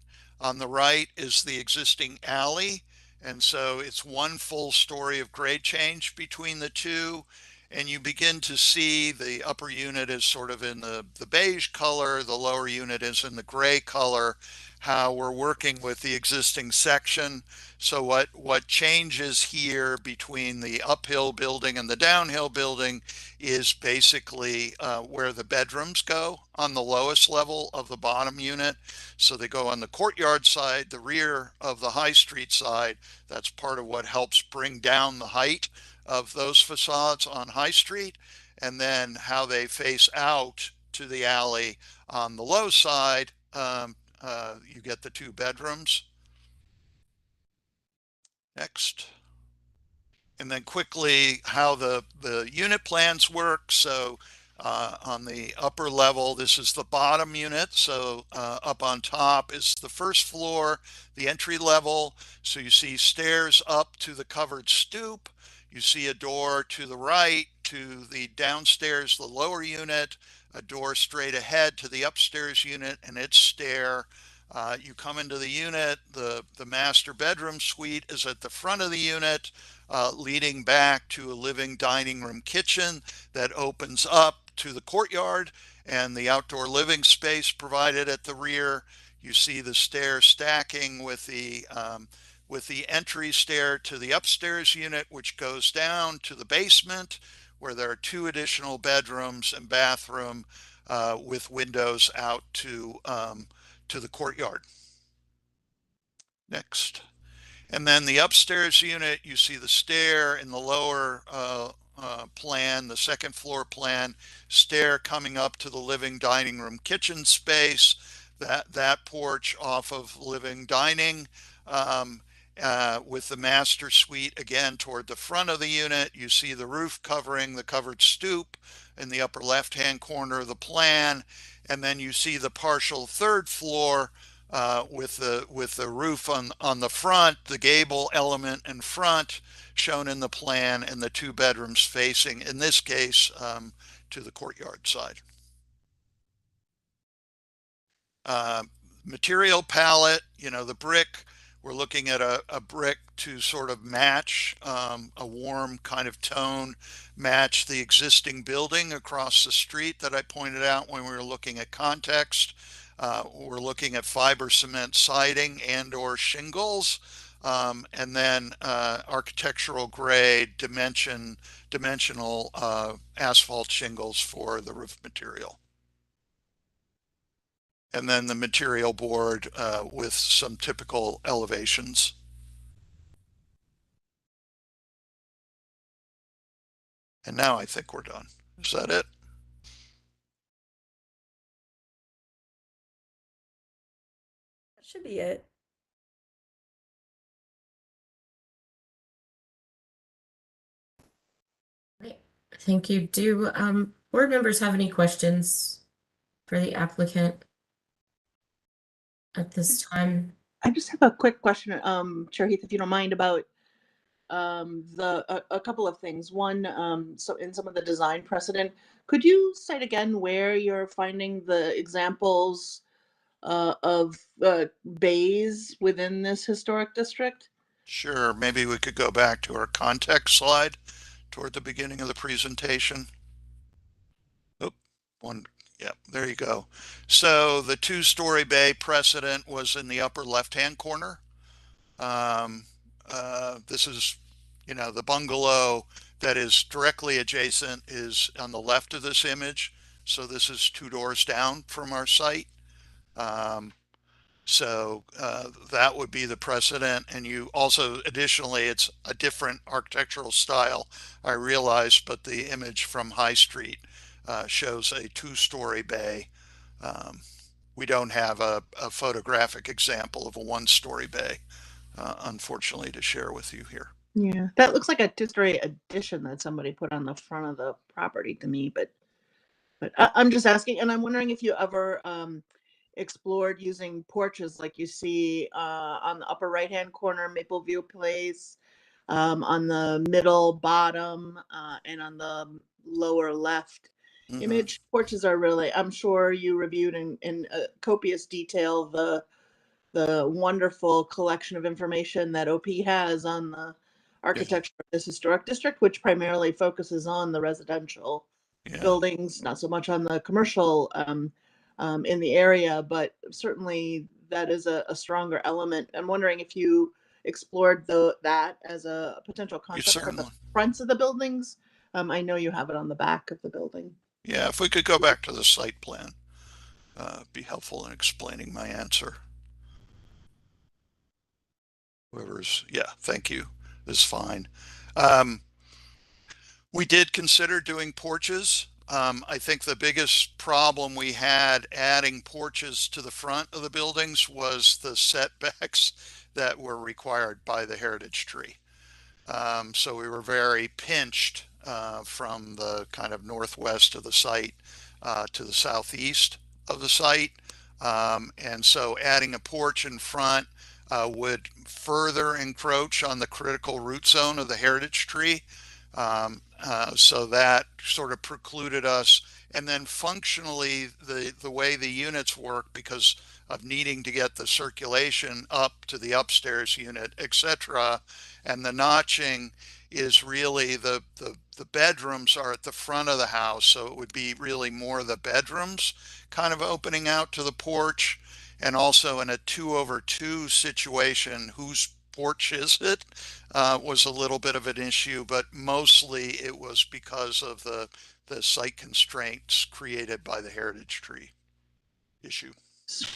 On the right is the existing alley. And so it's one full story of grade change between the two. And you begin to see the upper unit is sort of in the beige color, the lower unit is in the gray color, how we're working with the existing section. So what changes here between the uphill building and the downhill building is basically where the bedrooms go on the lowest level of the bottom unit. So they go on the courtyard side, the rear of the High Street side. That's part of what helps bring down the height of those facades on High Street, and then how they face out to the alley on the low side. You get the 2 bedrooms. Next. And then quickly how the unit plans work. So On the upper level, this is the bottom unit. So up on top is the first floor, the entry level. So you see stairs up to the covered stoop. You see a door to the right to the downstairs, the lower unit, a door straight ahead to the upstairs unit and its stair. You come into the unit, the master bedroom suite is at the front of the unit, leading back to a living dining room kitchen that opens up to the courtyard and the outdoor living space provided at the rear. You see the stair stacking with the entry stair to the upstairs unit, which goes down to the basement, where there are 2 additional bedrooms and bathroom with windows out to the courtyard. Next. And then the upstairs unit, you see the stair in the lower plan, the second floor plan, stair coming up to the living dining room kitchen space, that porch off of living dining, with the master suite again toward the front of the unit. You see the roof covering the covered stoop in the upper left-hand corner of the plan, and then you see the partial third floor with the roof on the front, the gable element in front shown in the plan, and the 2 bedrooms facing, in this case, to the courtyard side. Material palette, the brick, we're looking at a brick to sort of match a warm kind of tone, match the existing building across the street that I pointed out when we were looking at context. We're looking at fiber cement siding and or shingles, and then architectural grade dimensional asphalt shingles for the roof material. And then the material board with some typical elevations. And now I think we're done. Is that it? That should be it. Right. Thank you. Do board members have any questions for the applicant at this time? I just have a quick question, Chair Heath, if you don't mind, about a couple of things. One, so in some of the design precedent, could you cite again where you're finding the examples of bays within this historic district? Sure. Maybe we could go back to our context slide toward the beginning of the presentation. Oh, one. Yeah, there you go. So the 2-story bay precedent was in the upper left-hand corner. This is, the bungalow that is directly adjacent is on the left of this image. So this is 2 doors down from our site. So that would be the precedent. And you also, additionally, it's a different architectural style, I realize, but the image from High Street shows a 2-story bay. We don't have a photographic example of a 1-story bay, unfortunately, to share with you here. Yeah, that looks like a 2-story addition that somebody put on the front of the property to me, but I'm just asking, and I'm wondering if you ever explored using porches like you see on the upper right-hand corner, Mapleview Place, on the middle bottom, and on the lower left image. Porches are really, I'm sure you reviewed in copious detail the wonderful collection of information that OP has on the architecture of this historic district, which primarily focuses on the residential buildings, not so much on the commercial in the area, but certainly that is a stronger element. I'm wondering if you explored that as a potential concept for the fronts of the buildings. I know you have it on the back of the building. Yeah, if we could go back to the site plan, be helpful in explaining my answer. Thank you. This is fine. We did consider doing porches. I think the biggest problem we had adding porches to the front of the buildings was the setbacks that were required by the heritage tree. So we were very pinched from the kind of northwest of the site to the southeast of the site. And so adding a porch in front would further encroach on the critical root zone of the heritage tree. So that sort of precluded us. And then functionally, the way the units work, because of needing to get the circulation up to the upstairs unit, etc., and the notching is really the bedrooms are at the front of the house, so it would be really more the bedrooms kind of opening out to the porch. And also in a 2/2 situation, whose porch is it, was a little bit of an issue, but mostly it was because of the site constraints created by the heritage tree issue.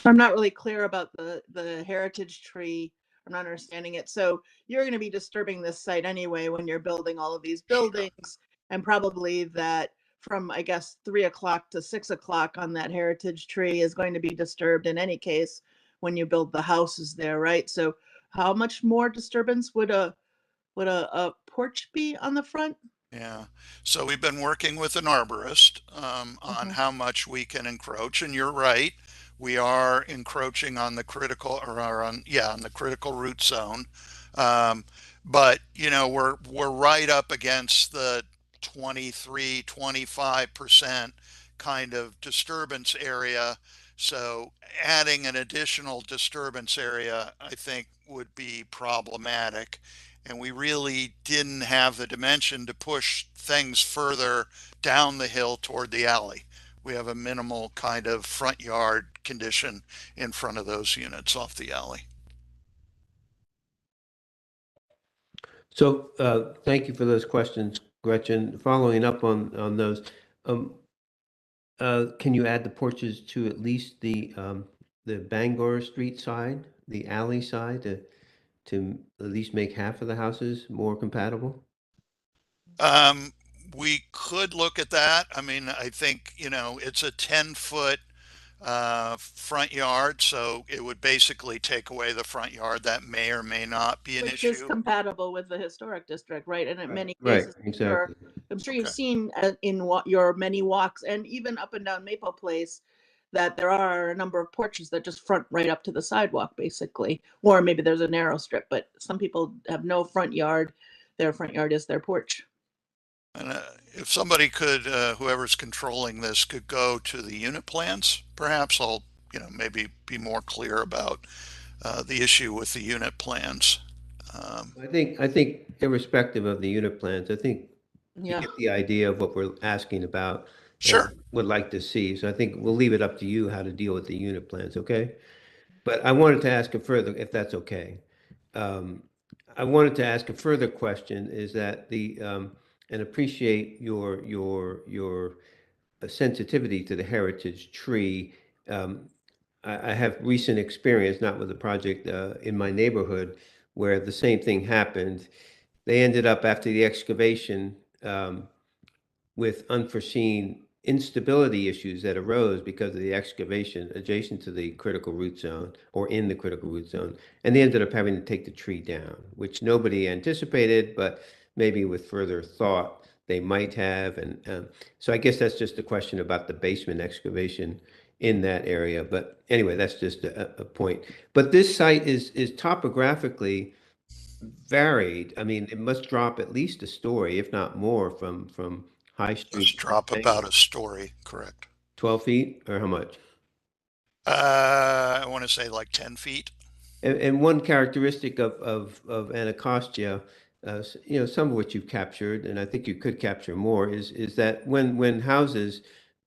I'm not really clear about the heritage tree. I'm not understanding it. So you're going to be disturbing this site anyway when you're building all of these buildings, and probably that from, I guess, 3 o'clock to 6 o'clock on that heritage tree is going to be disturbed in any case when you build the houses there, right? So how much more disturbance would a porch be on the front? Yeah, so we've been working with an arborist on how much we can encroach, and you're right, we are encroaching on the critical, or on the critical root zone. But you know, we're right up against the 23-25% kind of disturbance area. So adding an additional disturbance area, I think, would be problematic. And we really didn't have the dimension to push things further down the hill toward the alley. We have a minimal kind of front yard condition in front of those units off the alley. So thank you for those questions, Gretchen. Following up on those, can you add the porches to at least the Bangor Street side, the alley side, to at least make half of the houses more compatible? We could look at that. I mean, I think, you know, it's a 10-foot front yard, so it would basically take away the front yard. That may or may not be an Which issue. is compatible with the historic district, right? And in many Right, cases, exactly. I'm sure you've seen in your many walks and even up and down Maple Place that there are a number of porches that just front right up to the sidewalk, basically. Or maybe there's a narrow strip, but some people have no front yard. Their front yard is their porch. And if somebody could, whoever's controlling this, could go to the unit plans, perhaps I'll, you know, maybe be more clear about the issue with the unit plans. I think irrespective of the unit plans, I think you Yeah. get the idea of what we're asking about. Sure. Would like to see. So I think we'll leave it up to you how to deal with the unit plans, okay? But I wanted to ask a further, if that's okay. I wanted to ask a further question, is that and appreciate your sensitivity to the heritage tree. I have recent experience, not with the project in my neighborhood, where the same thing happened. They ended up, after the excavation, with unforeseen instability issues that arose because of the excavation adjacent to the critical root zone or in the critical root zone. And they ended up having to take the tree down, which nobody anticipated, but maybe with further thought they might have. And so I guess that's just a question about the basement excavation in that area. But anyway, that's just a point. But this site is topographically varied. I mean, it must drop at least a story, if not more, from High Street. Just drop about a story, correct? 12 feet, or how much? I want to say like 10 feet. And one characteristic of Anacostia, you know, some of which you've captured, and I think you could capture more, is that when houses,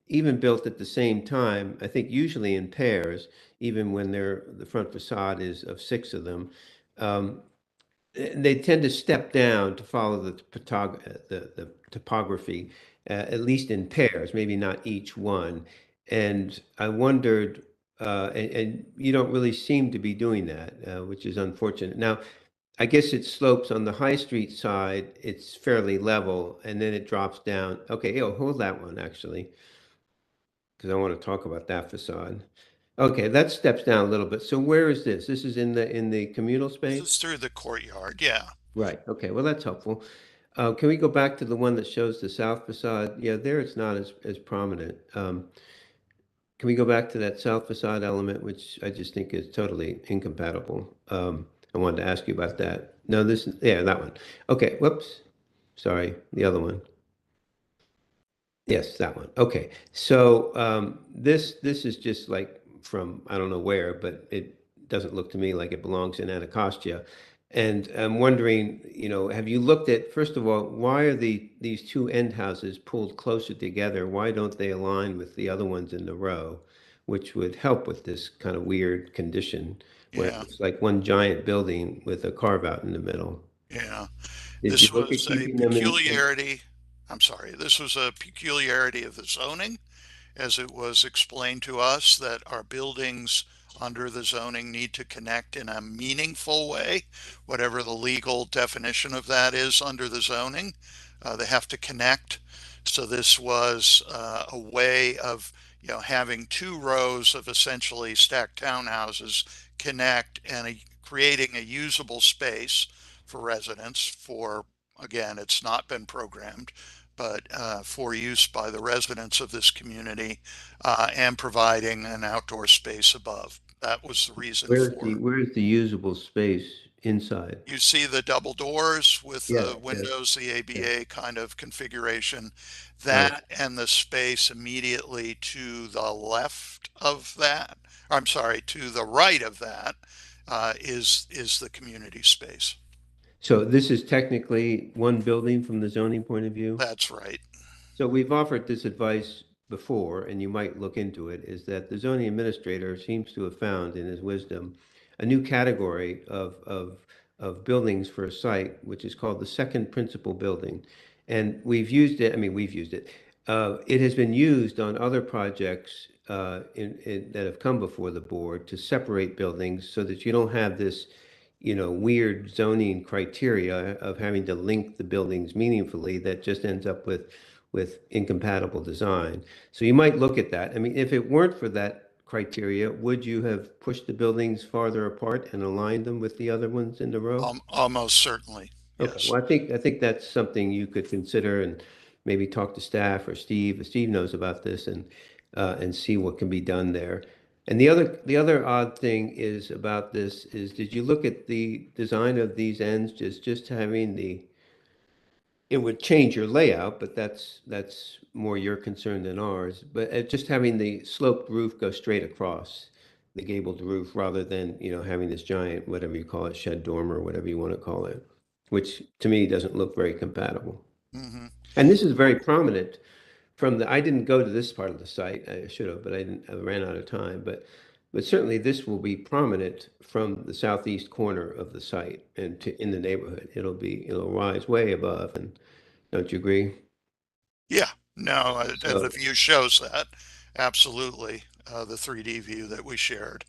even built at the same time, I think usually in pairs, even when the front facade is of 6 of them, they tend to step down to follow the topography, at least in pairs, maybe not each one. And I wondered, and you don't really seem to be doing that, which is unfortunate. Now, I guess it slopes on the High Street side, it's fairly level, and then it drops down. Okay, hold that one, actually, because I want to talk about that facade. Okay, that steps down a little bit. So where is this? This is in the communal space? This is through the courtyard, yeah. Right. Okay. Well, that's helpful. Can we go back to the one that shows the south facade? Yeah, there it's not as prominent. Can we go back to that south facade element, which I just think is totally incompatible? I wanted to ask you about that. No, yeah, that one. Okay, whoops. Sorry, the other one. Yes, that one. Okay, so this is just like from I don't know where, but it doesn't look to me like it belongs in Anacostia. And I'm wondering, have you looked at, first of all, why are these two end houses pulled closer together? Why don't they align with the other ones in the row, which would help with this kind of weird condition where Yeah. it's like one giant building with a carve out in the middle? Yeah. Did This you look at was a keeping them in? peculiarity. I'm sorry. This was a peculiarity of the zoning, as it was explained to us that our buildings under the zoning need to connect in a meaningful way, whatever the legal definition of that is under the zoning. They have to connect. So this was a way of having two rows of essentially stacked townhouses connect and creating a usable space for residents for, again, it's not been programmed, but for use by the residents of this community and providing an outdoor space above. That was the reason Where's the usable space inside? You see the double doors with Yeah, the yeah, windows, the ABA kind of configuration. Right. That and the space immediately to the left of that, I'm sorry, to the right of that is the community space. So this is technically one building from the zoning point of view? That's right. So we've offered this advice before, and you might look into it, is that the zoning administrator seems to have found in his wisdom a new category of buildings for a site, which is called the second principal building. And we've used it, we've used it. It has been used on other projects that have come before the board to separate buildings so that you don't have this weird zoning criteria of having to link the buildings meaningfully that just ends up with incompatible design. So you might look at that. If it weren't for that criteria, would you have pushed the buildings farther apart and aligned them with the other ones in the row? Almost certainly. Okay, Yes. well, I think that's something you could consider and maybe talk to staff or Steve. Steve knows about this and see what can be done there. And the other odd thing is about this is, did you look at the design of these ends, just having it would change your layout, but that's more your concern than ours. But just having the sloped roof go straight across the gabled roof rather than, having this giant, whatever you call it, shed dormer, whatever you want to call it, which to me doesn't look very compatible. Mm-hmm. And this is very prominent I didn't go to this part of the site. I should have, but I ran out of time. But certainly this will be prominent from the southeast corner of the site and in the neighborhood. It'll rise way above. And don't you agree? Yeah, no, So- the view shows that. Absolutely. The 3D view that we shared.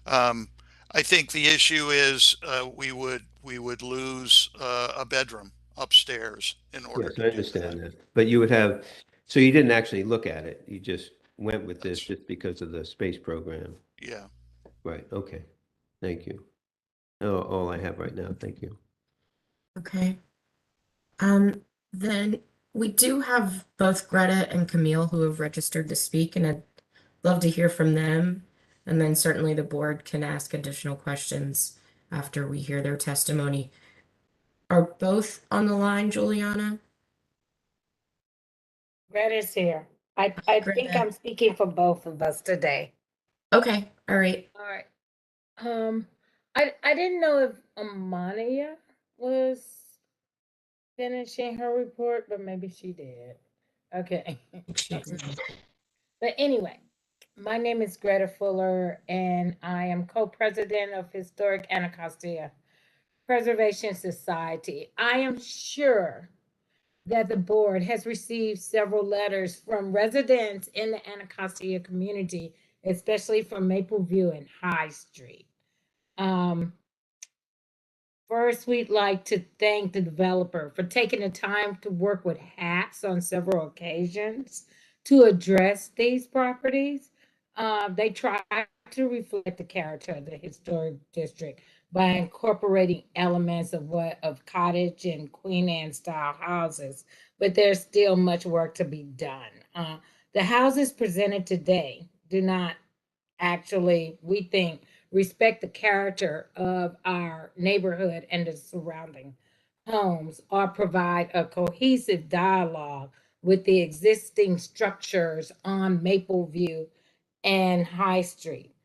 I think the issue is we would lose a bedroom upstairs in order Yes, to I do understand that. But you would have, so you didn't actually look at it. You just went with this just because of the space program. Yeah. Right. Okay. Thank you. All I have right now. Thank you. Okay. Then we do have both Greta and Camille who have registered to speak, and I'd love to hear from them. And then certainly the board can ask additional questions after we hear their testimony. Are both on the line, Juliana? Greta's here. I think Greta. I'm speaking for both of us today. Okay, all right. All right. I didn't know if Amania was finishing her report, but maybe she did. Okay. But anyway, my name is Greta Fuller, and I am co-president of Historic Anacostia Preservation Society. I am sure that the board has received several letters from residents in the Anacostia community, especially from Mapleview and High Street. First, we'd like to thank the developer for taking the time to work with HATS on several occasions to address these properties. They try to reflect the character of the historic district, by incorporating elements of cottage and Queen Anne style houses, but there's still much work to be done. The houses presented today do not actually, we think, respect the character of our neighborhood and the surrounding homes, or provide a cohesive dialogue with the existing structures on Mapleview and High Street.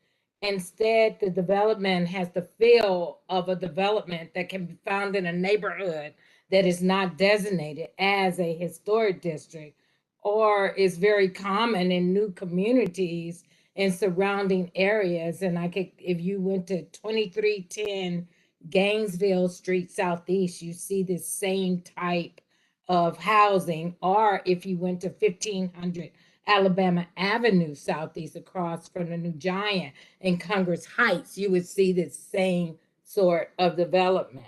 Instead, the development has the feel of a development that can be found in a neighborhood that is not designated as a historic district, or is very common in new communities in surrounding areas. And if you went to 2310 Gainesville Street Southeast, you see this same type of housing. Or if you went to 1500 Alabama Avenue Southeast across from the New Giant in Congress Heights, you would see the same sort of development.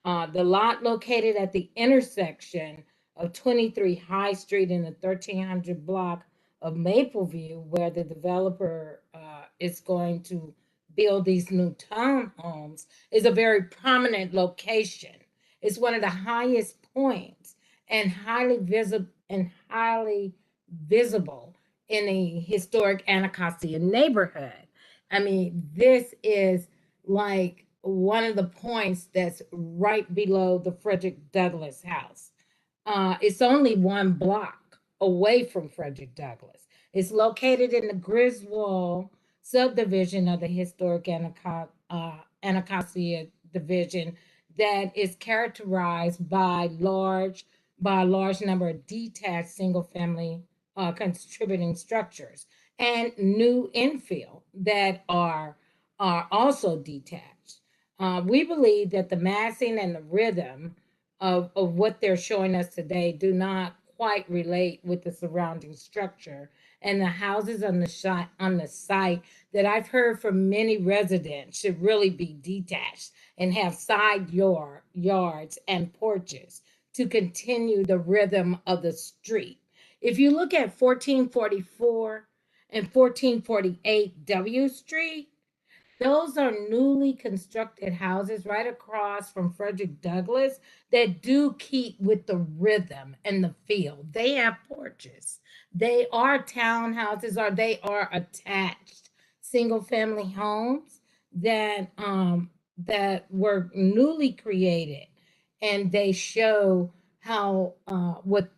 The lot located at the intersection of 23 High Street and the 1300 block of Mapleview, where the developer is going to build these new townhomes, is a very prominent location. It's one of the highest points and highly visible in a historic Anacostia neighborhood. I mean, this is like one of the points that's right below the Frederick Douglass house. It's only one block away from Frederick Douglass. It's located in the Griswold subdivision of the historic Anacostia division that is characterized by a large number of detached single-family contributing structures and new infill that are also detached. We believe that the massing and the rhythm of what they're showing us today do not quite relate with the surrounding structure, and the houses on the site that I've heard from many residents should really be detached and have side yards and porches to continue the rhythm of the street. If you look at 1444 and 1448 W Street, those are newly constructed houses right across from Frederick Douglass that do keep with the rhythm and the feel. They have porches. They are townhouses, or they are attached single-family homes that were newly created, and they show how what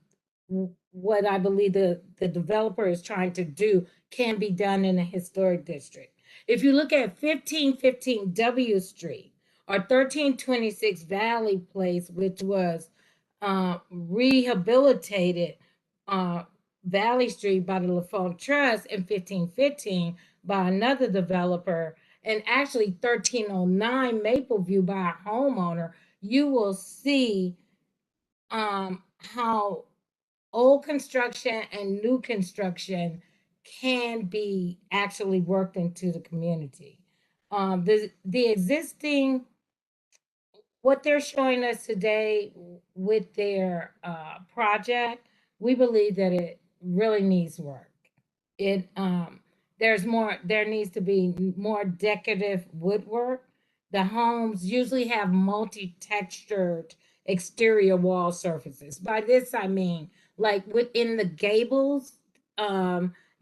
I believe the developer is trying to do can be done in a historic district. If you look at 1515 W Street or 1326 Valley Place, which was rehabilitated Valley Street by the LaFont Trust in 1515 by another developer, and actually 1309 Mapleview by a homeowner, you will see how old construction and new construction can be actually worked into the community. The existing, what they're showing us today with their project, we believe that it really needs work. There needs to be more decorative woodwork. The homes usually have multi-textured exterior wall surfaces. By this, I mean, like within the gables,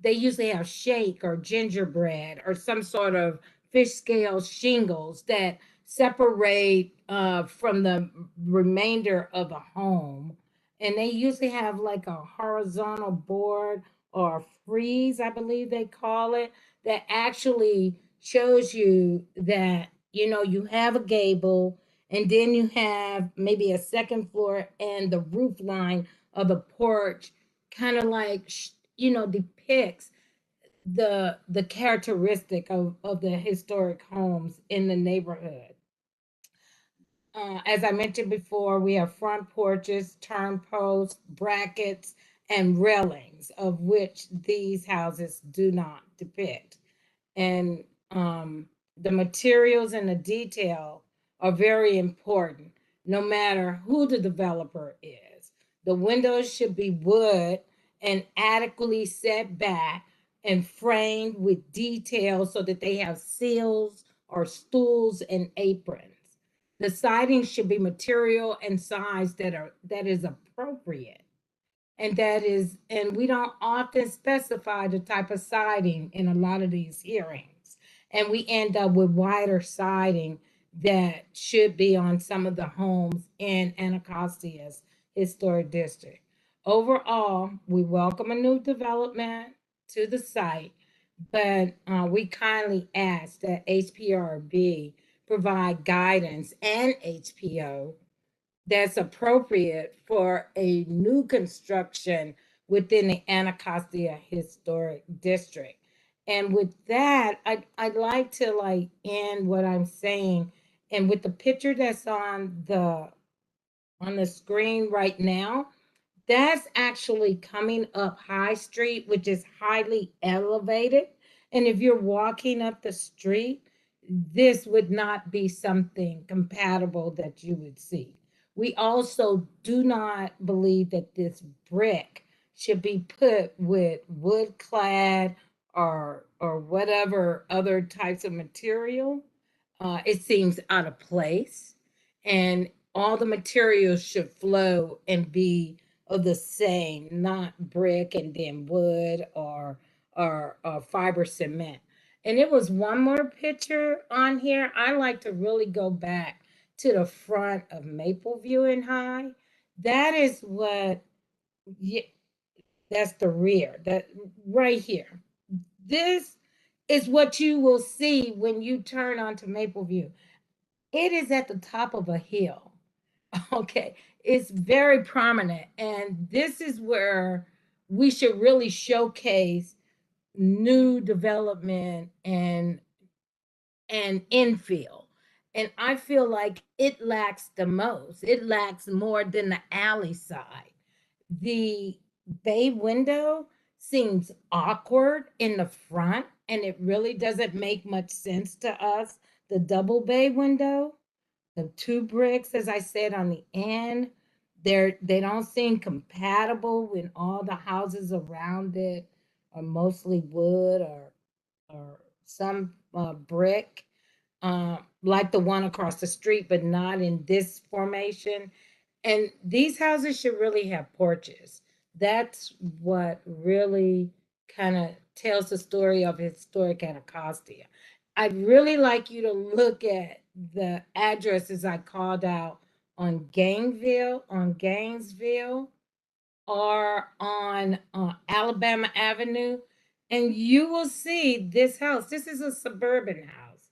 they usually have shake or gingerbread or some sort of fish scale shingles that separate from the remainder of the home. And they usually have like a horizontal board or frieze, I believe they call it, that actually shows you that, you know, you have a gable, and then you have maybe a second floor, and the roof line of the porch kind of like, you know, depicts the characteristic of the historic homes in the neighborhood. As I mentioned before, we have front porches, turnposts, brackets, and railings, of which these houses do not depict. And the materials and the detail are very important, no matter who the developer is. The windows should be wood and adequately set back and framed with detail so that they have seals are stools and aprons. The siding should be material and size that is appropriate. And we don't often specify the type of siding in a lot of these hearings. And we end up with wider siding that should be on some of the homes in Anacostia's historic district. Overall, we welcome a new development to the site, but we kindly ask that HPRB provide guidance and HPO that's appropriate for a new construction within the Anacostia Historic District. And with that, I'd like to end what I'm saying, and with the picture that's on the screen right now, that's actually coming up High Street, which is highly elevated. And if you're walking up the street, this would not be something compatible that you would see. We also do not believe that this brick should be put with wood clad or whatever other types of material. It seems out of place, and all the materials should flow and be of the same, not brick and then wood or fiber cement. And it was one more picture on here. I like to really go back to the front of Mapleview and High. That is what, that's the rear, that right here. This is what you will see when you turn onto Mapleview. It is at the top of a hill. Okay, it's very prominent. And this is where we should really showcase new development and infill. And I feel like it lacks the most. It lacks more than the alley side. The bay window seems awkward in the front, and it really doesn't make much sense to us. The double bay window, the two bricks, as I said, on the end, they don't seem compatible when all the houses around it are mostly wood or some brick, like the one across the street, but not in this formation. And these houses should really have porches. That's what really kind of tells the story of historic Anacostia. I'd really like you to look at the addresses I called out on Gainesville, or on Alabama Avenue, and you will see this house. This is a suburban house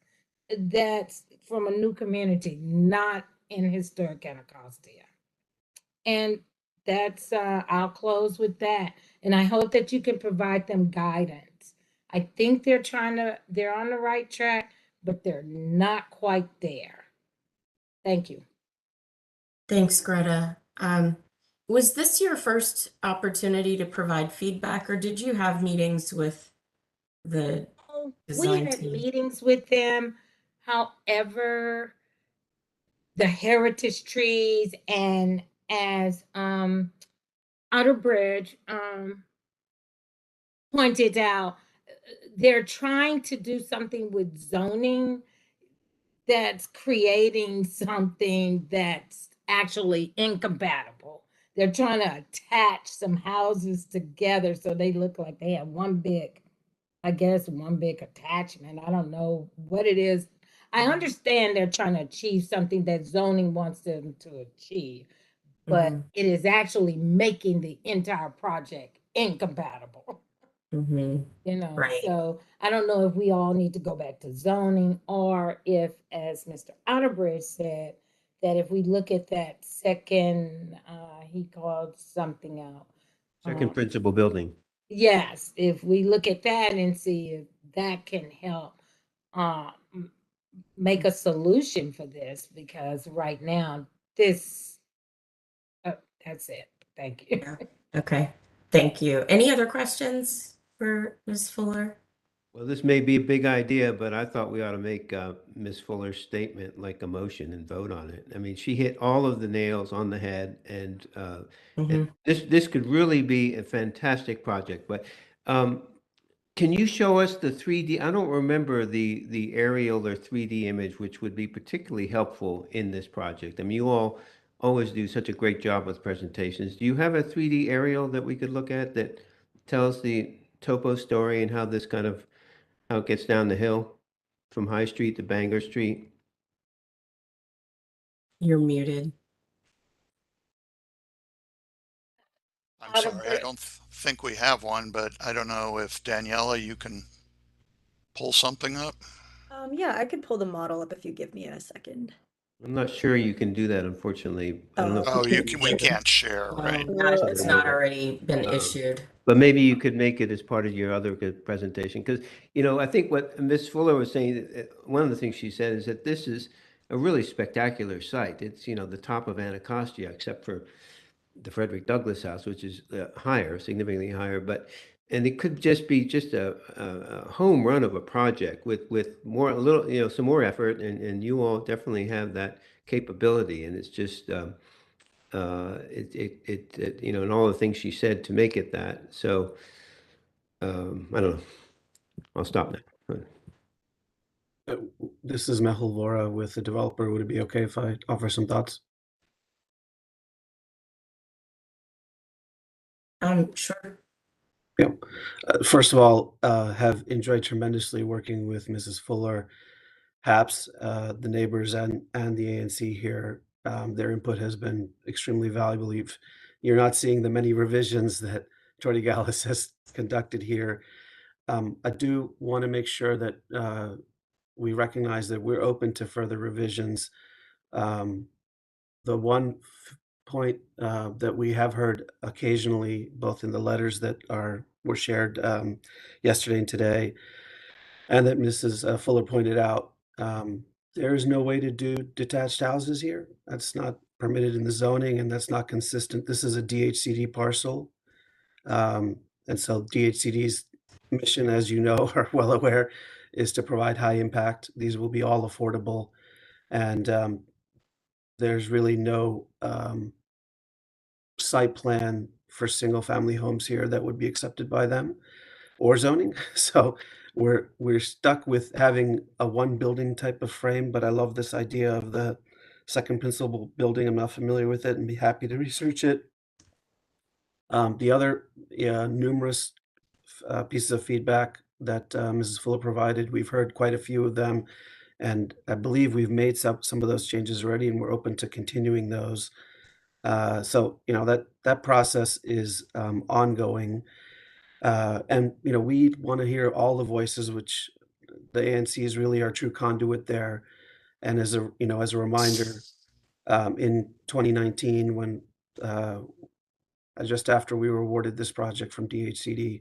that's from a new community, not in historic Anacostia. And that's, I'll close with that. And I hope that you can provide them guidance. I think they're on the right track, but they're not quite there. Thank you. Thanks, Greta. Was this your first opportunity to provide feedback, or did you have meetings with the We design had team? meetings with them. However, the heritage trees, and as Outer Bridge pointed out, they're trying to do something with zoning that's creating something that's actually incompatible. They're trying to attach some houses together so they look like they have one big attachment. I don't know what it is. I understand they're trying to achieve something that zoning wants them to achieve, but it is actually making the entire project incompatible. You know, Right. so I don't know if we all need to go back to zoning, or if, as Mr. Outerbridge said, that if we look at that second, he called something out. Second principal building. Yes, if we look at that and see if that can help make a solution for this, because right now that's it. Thank you. Okay, thank you. Any other questions for Ms. Fuller? Well, this may be a big idea, but I thought we ought to make Ms. Fuller's statement like a motion and vote on it. I mean, she hit all of the nails on the head, and this could really be a fantastic project. But Can you show us the 3D? I don't remember the aerial or 3D image, which would be particularly helpful in this project. I mean, you all always do such a great job with presentations. Do you have a 3D aerial that we could look at that tells the topo story and how this kind of, how it gets down the hill from High Street to Bangor Street? You're muted. I'm sorry, I don't think we have one, but I don't know if Daniela, you can pull something up. Yeah, I could pull the model up if you give me a second. I'm not sure you can do that, unfortunately. I don't know. Oh, you can, we can't share, right? Not if it's not already been issued. But maybe you could make it as part of your other good presentation, because, you know, I think what Ms. Fuller was saying, one of the things she said is that this is a really spectacular site. It's, you know, the top of Anacostia, except for the Frederick Douglass House, which is higher, significantly higher, and it could just be just a home run of a project with more, a little, you know, some more effort, and you all definitely have that capability, and it's just, you know, and all the things she said to make it that. So, I don't know. I'll stop now. This is Mehul Vora with the developer. Would it be okay if I offer some thoughts? Sure. Yeah. First of all, have enjoyed tremendously working with Mrs. Fuller, HAPS, the neighbors, and the ANC here. Their input has been extremely valuable. You're not seeing the many revisions that Jordi Gallus has conducted here. I do want to make sure that we recognize that we're open to further revisions. The one point that we have heard occasionally, both in the letters that were shared yesterday and today, and that Mrs. Fuller pointed out, there is no way to do detached houses here. That's not permitted in the zoning, and that's not consistent. This is a DHCD parcel. And so DHCD's mission, as you know, are well aware, is to provide high impact. These will be all affordable. And there's really no site plan for single family homes here that would be accepted by them or zoning. So we're stuck with having a one building type of frame, but I love this idea of the second principal building. I'm not familiar with it and be happy to research it. The other numerous pieces of feedback that Mrs. Fuller provided, we've heard quite a few of them, and I believe we've made some of those changes already, and we're open to continuing those. So, you know, that process is ongoing. And, you know, we want to hear all the voices, which the ANC is really our true conduit there. And as a reminder, in 2019, when just after we were awarded this project from DHCD,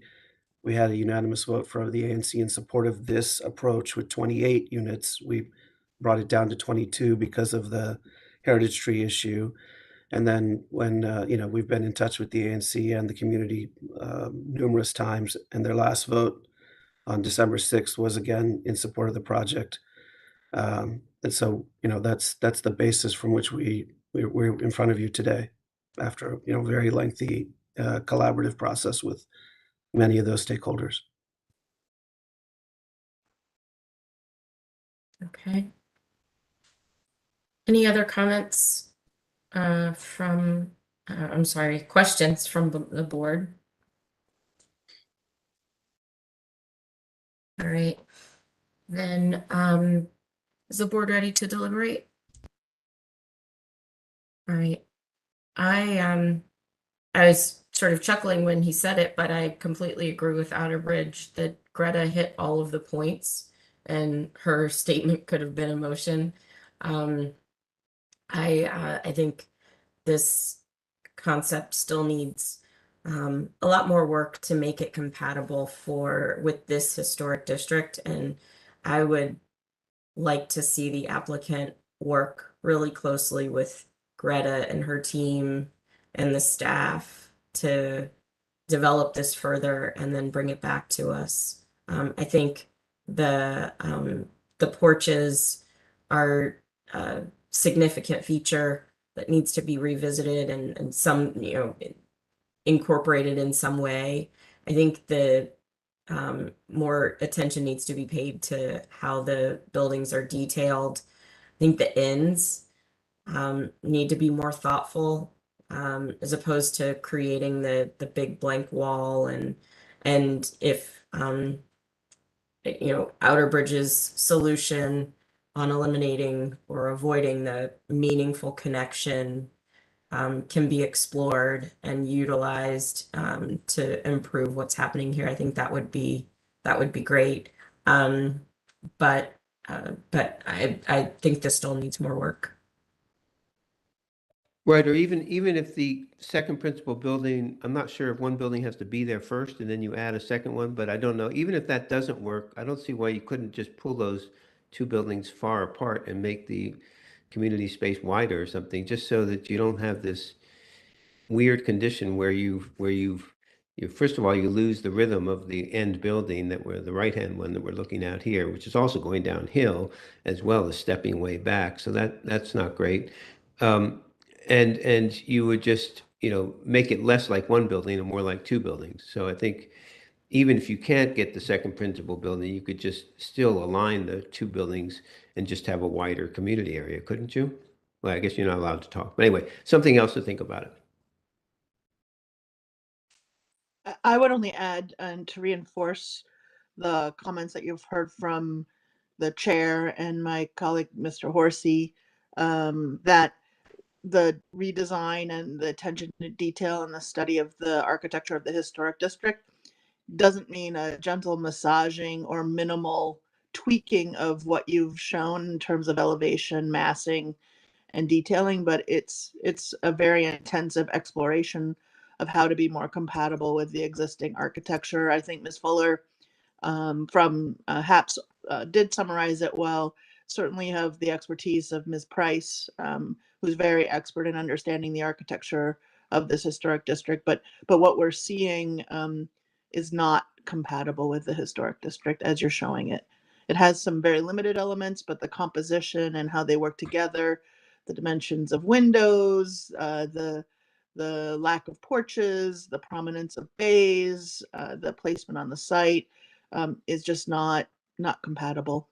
we had a unanimous vote for the ANC in support of this approach with 28 units. We brought it down to 22 because of the heritage tree issue. And then when, you know, we've been in touch with the ANC and the community numerous times, and their last vote on December 6th was again in support of the project. And so, you know, that's the basis from which we're in front of you today after, you know, very lengthy collaborative process with many of those stakeholders. Okay. Any other comments? I'm sorry, questions from the board? All right, then, is the board ready to deliberate? All right, I was sort of chuckling when he said it, but I completely agree with Outerbridge that Greta hit all of the points and her statement could have been a motion. I think this concept still needs a lot more work to make it compatible with this historic district, and I would like to see the applicant work really closely with Greta and her team and the staff to develop this further and then bring it back to us. I think the porches are a significant feature that needs to be revisited and some, you know, incorporated in some way. I think the more attention needs to be paid to how the buildings are detailed. I think the ends need to be more thoughtful, as opposed to creating the big blank wall, and if Outer Bridge's solution on eliminating or avoiding the meaningful connection can be explored and utilized to improve what's happening here. I think that would be great. But I think this still needs more work. Right, or even if the second principal building, I'm not sure if one building has to be there first and then you add a second one, but I don't know. Even if that doesn't work, I don't see why you couldn't just pull those two buildings far apart and make the community space wider or something, just so that you don't have this weird condition where you first of all, you lose the rhythm of the end building the right-hand one that we're looking at here, which is also going downhill as well as stepping way back. So that's not great. And you would just, make it less like one building and more like two buildings. So I think even if you can't get the second principal building, you could just still align the two buildings and just have a wider community area, couldn't you? Well, I guess you're not allowed to talk. But anyway, something else to think about it. I would only add, and to reinforce the comments that you've heard from the chair and my colleague, Mr. Horsey, that the redesign and the attention to detail and the study of the architecture of the historic district doesn't mean a gentle massaging or minimal tweaking of what you've shown in terms of elevation, massing, and detailing, but it's a very intensive exploration of how to be more compatible with the existing architecture. I think Ms. Fuller from HAPS did summarize it well. Certainly have the expertise of Ms. Price, who's very expert in understanding the architecture of this historic district. But what we're seeing is not compatible with the historic district as you're showing it. It has some very limited elements, but the composition and how they work together, the dimensions of windows, the lack of porches, the prominence of bays, the placement on the site is just not compatible.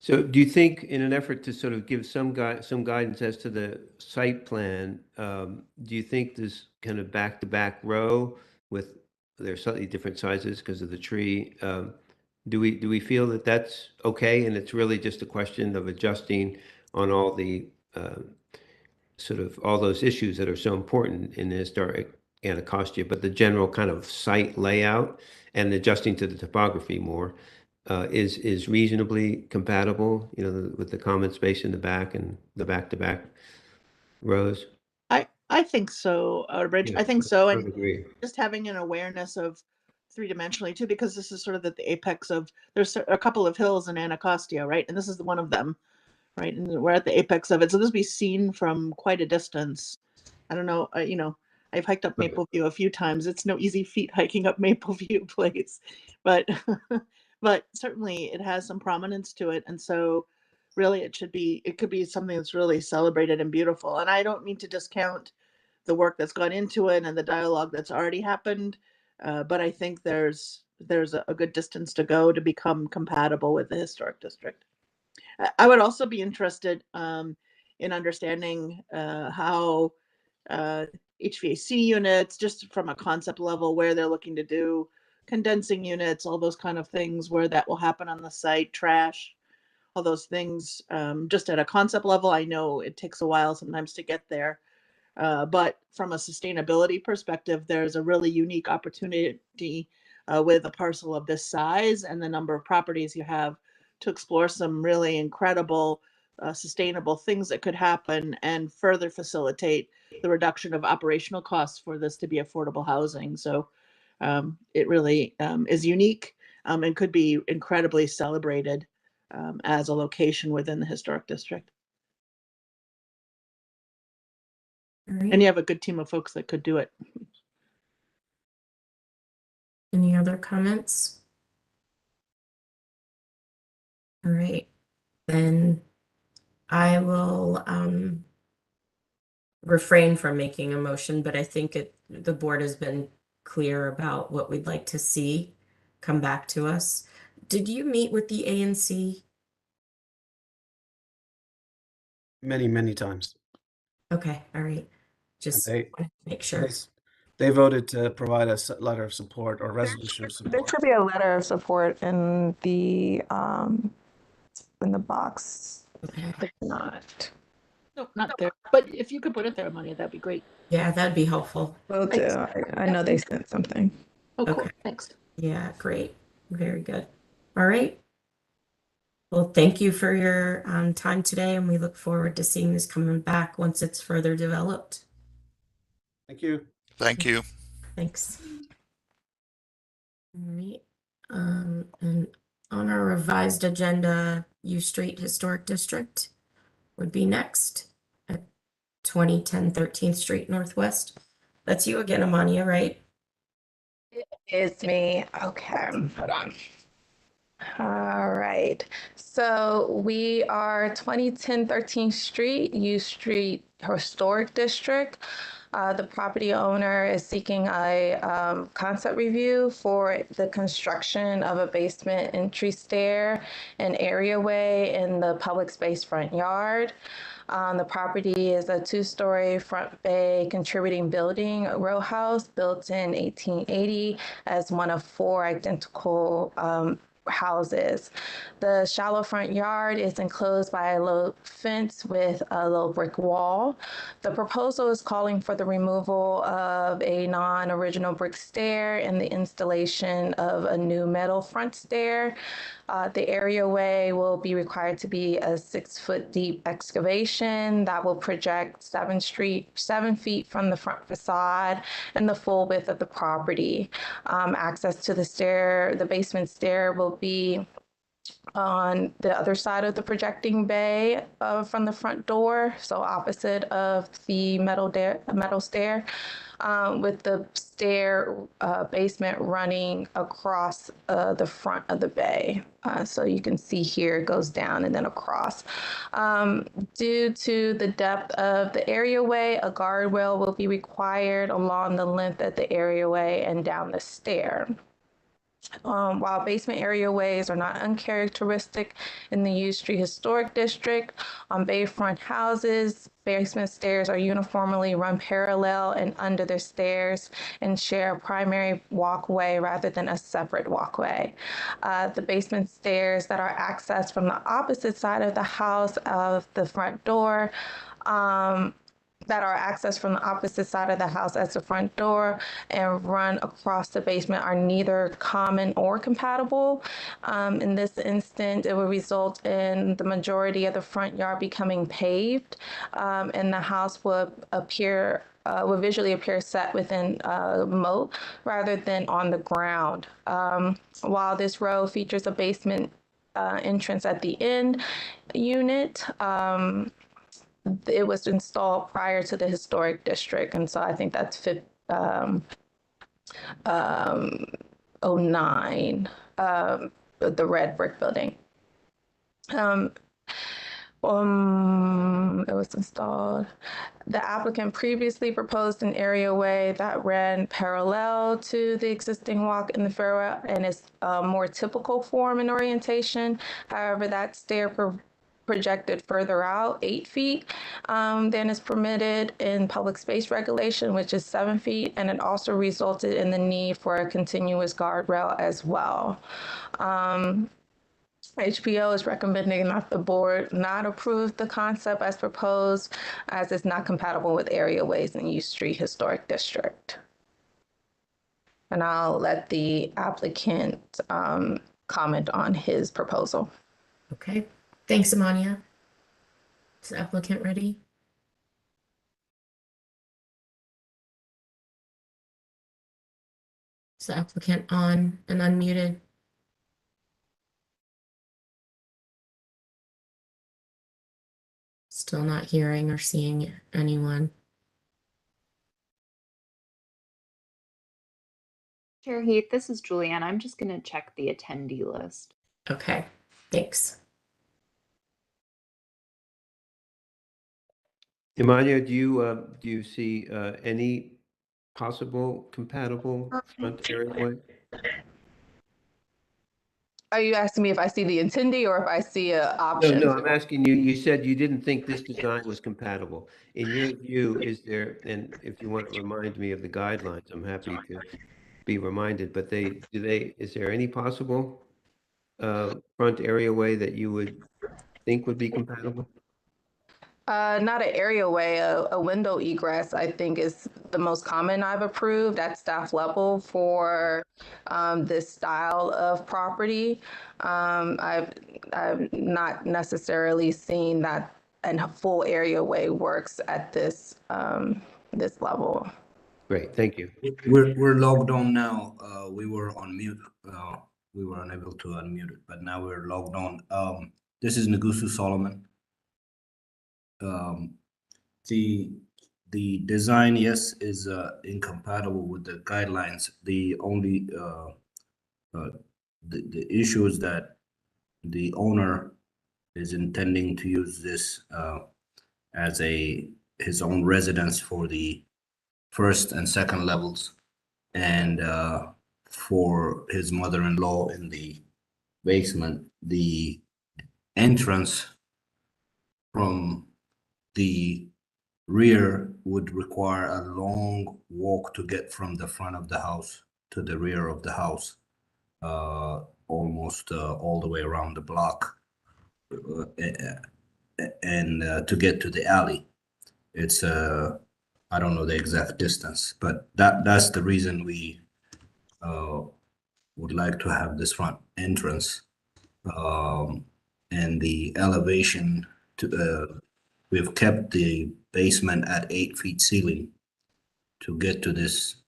So do you think, in an effort to sort of give some guidance as to the site plan, do you think this kind of back-to-back row with they're slightly different sizes because of the tree, do we feel that that's okay, and it's really just a question of adjusting on all the sort of all those issues that are so important in the historic Anacostia, but the general kind of site layout and adjusting to the topography more is reasonably compatible, with the common space in the back and the back-to-back rows? I think so, Outerbridge. Yeah, I think so, I and would agree. just having an awareness of three-dimensionally too, because this is sort of the apex of, there's a couple of hills in Anacostia, right? And this is one of them, right? And we're at the apex of it, so this will be seen from quite a distance. I don't know, I've hiked up Maple View a few times. It's no easy feat hiking up Maple View Place, but but certainly it has some prominence to it, and so really it could be something that's really celebrated and beautiful. And I don't mean to discount the work that's gone into it and the dialogue that's already happened, but I think there's a good distance to go to become compatible with the historic district. I would also be interested in understanding how HVAC units, just from a concept level, where they're looking to do condensing units, all those kind of things, where that will happen on the site, trash, all those things. Just at a concept level, I know it takes a while sometimes to get there. But from a sustainability perspective, there's a really unique opportunity with a parcel of this size and the number of properties you have to explore some really incredible sustainable things that could happen and further facilitate the reduction of operational costs for this to be affordable housing. So it really is unique and could be incredibly celebrated as a location within the historic district. Right. And you have a good team of folks that could do it. Any other comments? All right, then I will refrain from making a motion, but I think the board has been clear about what we'd like to see come back to us. Did you meet with the ANC? Many, many times. Okay, all right. And Just they, wanted to make they, sure. s- they voted to provide a letter of support or resolution of There support. should be a letter of support in the box. Okay. If not, Nope, not there. But if you could put it there, Monia, that'd be great. Yeah, that'd be helpful. will do. I know they sent something. Oh, cool. Okay. Thanks. Yeah, great. Very good. All right. Well, thank you for your time today, and we look forward to seeing this coming back once it's further developed. Thank you. Thank you. Thanks. All right. And on our revised agenda, U Street Historic District would be next at 2010 13th Street Northwest. That's you again, Amania, right? It's me. Okay, hold on. All right. So we are 2010 13th Street, U Street Historic District. The property owner is seeking a concept review for the construction of a basement entry stair and areaway in the public space front yard. The property is a two-story front bay contributing building row house built in 1880 as one of 4 identical houses. The shallow front yard is enclosed by a low fence with a low brick wall. The proposal is calling for the removal of a non-original brick stair and the installation of a new metal front stair. The areaway will be required to be a 6-foot deep excavation that will project 7 feet from the front facade and the full width of the property. Access to the basement stair will be on the other side of the projecting bay from the front door, so opposite of the metal stair, with the stair basement running across the front of the bay. So you can see here it goes down and then across. Due to the depth of the areaway, a guardrail will be required along the length of the areaway and down the stair. While basement areaways are not uncharacteristic in the U Street Historic District, on bayfront houses, basement stairs are uniformly run parallel and under the stairs and share a primary walkway rather than a separate walkway. The basement stairs that are accessed from the opposite side of the house of the front door as the front door and run across the basement are neither common or compatible. In this instance, it will result in the majority of the front yard becoming paved, and the house will visually appear set within a moat rather than on the ground. While this row features a basement entrance at the end unit, it was installed prior to the historic district, and so I think that's 09, the red brick building. It was installed. The applicant previously proposed an areaway that ran parallel to the existing walk in the fairway and is a more typical form and orientation. However, that stair projected further out 8 feet than is permitted in public space regulation, which is 7 feet, and it also resulted in the need for a continuous guardrail as well. HPO is recommending that the board not approve the concept as proposed, as it's not compatible with areaways in U Street Historic District. And I'll let the applicant comment on his proposal. Okay. Thanks, Amania. Is the applicant ready? Is the applicant on and unmuted? Still not hearing or seeing anyone. Chair Heath, this is Julianne. I'm just going to check the attendee list. Okay, thanks. Emmanuel, do you see any possible compatible front areaway? Are you asking me if I see the attendee or if I see a No, option? no, I'm asking you, you said you didn't think this design was compatible. In your view, is there, and if you want to remind me of the guidelines, I'm happy to be reminded, but is there any possible front areaway that you would think would be compatible? Not an areaway, a window egress, I think is the most common I've approved at staff level for this style of property. I've not necessarily seen that a full areaway works at this this level. Great, thank you. We're logged on now. We were on mute. We were unable to unmute it, but now we're logged on. This is Nagusu Solomon. The design, yes, is incompatible with the guidelines. The only the issue is that the owner is intending to use this as his own residence for the first and second levels, and for his mother-in-law in the basement. The entrance from the rear would require a long walk to get from the front of the house to the rear of the house, almost all the way around the block, and to get to the alley. It's I don't know the exact distance, but that's the reason we would like to have this front entrance, and the elevation to we've kept the basement at 8 feet ceiling to get to this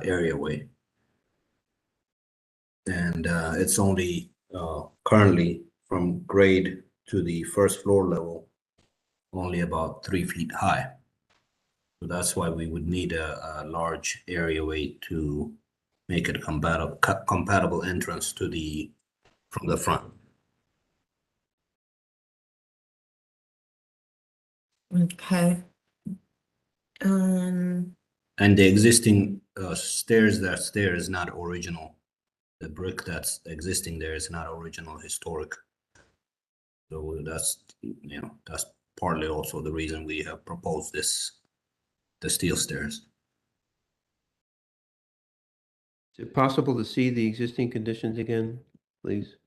areaway. And it's only currently from grade to the first floor level, only about 3 feet high. So that's why we would need a large areaway to make it a compatible entrance to from the front. Okay. And the existing stairs that's there is not original. The brick that's existing there is not original historic. So that's, that's partly also the reason we have proposed the steel stairs. Is it possible to see the existing conditions again, please?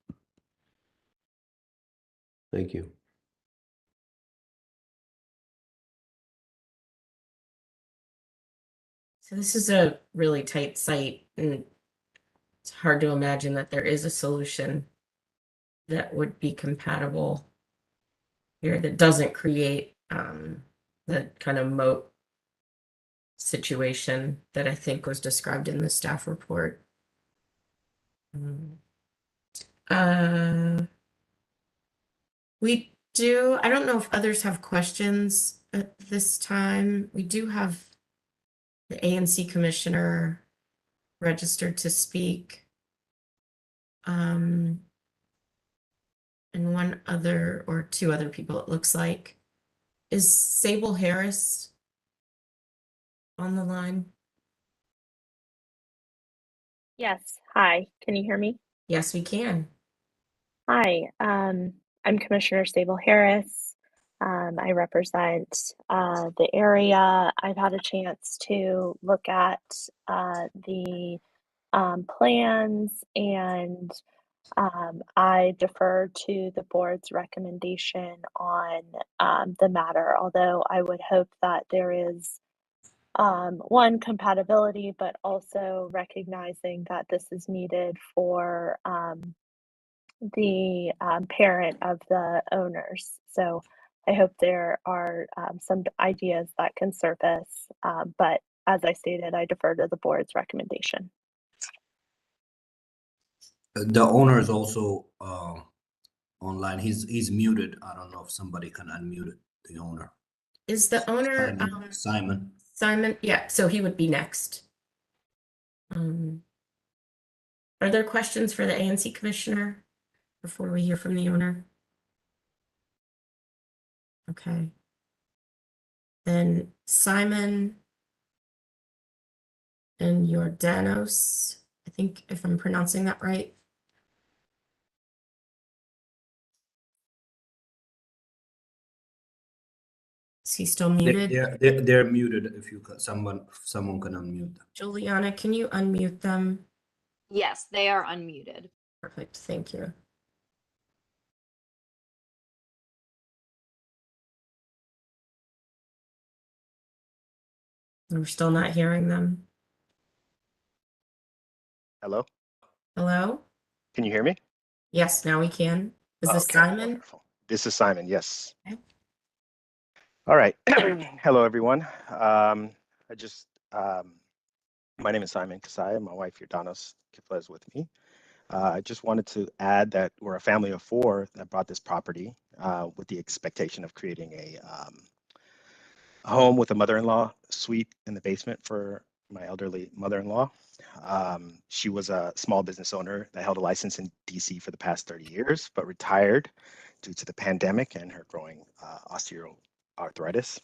Thank you. So this is a really tight site, and it's hard to imagine that there is a solution that would be compatible here that doesn't create the kind of moat situation that I think was described in the staff report. We do, I don't know if others have questions at this time. We do have the ANC commissioner registered to speak. And one other or two other people, it looks like. Is Sable Harris on the line? Yes. Hi. Can you hear me? Yes, we can. Hi. I'm Commissioner Sable Harris. I represent the area. I've had a chance to look at the plans, and I defer to the board's recommendation on the matter, although I would hope that there is one, compatibility, but also recognizing that this is needed for the parent of the owners. So I hope there are some ideas that can surface, but as I stated, I defer to the board's recommendation. The owner is also online. He's muted. I don't know if somebody can unmute it, the owner. Is the owner Simon? Simon, yeah, so he would be next. Are there questions for the ANC commissioner before we hear from the owner? Okay. Then Simon, and Jordanos, I think if I'm pronouncing that right. Is he still muted? They're muted. If you someone can unmute them. Juliana, can you unmute them? Yes, they are unmuted. Perfect, thank you. We're still not hearing them. Hello? Hello? Can you hear me? Yes, now we can. Is this Okay, Simon? wonderful. This is Simon, yes. Okay. All right. Hello, everyone. My name is Simon Kasai. My wife, Jordanos Kifla, is with me. I just wanted to add that we're a family of 4 that bought this property with the expectation of creating a home with a mother-in-law suite in the basement for my elderly mother-in-law. She was a small business owner that held a license in DC for the past 30 years, but retired due to the pandemic and her growing osteoarthritis.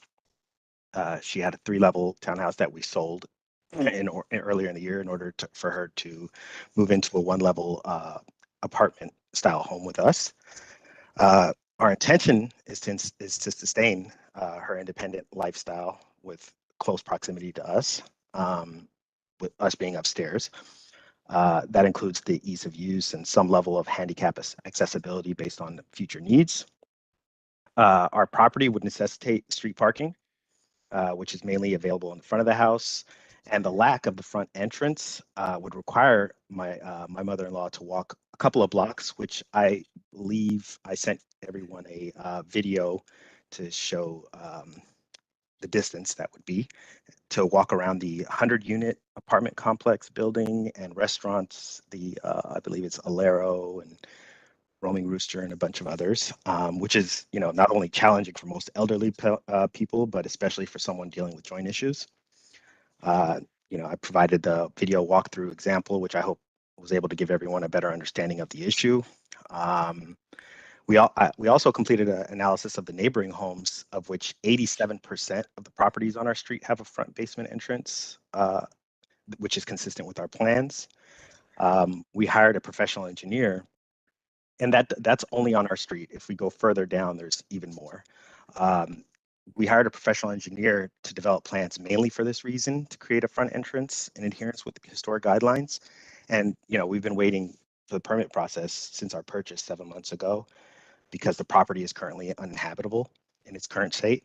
She had a 3-level townhouse that we sold earlier in the year in order for her to move into a 1-level apartment style home with us. Our intention is to sustain her independent lifestyle with close proximity to us, with us being upstairs. That includes the ease of use and some level of handicap accessibility based on future needs. Our property would necessitate street parking, which is mainly available in the front of the house, and the lack of the front entrance would require my mother-in-law to walk a couple of blocks, which I believe I sent everyone a video to show the distance that would be to walk around the 100-unit apartment complex building and restaurants, I believe it's Alero and Roaming Rooster and a bunch of others, which is, not only challenging for most elderly people, but especially for someone dealing with joint issues. I provided the video walkthrough example, which I hope was able to give everyone a better understanding of the issue. We also completed an analysis of the neighboring homes, of which 87% of the properties on our street have a front basement entrance, which is consistent with our plans. We hired a professional engineer, and that's only on our street. If we go further down, there's even more. We hired a professional engineer to develop plans mainly for this reason, to create a front entrance in adherence with the historic guidelines. And, we've been waiting for the permit process since our purchase 7 months ago, because the property is currently uninhabitable in its current state,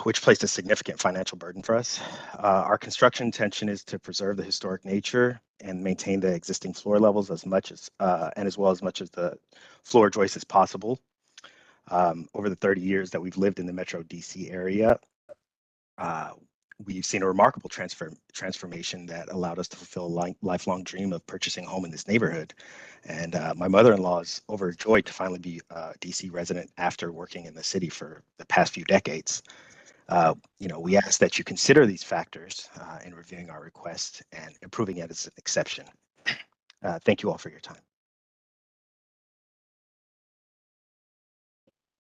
which placed a significant financial burden for us. Our construction intention is to preserve the historic nature and maintain the existing floor levels as much as, and as well as much of the floor joists as possible. Over the 30 years that we've lived in the Metro DC area, we've seen a remarkable transformation that allowed us to fulfill a lifelong dream of purchasing a home in this neighborhood. And my mother-in-law is overjoyed to finally be a DC resident after working in the city for the past few decades. We ask that you consider these factors in reviewing our request and approving it as an exception. Thank you all for your time.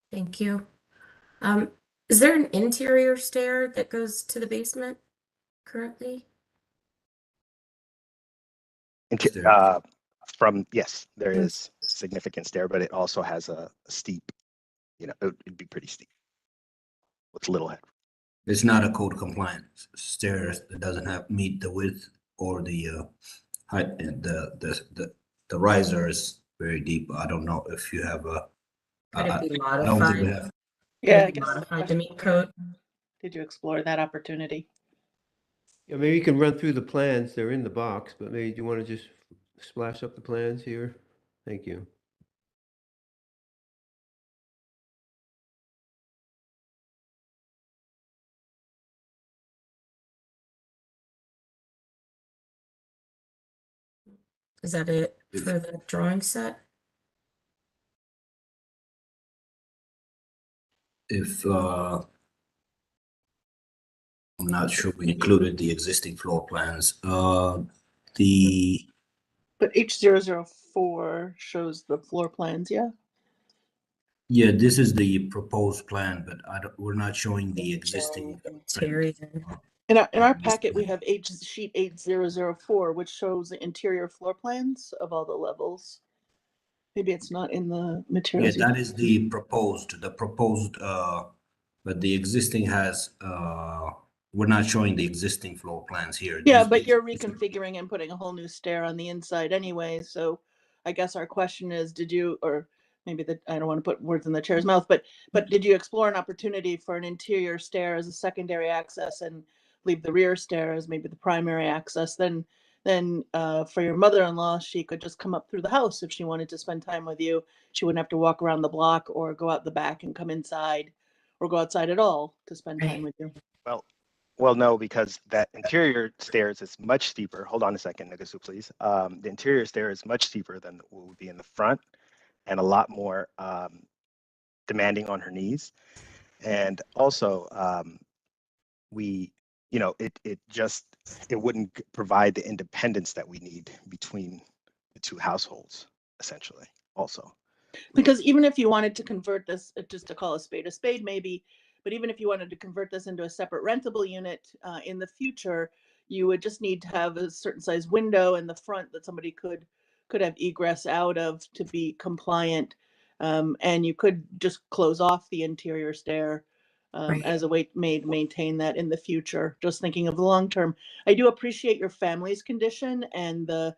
Thank you. Is there an interior stair that goes to the basement currently? Yes, there is significant stair, but it also has a steep, it'd be pretty steep with little head. It's not a code compliant stair. It doesn't meet the width or the height, and the riser is very deep. I don't know if you have a. Could it be I don't think we modified? have. Yeah, Could it be modified to meet code? Did you explore that opportunity? Yeah, maybe you can run through the plans. They're in the box, but maybe do you want to just splash up the plans here? Thank you. Is that it for the drawing set? If I'm not sure we included the existing floor plans. But H004 shows the floor plans, yeah? Yeah, this is the proposed plan, but we're not showing the existing. Terry. In our packet, we have sheet 8004, which shows the interior floor plans of all the levels. Maybe it's not in the Yeah, materials. that is the proposed, but the existing has, we're not showing the existing floor plans here. Yeah, These- but you're reconfiguring and putting a whole new stair on the inside anyway. So I guess our question is, did you, or maybe that, I don't want to put words in the chair's mouth, but did you explore an opportunity for an interior stair as a secondary access and leave the rear stair as maybe the primary access? Then for your mother-in-law, she could just come up through the house if she wanted to spend time with you. She wouldn't have to walk around the block or go out the back and come inside or go outside at all to spend time with you. Well, no, because that interior stairs is much steeper. Hold on a second, Nagasu, please. The interior stair is much steeper than what would be in the front, and a lot more demanding on her knees. And also, it wouldn't provide the independence that we need between the two households, essentially, also. Because even if you wanted to convert this, just to call a spade maybe, but even if you wanted to convert this into a separate rentable unit in the future, you would just need to have a certain size window in the front that somebody could have egress out of to be compliant. And you could just close off the interior stair as a way to maintain that in the future, just thinking of the long term. I do appreciate your family's condition and the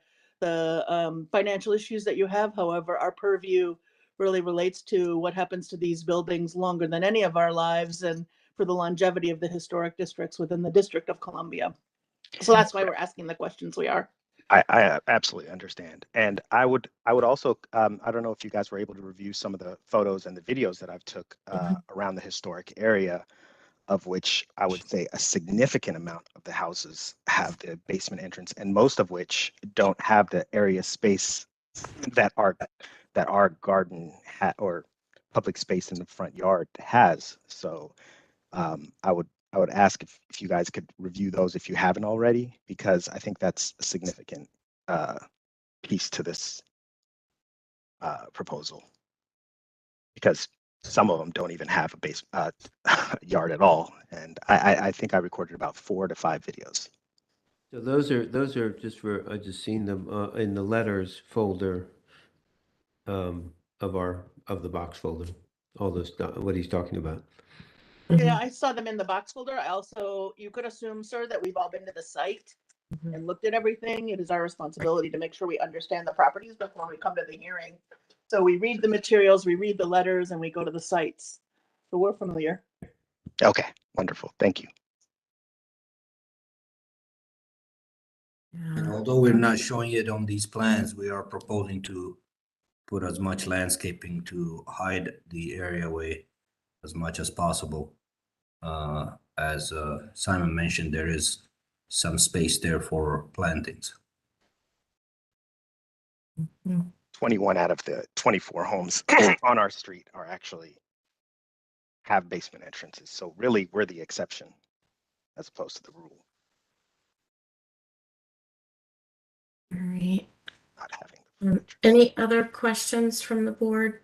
financial issues that you have. However, our purview really relates to what happens to these buildings longer than any of our lives and for the longevity of the historic districts within the District of Columbia. So that's why we're asking the questions we are. I absolutely understand. And I would also, I don't know if you guys were able to review some of the photos and the videos that I've took around the historic area, of which I would say a significant amount of the houses have the basement entrance, and most of which don't have the area space that our garden or public space in the front yard has. So I would ask if you guys could review those if you haven't already, because I think that's a significant piece to this proposal, because some of them don't even have a base yard at all. And I think I recorded about 4 to 5 videos. So those are just for, I just seen them in the letters folder of the box folder, all this, what he's talking about. Yeah, I saw them in the box folder. I also, you could assume, sir, that we've all been to the site and looked at everything. It is our responsibility to make sure we understand the properties before we come to the hearing. So we read the materials, we read the letters, and we go to the sites. So we're familiar. Okay, wonderful. Thank you. And although we're not showing it on these plans, we are proposing to put as much landscaping to hide the areaway as much as possible. As Simon mentioned, there is some space there for plantings. 21 out of the 24 homes on our street are actually have basement entrances. So really, we're the exception as opposed to the rule. All right. Not having any other questions from the board?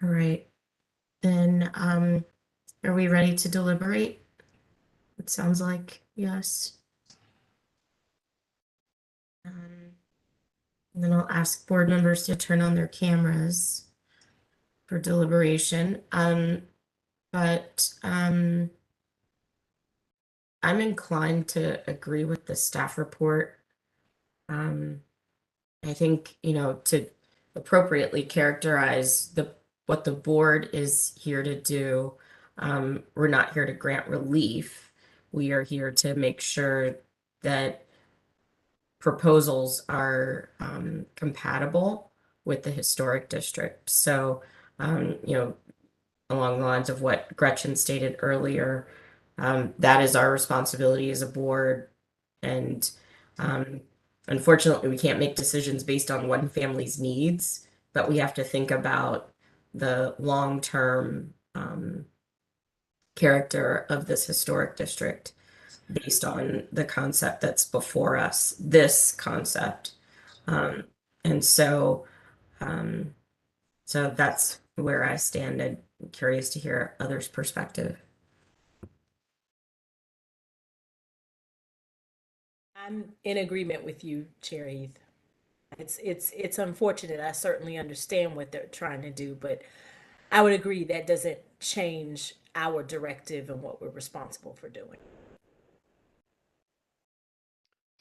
All right. Then are we ready to deliberate? It sounds like yes. And then I'll ask board members to turn on their cameras for deliberation. But I'm inclined to agree with the staff report. I think, to appropriately characterize what the board is here to do. We're not here to grant relief. We are here to make sure that proposals are compatible with the historic district. So, along the lines of what Gretchen stated earlier, that is our responsibility as a board. And unfortunately, we can't make decisions based on one family's needs, but we have to think about the long-term character of this historic district based on the concept that's before us, this concept. And so that's where I stand. I'm curious to hear others' perspective. I'm in agreement with you, Chair Heath. It's unfortunate. I certainly understand what they're trying to do, but I would agree that doesn't change our directive and what we're responsible for doing.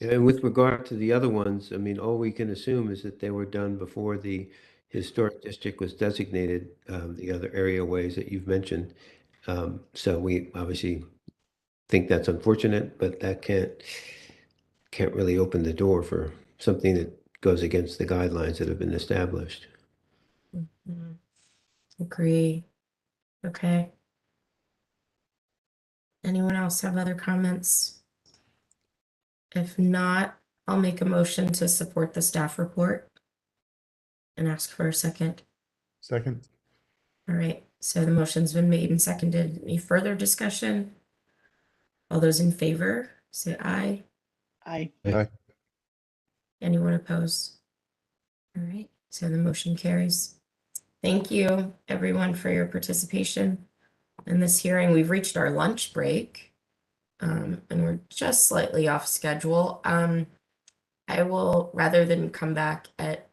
And with regard to the other ones, I mean, all we can assume is that they were done before the historic district was designated, the other area ways that you've mentioned. So we obviously think that's unfortunate, but that can't really open the door for something that goes against the guidelines that have been established. Mhm. Agree. Okay. Anyone else have other comments? If not, I'll make a motion to support the staff report and ask for a second. Second. All right, so the motion's been made and seconded. Any further discussion? All those in favor, say aye. Aye. Aye. Anyone opposed? All right, so the motion carries. Thank you, everyone, for your participation in this hearing. We've reached our lunch break, and we're just slightly off schedule. I will, rather than come back at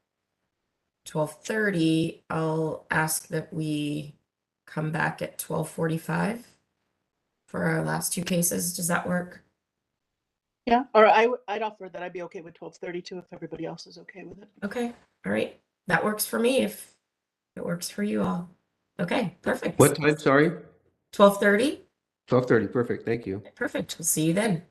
12:30, I'll ask that we come back at 12:45 for our last two cases. Does that work? Yeah, or I'd offer that I'd be okay with 12:32 if everybody else is okay with it. Okay, all right. That works for me if it works for you all. Okay, perfect. What time, sorry? 12:30? 12:30, perfect, thank you. Perfect. We'll see you then.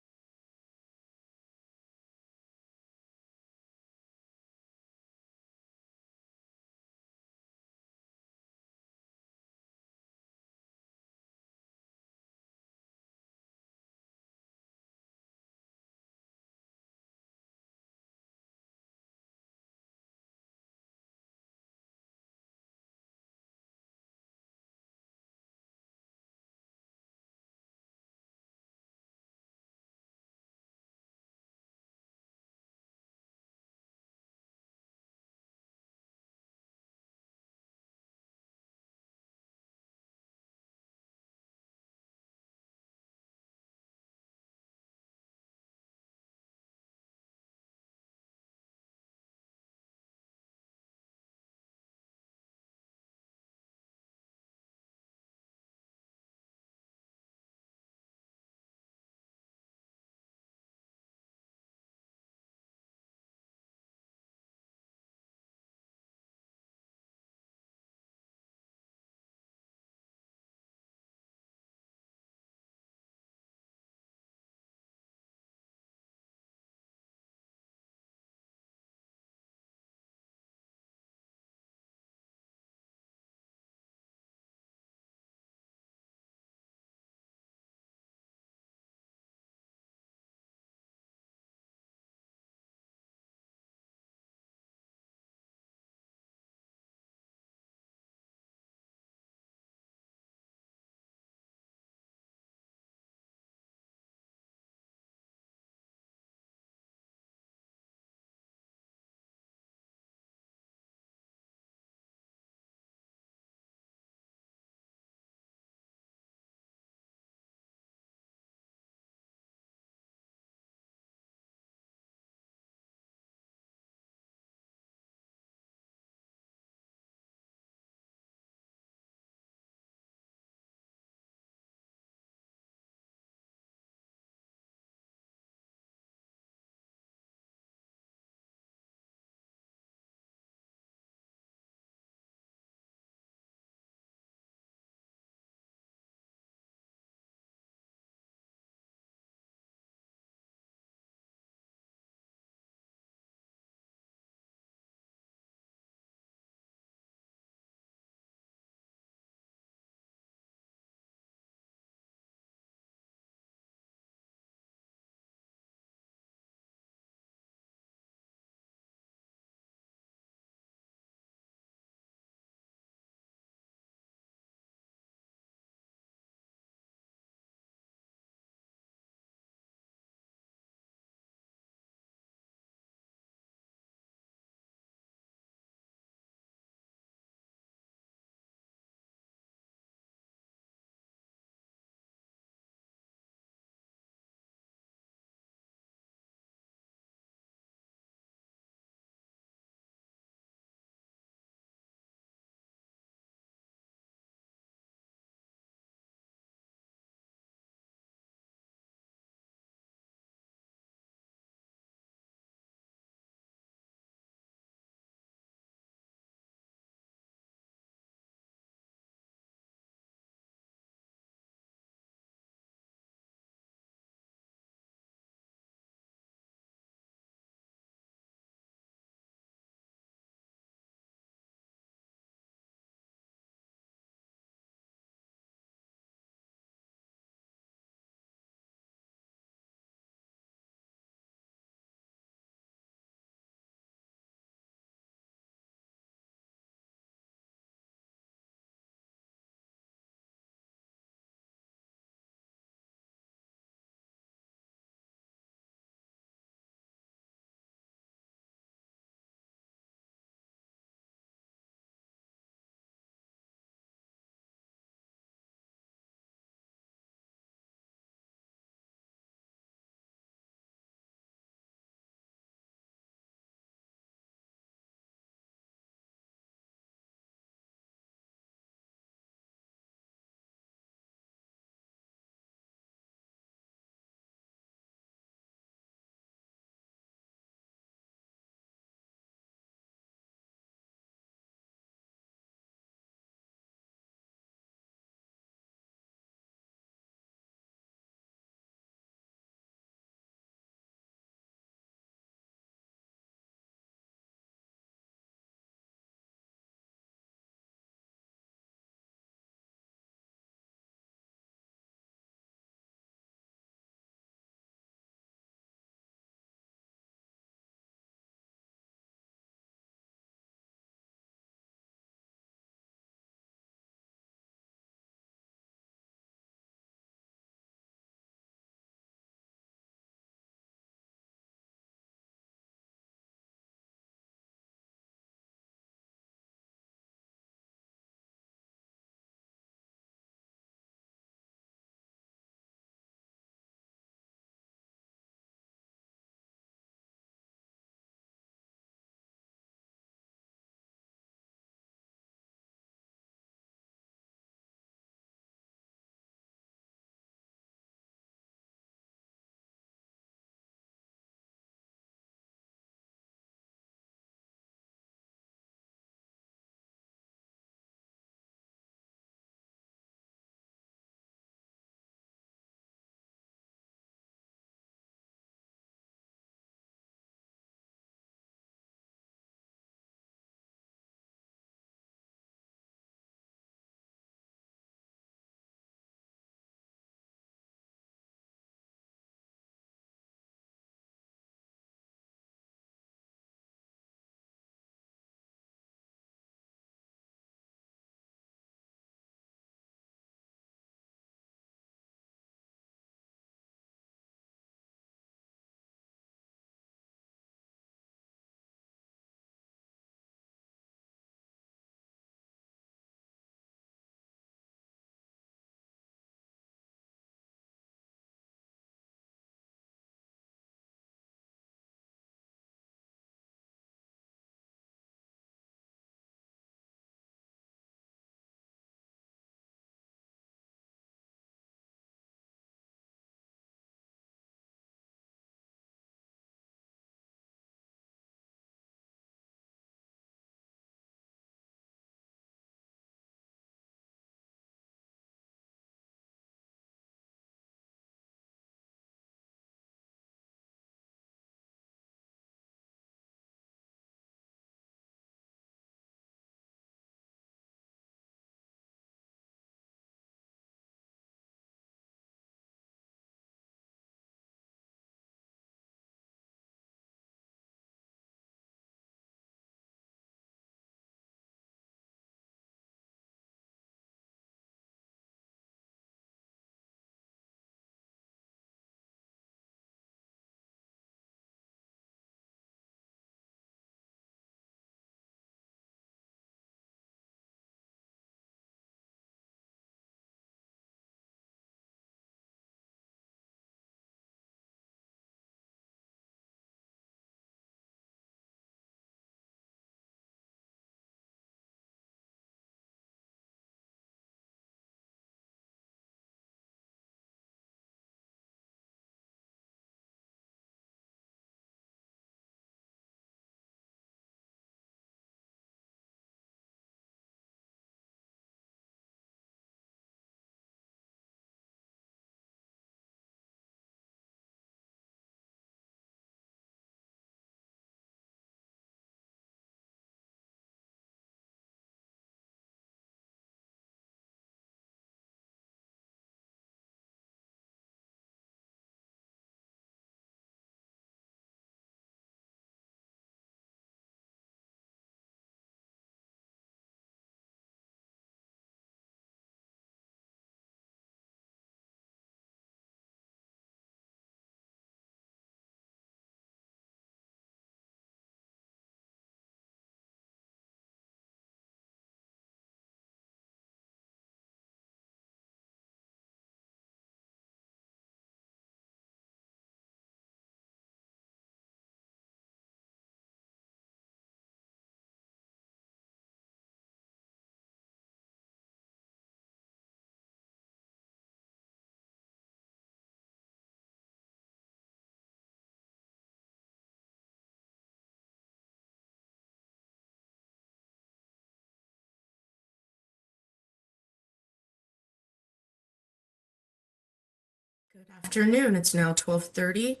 Good afternoon. It's now 12:30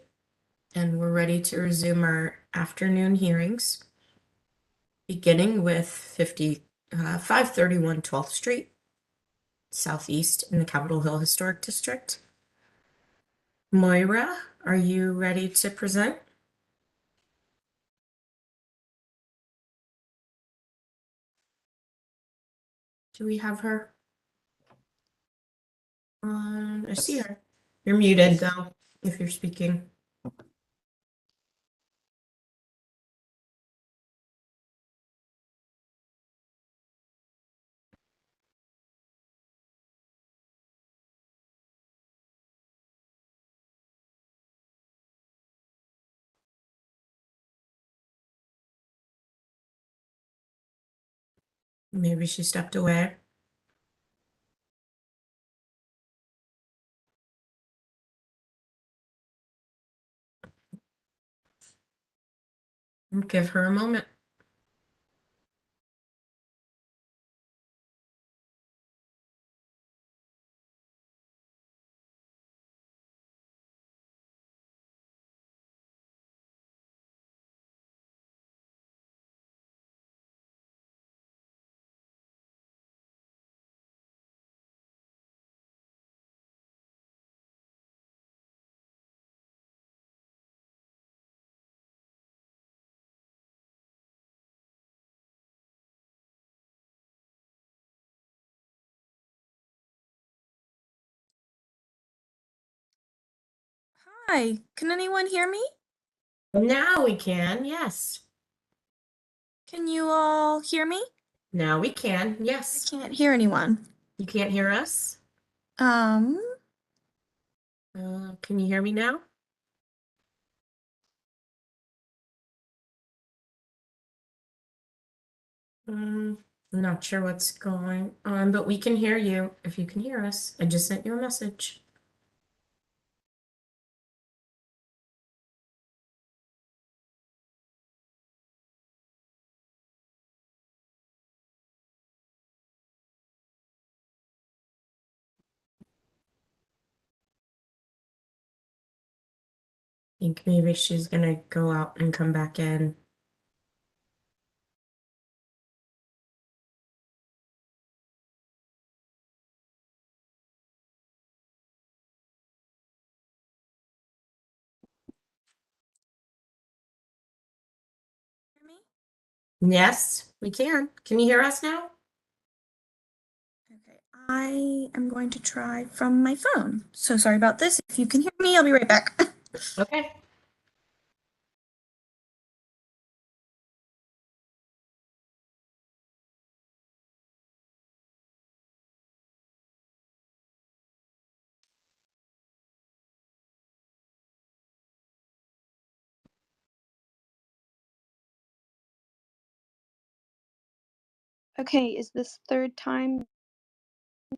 and we're ready to resume our afternoon hearings, beginning with 531 12th Street, Southeast in the Capitol Hill Historic District. Moira, are you ready to present? Do we have her? I see her. You're muted though, if you're speaking. Maybe she stepped away. Give her a moment. Hi, can anyone hear me? Now we can, yes. Can you all hear me? Now we can, I yes. can't hear anyone. You can't hear us? Um, Can you hear me now? I'm not sure what's going on, but we can hear you if you can hear us. I just sent you a message. I think maybe she's gonna go out and come back in. hear me? Yes, we can. Can you hear us now? Okay, I am going to try from my phone. So sorry about this. If you can hear me, I'll be right back. Okay. Okay, is this third time?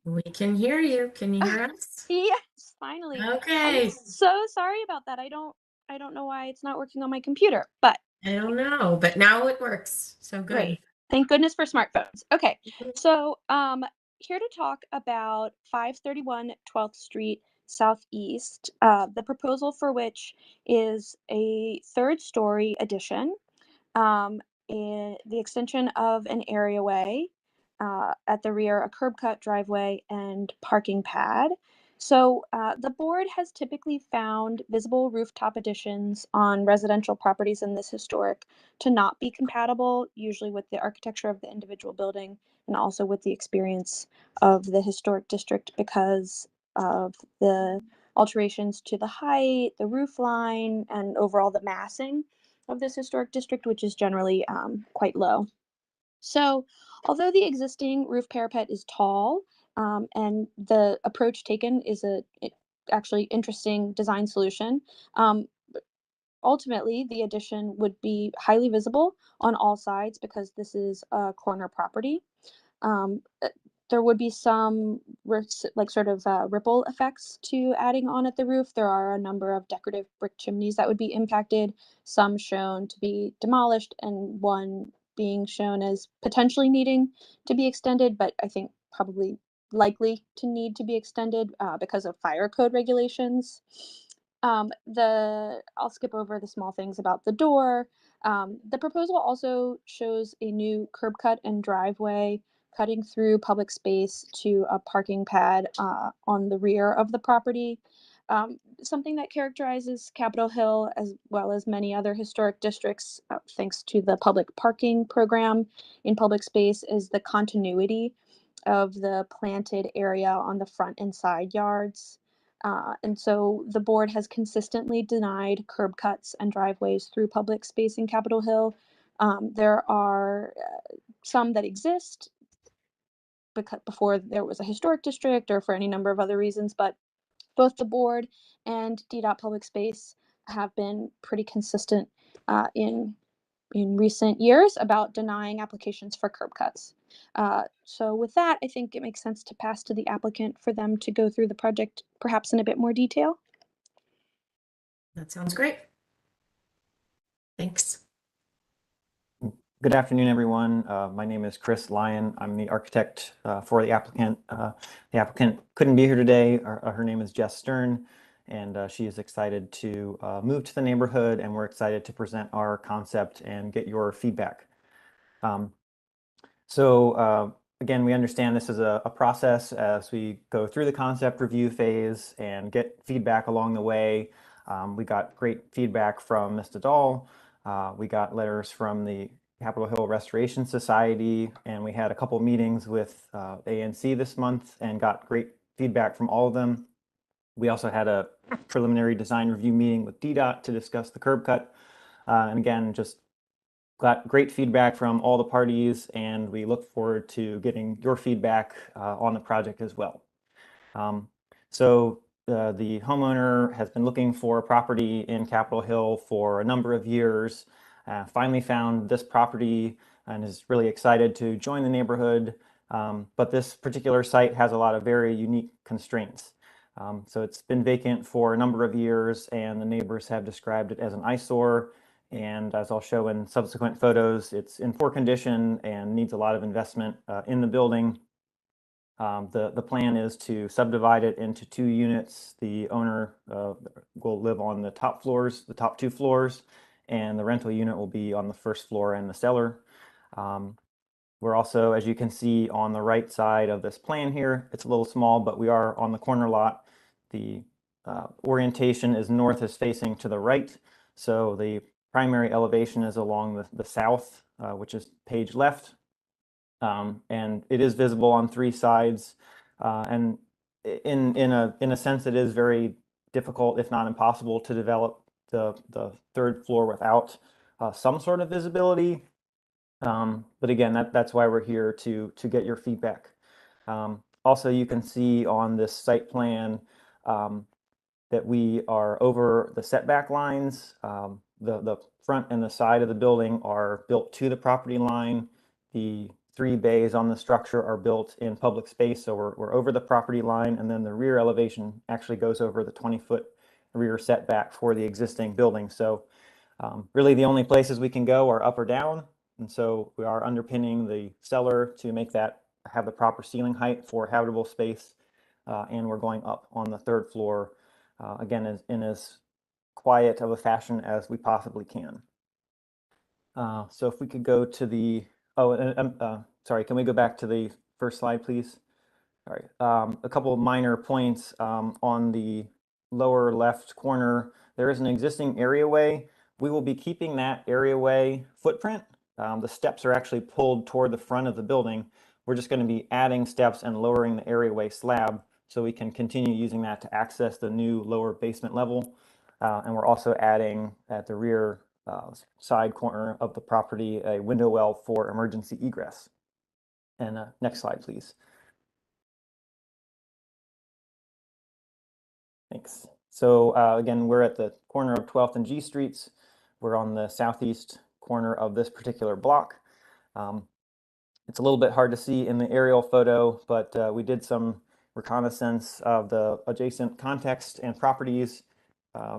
We can hear you. Can you hear us? Yes, finally. I'm Okay. so sorry about that. I don't know why it's not working on my computer, but I don't know, but now it works. So good. great. Thank goodness for smartphones. Okay. So, here to talk about 531 12th Street Southeast, the proposal for which is a third story addition, in the extension of an areaway, at the rear, a curb cut driveway and parking pad. So, the board has typically found visible rooftop additions on residential properties in this historic to not be compatible, usually with the architecture of the individual building and also with the experience of the historic district because of the alterations to the height, the roof line, and overall the massing of this historic district, which is generally quite low. So, although the existing roof parapet is tall, and the approach taken is actually interesting design solution, um, ultimately the addition would be highly visible on all sides because this is a corner property. Um, uh, there would be some like sort of ripple effects to adding on at the roof. There are a number of decorative brick chimneys that would be impacted, some shown to be demolished, and one being shown as potentially needing to be extended, but I think probably likely to need to be extended because of fire code regulations. I'll skip over the small things about the door. The proposal also shows a new curb cut and driveway cutting through public space to a parking pad on the rear of the property. Something that characterizes Capitol Hill as well as many other historic districts, thanks to the public parking program in public space, is the continuity of the planted area on the front and side yards. And so the board has consistently denied curb cuts and driveways through public space in Capitol Hill. There are some that exist because before there was a historic district or for any number of other reasons, but both the board and DDOT Public Space have been pretty consistent in recent years about denying applications for curb cuts. So with that, I think it makes sense to pass to the applicant for them to go through the project perhaps in a bit more detail. That sounds great. Thanks. Good afternoon, everyone. My name is Chris Lyon. I'm the architect for the applicant. The applicant couldn't be here today. Her name is Jess Stern, and she is excited to move to the neighborhood, and we're excited to present our concept and get your feedback. Again, we understand this is a process as we go through the concept review phase and get feedback along the way. We got great feedback from Mr. Dahl. We got letters from the Capitol Hill Restoration Society, and we had a couple meetings with ANC this month and got great feedback from all of them. We also had a preliminary design review meeting with DDOT to discuss the curb cut. And again, just got great feedback from all the parties, and we look forward to getting your feedback on the project as well. The homeowner has been looking for a property in Capitol Hill for a number of years, finally found this property and is really excited to join the neighborhood. But this particular site has a lot of very unique constraints. So it's been vacant for a number of years, and the neighbors have described it as an eyesore. And as I'll show in subsequent photos, it's in poor condition and needs a lot of investment in the building. The plan is to subdivide it into 2 units. The owner will live on the top floors, the top 2 floors, and the rental unit will be on the first floor and the cellar. We're also, as you can see on the right side of this plan here, it's a little small, but we are on the corner lot. The orientation is north is facing to the right. So the primary elevation is along the south, which is page left. And it is visible on 3 sides. And in a sense, it is very difficult, if not impossible, to develop the 3rd floor without some sort of visibility. But again, that's why we're here to get your feedback. Also, you can see on this site plan that we are over the setback lines. The front and the side of the building are built to the property line. The 3 bays on the structure are built in public space, so we're over the property line, and then the rear elevation actually goes over the 20-foot rear setback for the existing building. So really the only places we can go are up or down, and so we are underpinning the cellar to make that have the proper ceiling height for habitable space, and we're going up on the 3rd floor, again, in as quiet of a fashion as we possibly can. So if we could go to the, sorry, can we go back to the first slide, please? All right, a couple of minor points on the lower left corner. There is an existing areaway. We will be keeping that areaway footprint. The steps are actually pulled toward the front of the building. We're just going to be adding steps and lowering the areaway slab so we can continue using that to access the new lower basement level. And we're also adding at the rear side corner of the property a window well for emergency egress. And next slide, please. Thanks. So again, we're at the corner of 12th and G Streets. We're on the southeast corner of this particular block. It's a little bit hard to see in the aerial photo, but we did some reconnaissance of the adjacent context and properties.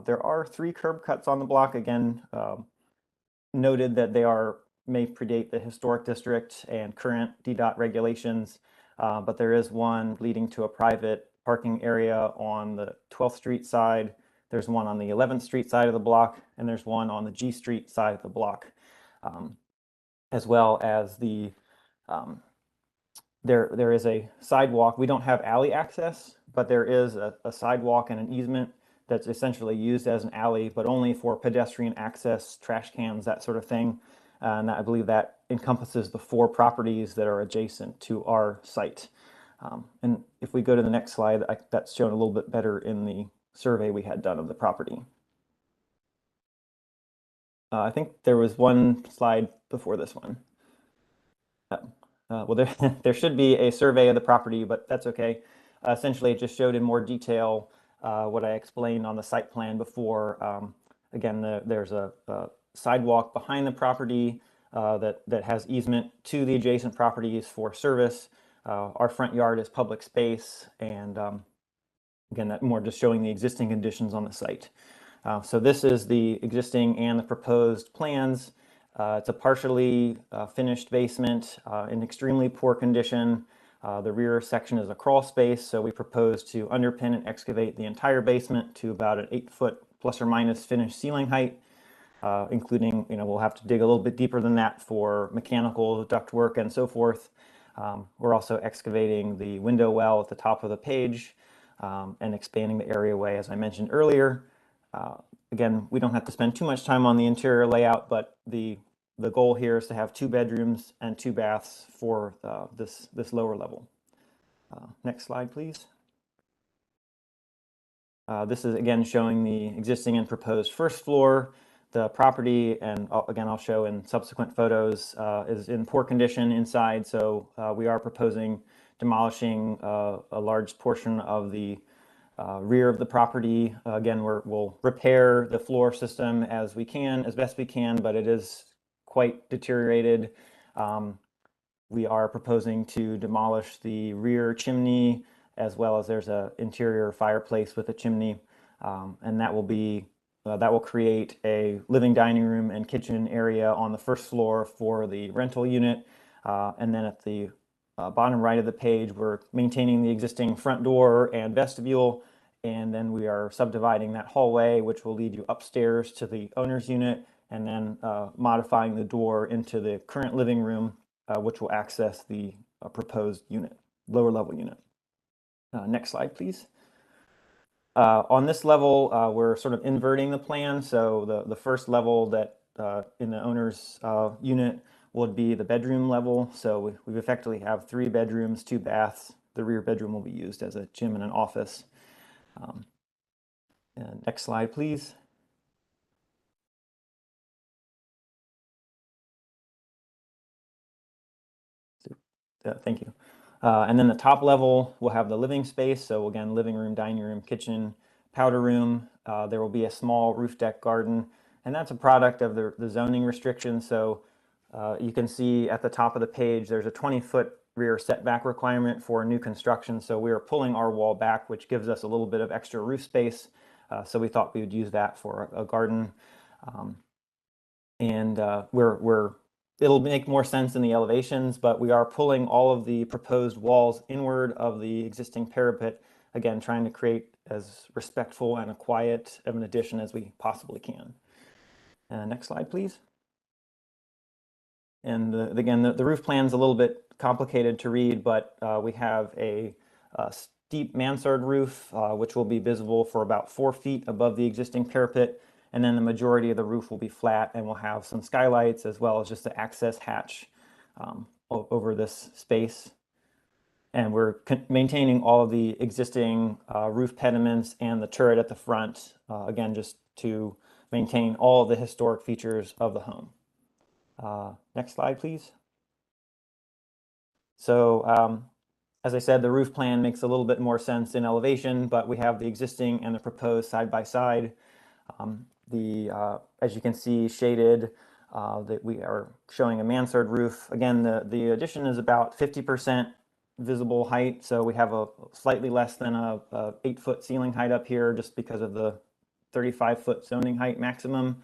There are 3 curb cuts on the block. Again, noted that they may predate the historic district and current DDOT regulations. but there is one leading to a private parking area on the 12th Street side. There's one on the 11th Street side of the block, and there's one on the G Street side of the block, as well as the there is a sidewalk. We don't have alley access, but there is a sidewalk and an easement that's essentially used as an alley, but only for pedestrian access, trash cans, that sort of thing. And I believe that encompasses the 4 properties that are adjacent to our site. And if we go to the next slide, that's shown a little bit better in the survey we had done of the property. I think there was one slide before this one. Well, there should be a survey of the property, but that's okay. Essentially, it just showed in more detail what I explained on the site plan before. Again, there's a sidewalk behind the property that has easement to the adjacent properties for service. Our front yard is public space, and again, that more just showing the existing conditions on the site. So this is the existing and the proposed plans. It's a partially finished basement in extremely poor condition. The rear section is a crawl space, so we propose to underpin and excavate the entire basement to about an 8-foot plus or minus finished ceiling height, including, we'll have to dig a little bit deeper than that for mechanical ductwork and so forth. We're also excavating the window well at the top of the page and expanding the areaway, as I mentioned earlier. Again, we don't have to spend too much time on the interior layout, but the goal here is to have 2 bedrooms and 2 baths for this lower level. Next slide, please. This is again showing the existing and proposed first floor. The property, and again, I'll show in subsequent photos, is in poor condition inside. So we are proposing demolishing a large portion of the rear of the property. Again, we'll repair the floor system as best we can, but it is quite deteriorated. We are proposing to demolish the rear chimney, as well as there's an interior fireplace with a chimney, and that will create a living dining room and kitchen area on the first floor for the rental unit. And then at the bottom right of the page, we're maintaining the existing front door and vestibule, and then we are subdividing that hallway, which will lead you upstairs to the owner's unit, and then modifying the door into the current living room, which will access the proposed unit, lower level unit. Next slide, please. On this level, we're sort of inverting the plan. So the first level that in the owner's unit would be the bedroom level. So we effectively have 3 bedrooms, 2 baths. The rear bedroom will be used as a gym and an office. And next slide, please. Thank you. And then the top level will have the living space. So again, living room, dining room, kitchen, powder room. There will be a small roof deck garden, and that's a product of the zoning restrictions. So you can see at the top of the page, there's a 20-foot rear setback requirement for new construction. So we are pulling our wall back, which gives us a little bit of extra roof space. So we thought we would use that for a garden. It'll make more sense in the elevations, but we are pulling all of the proposed walls inward of the existing parapet, again, trying to create as respectful and a quiet of an addition as we possibly can. Next slide, please. And again, the roof plan's a little bit complicated to read, but we have a steep mansard roof, which will be visible for about 4 feet above the existing parapet. And then the majority of the roof will be flat, and we'll have some skylights as well as just the access hatch over this space. And we're maintaining all of the existing roof pediments and the turret at the front, again, just to maintain all of the historic features of the home. Next slide, please. So as I said, the roof plan makes a little bit more sense in elevation, but we have the existing and the proposed side by side. As you can see, shaded, that we are showing a mansard roof. Again, the addition is about 50% visible height, so we have a slightly less than a 8-foot ceiling height up here, just because of the 35-foot zoning height maximum.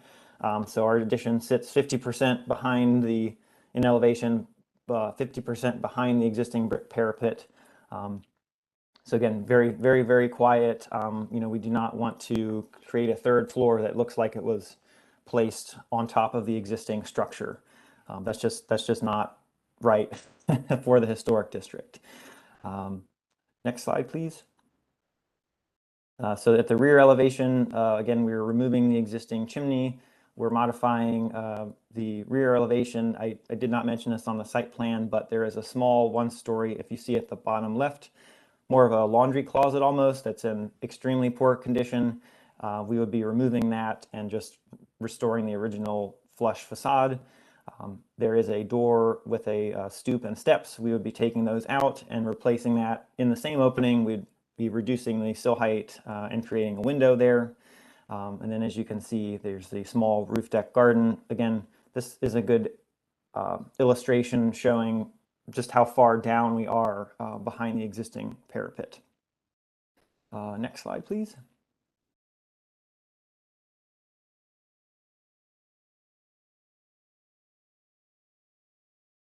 So our addition sits 50% behind in elevation, 50% behind the existing brick parapet. So again, very, very, very quiet. You know, we do not want to create a third floor that looks like it was placed on top of the existing structure. That's just not right for the historic district. Next slide, please. So at the rear elevation, again, we're removing the existing chimney. We're modifying the rear elevation. I did not mention this on the site plan, but there is a small one-story, if you see at the bottom left, more of a laundry closet almost, that's in extremely poor condition. We would be removing that and just restoring the original flush facade. There is a door with a stoop and steps. We would be taking those out and replacing that. In the same opening, we'd be reducing the sill height and creating a window there. And then as you can see, there's the small roof deck garden. Again, this is a good illustration showing just how far down we are behind the existing parapet. Next slide, please.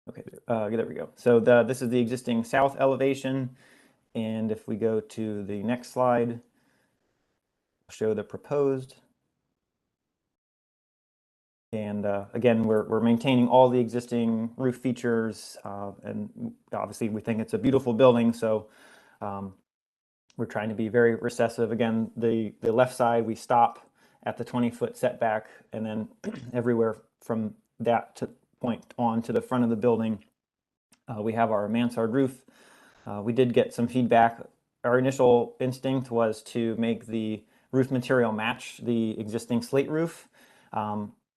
Okay, there we go. So this is the existing south elevation. And if we go to the next slide, I'll show the proposed. And again, we're maintaining all the existing roof features, and obviously we think it's a beautiful building, so we're trying to be very recessive. Again, the left side, we stop at the 20-foot setback, and then everywhere from that point on to the front of the building, we have our mansard roof. We did get some feedback. Our initial instinct was to make the roof material match the existing slate roof.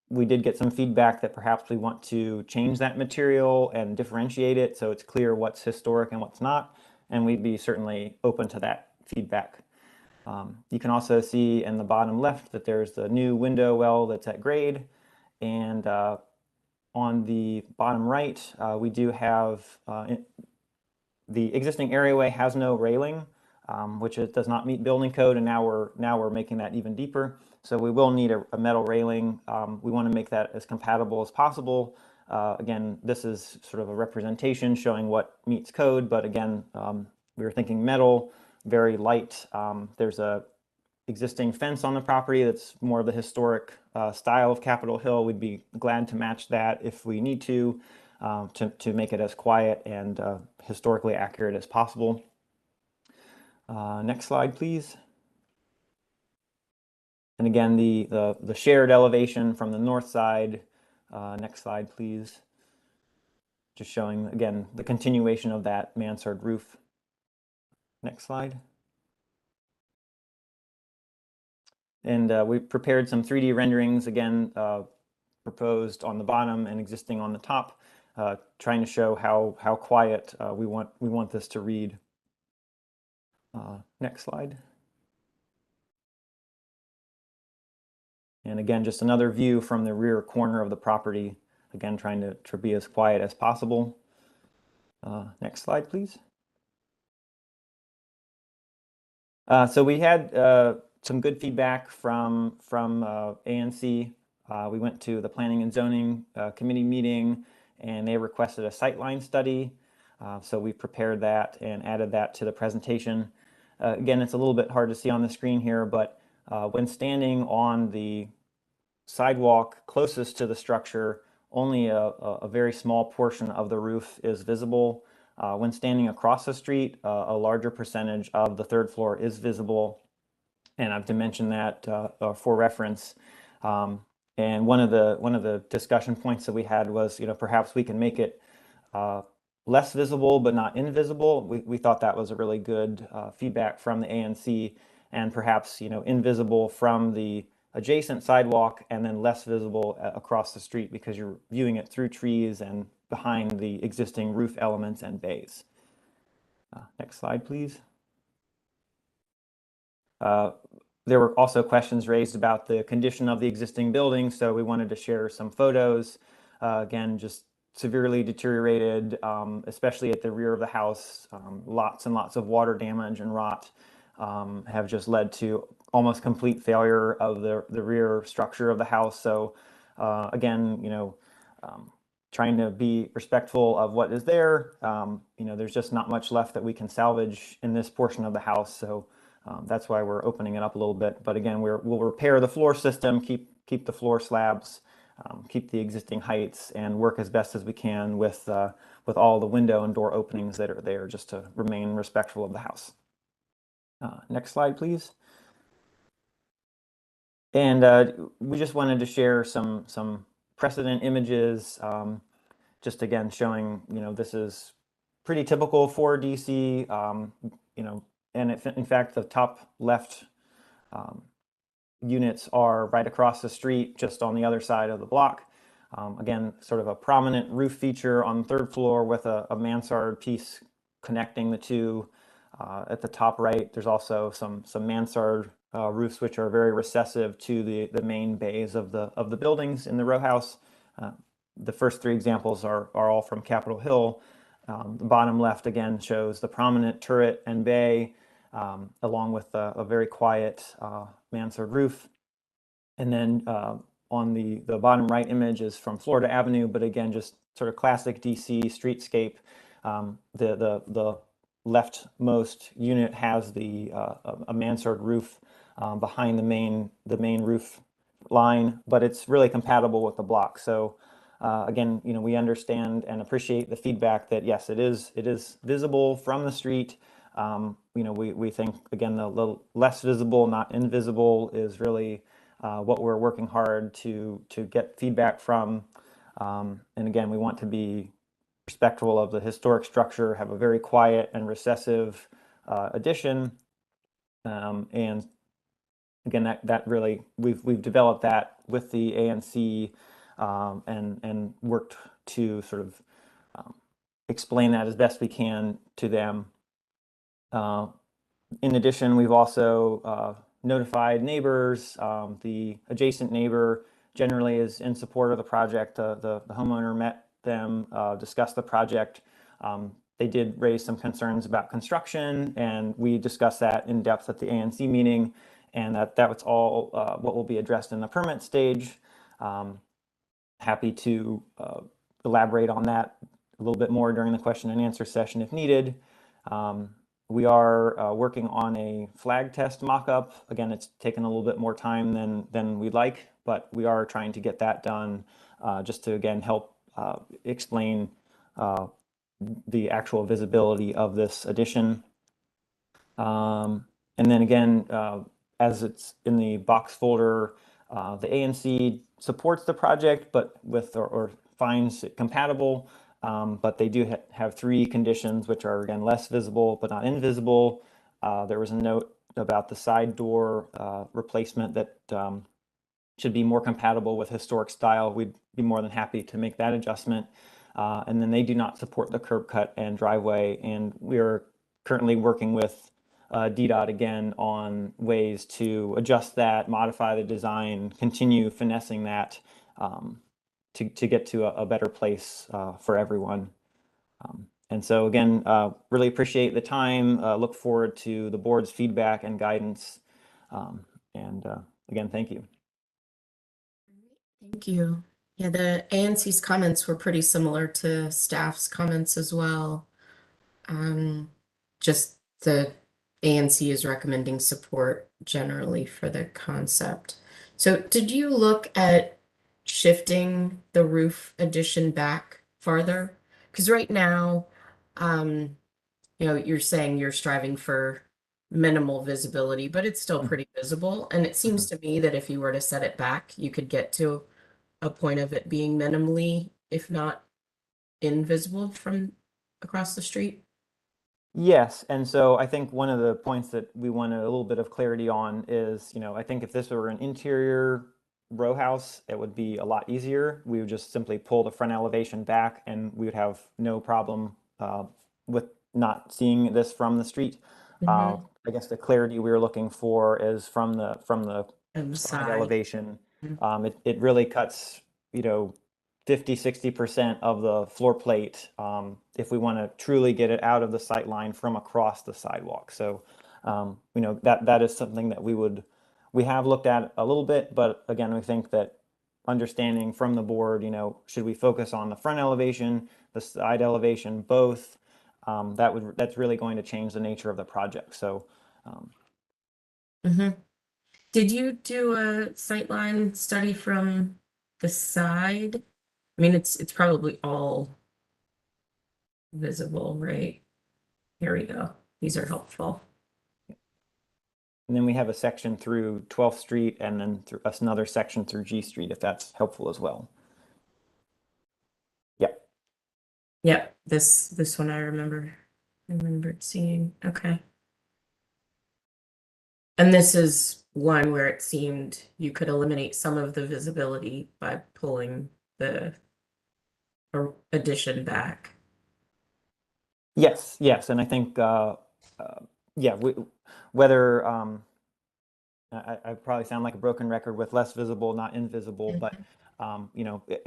We did get some feedback that perhaps we want to change that material and differentiate it so it's clear what's historic and what's not, and we'd be certainly open to that feedback. You can also see in the bottom left that there's the new window well that's at grade, and on the bottom right, we do have the existing areaway has no railing, which does not meet building code, and now we're making that even deeper. So we will need a metal railing. We want to make that as compatible as possible. Again, this is sort of a representation showing what meets code, but again, we were thinking metal, very light. There's a existing fence on the property that's more of the historic style of Capitol Hill. We'd be glad to match that if we need to make it as quiet and historically accurate as possible. Next slide, please. And again, the shared elevation from the north side. Next slide, please. Just showing, again, the continuation of that mansard roof. Next slide. And we prepared some 3D renderings, again, proposed on the bottom and existing on the top, trying to show how quiet we want this to read. Next slide. And again, just another view from the rear corner of the property, again, trying to be as quiet as possible. Next slide, please. So we had some good feedback from ANC. We went to the Planning and Zoning Committee meeting, and they requested a sightline study. So we prepared that and added that to the presentation. Again, it's a little bit hard to see on the screen here, but when standing on the sidewalk closest to the structure, only a very small portion of the roof is visible. When standing across the street, a larger percentage of the third floor is visible. And I've dimensioned that for reference. And one of the discussion points that we had was, perhaps we can make it less visible but not invisible. We thought that was a really good feedback from the ANC, and perhaps invisible from the adjacent sidewalk and then less visible across the street because you're viewing it through trees and behind the existing roof elements and bays. Next slide, please. There were also questions raised about the condition of the existing building, so we wanted to share some photos. Again, just severely deteriorated, especially at the rear of the house. Lots and lots of water damage and rot have just led to almost complete failure of the rear structure of the house. So again, trying to be respectful of what is there. There's just not much left that we can salvage in this portion of the house. So that's why we're opening it up a little bit. But again, we'll repair the floor system, keep the floor slabs, keep the existing heights, and work as best as we can with all the window and door openings that are there, just to remain respectful of the house. Next slide, please. And we just wanted to share some precedent images, just again showing, this is pretty typical for DC, and in fact, the top left units are right across the street, just on the other side of the block. Again, sort of a prominent roof feature on the third floor with a mansard piece connecting the two. At the top right, there's also some mansard roofs which are very recessive to the main bays of the buildings in the row house. The first three examples are all from Capitol Hill. The bottom left again shows the prominent turret and bay, along with a very quiet mansard roof. And then on the bottom right image is from Florida Avenue, but again, just sort of classic DC streetscape. The leftmost unit has a mansard roof behind the main roof line, but it's really compatible with the block. So again, we understand and appreciate the feedback that yes, it is visible from the street. We think again the little less visible, not invisible, is really what we're working hard to get feedback from. And again, we want to be respectful of the historic structure, have a very quiet and recessive addition, and again, that really we've developed that with the ANC and worked to sort of explain that as best we can to them. In addition, we've also notified neighbors. The adjacent neighbor generally is in support of the project. The homeowner met them, discussed the project. They did raise some concerns about construction, and we discussed that in depth at the ANC meeting, and that was all what will be addressed in the permit stage. Happy to elaborate on that a little bit more during the question and answer session if needed. We are working on a flag test mock-up. Again, it's taken a little bit more time than we'd like, but we are trying to get that done just to, again, help explain the actual visibility of this addition. And then again, as it's in the box folder, the ANC supports the project, but or finds it compatible. But they do have three conditions, which are again less visible but not invisible. There was a note about the side door replacement that should be more compatible with historic style. We'd be more than happy to make that adjustment. And then they do not support the curb cut and driveway, and we are currently working with DDOT again on ways to adjust that, modify the design, continue finessing that to get to a better place for everyone. And so again, really appreciate the time, look forward to the board's feedback and guidance. And again, thank you. Thank you. Yeah, the ANC's comments were pretty similar to staff's comments as well. Just the ANC is recommending support generally for the concept. So did you look at shifting the roof addition back farther? Because right now, you're saying you're striving for minimal visibility, but it's still pretty visible. And it seems to me that if you were to set it back, you could get to a point of it being minimally, if not invisible from across the street. Yes, and so I think one of the points that we wanted a little bit of clarity on is, I think if this were an interior row house, it would be a lot easier. We would just simply pull the front elevation back and we would have no problem with not seeing this from the street. I guess the clarity we were looking for is from the side elevation. It really cuts, 50-60% of the floor plate if we want to truly get it out of the sight line from across the sidewalk. So, that is something that we have looked at a little bit, but again, we think that understanding from the board, should we focus on the front elevation, the side elevation, both? That's really going to change the nature of the project. So, Did you do a sightline study from the side? I mean, it's probably all visible, right? Here we go. These are helpful. and then we have a section through 12th Street and then through another section through G Street, if that's helpful as well. Yep. Yep, this one I remembered seeing. Okay. And this is one where it seemed you could eliminate some of the visibility by pulling the addition back. Yes, and I think, whether I probably sound like a broken record with less visible, not invisible, but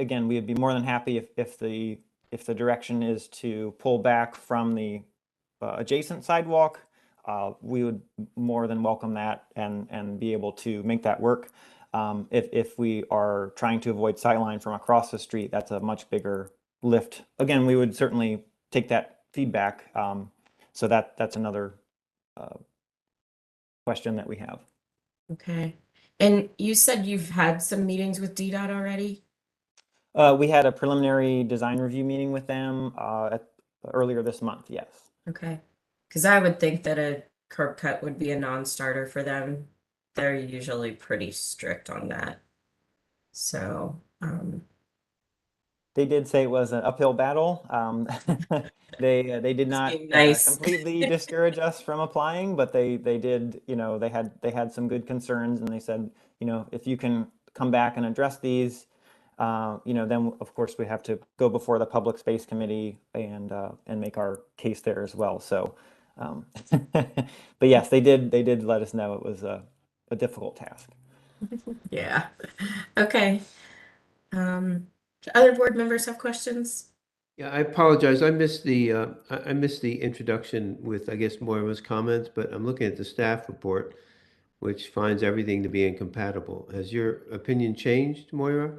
again, we'd be more than happy if the direction is to pull back from the adjacent sidewalk. We would more than welcome that and be able to make that work. If we are trying to avoid sightline from across the street, that's a much bigger lift. Again, we would certainly take that feedback. So that's another question that we have. Okay. And you said you've had some meetings with DDOT already? We had a preliminary design review meeting with them earlier this month, yes. Okay. Because I would think that a curb cut would be a non-starter for them. They're usually pretty strict on that. So, they did say it was an uphill battle. They did not completely discourage us from applying, but they did, they had some good concerns, and they said, if you can come back and address these, then of course we have to go before the Public Space Committee and make our case there as well. So, but yes, they did let us know it was a difficult task. yeah. Okay. Other board members have questions? Yeah, I apologize. I missed the introduction with, I guess, Moira's comments, but I'm looking at the staff report, which finds everything to be incompatible. Has your opinion changed, Moira?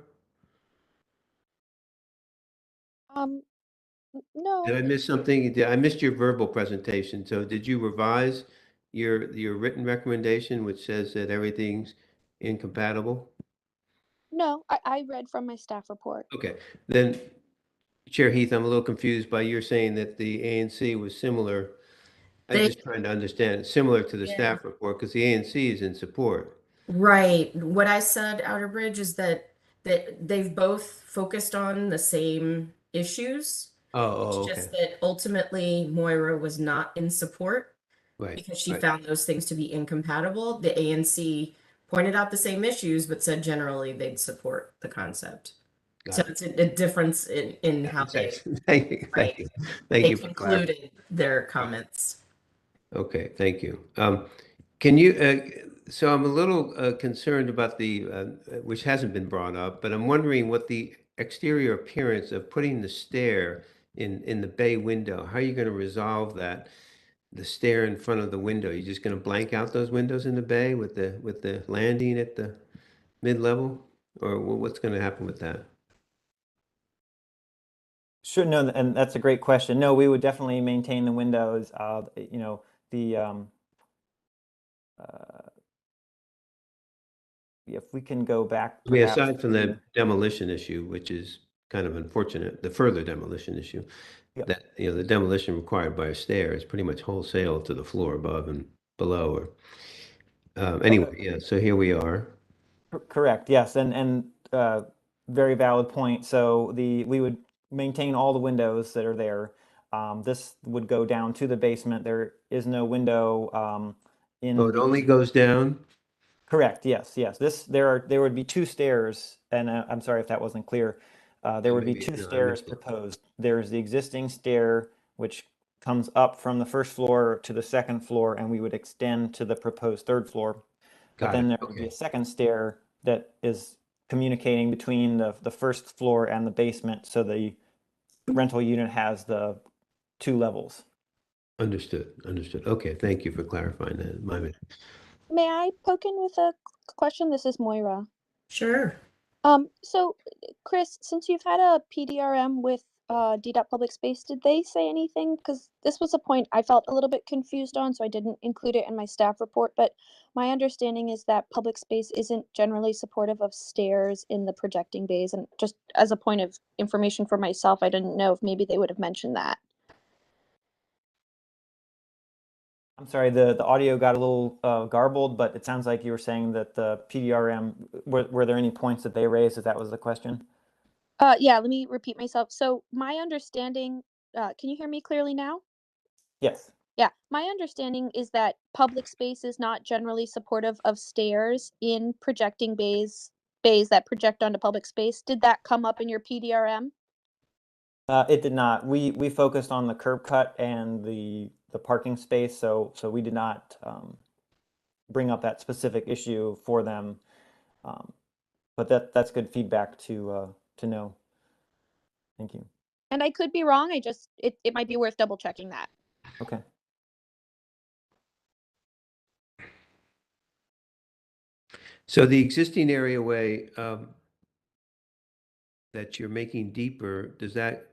No. Did I miss something? I missed your verbal presentation. So did you revise your written recommendation, which says that everything's incompatible? No, I read from my staff report. Okay, then Chair Heath, I'm a little confused by your saying that the ANC was similar. I'm just trying to understand, similar to the staff report, because the ANC is in support. Right. What I said, Outerbridge, is that they've both focused on the same issues. Oh, It's just that ultimately Moira was not in support because she found those things to be incompatible. The ANC pointed out the same issues, but said generally they'd support the concept. So it's a difference in how they Thank you for concluded their comments. Okay, thank you. Can you, so I'm a little concerned about the, which hasn't been brought up, but I'm wondering what the exterior appearance of putting the stair in the bay window, how are you going to resolve that? The stair in front of the window, you're just going to blank out those windows in the bay with the landing at the mid-level? Or what's going to happen with that? Sure, no, and that's a great question. No, we would definitely maintain the windows. If we can go back. I mean, aside from the demolition issue, which is kind of unfortunate, the further demolition issue, that the demolition required by a stair is pretty much wholesale to the floor above and below. Or anyway, yeah. So here we are. Correct. Yes, and very valid point. So we would maintain all the windows that are there. This would go down to the basement. There is no window in. Oh, it only goes down? Correct. Yes. There would be two stairs, and I'm sorry if that wasn't clear. There would be two stairs proposed. There's the existing stair, which comes up from the first floor to the second floor, and we would extend to the proposed third floor. But then there would be a second stair that is communicating between the first floor and the basement, so the rental unit has the two levels. Understood. Okay, thank you for clarifying that. May I poke in with a question? This is Moira. Sure. So Chris, since you've had a PDRM with DDOT Public Space, did they say anything? Because this was a point I felt a little bit confused on, so I didn't include it in my staff report. But my understanding is that Public Space isn't generally supportive of stairs in the projecting bays. And just as a point of information for myself, I didn't know if maybe they would have mentioned that. I'm sorry, the audio got a little garbled, but it sounds like you were saying that the PDRM, were there any points that they raised, if that was the question? Yeah, let me repeat myself. So my understanding, can you hear me clearly now? Yes. Yeah, my understanding is that Public Space is not generally supportive of stairs in projecting bays that project onto public space. Did that come up in your PDRM? It did not. We focused on the curb cut and the parking space, so we did not bring up that specific issue for them. But that's good feedback to know. Thank you. And I could be wrong. It might be worth double checking that. Okay. So the existing areaway that you're making deeper, does that,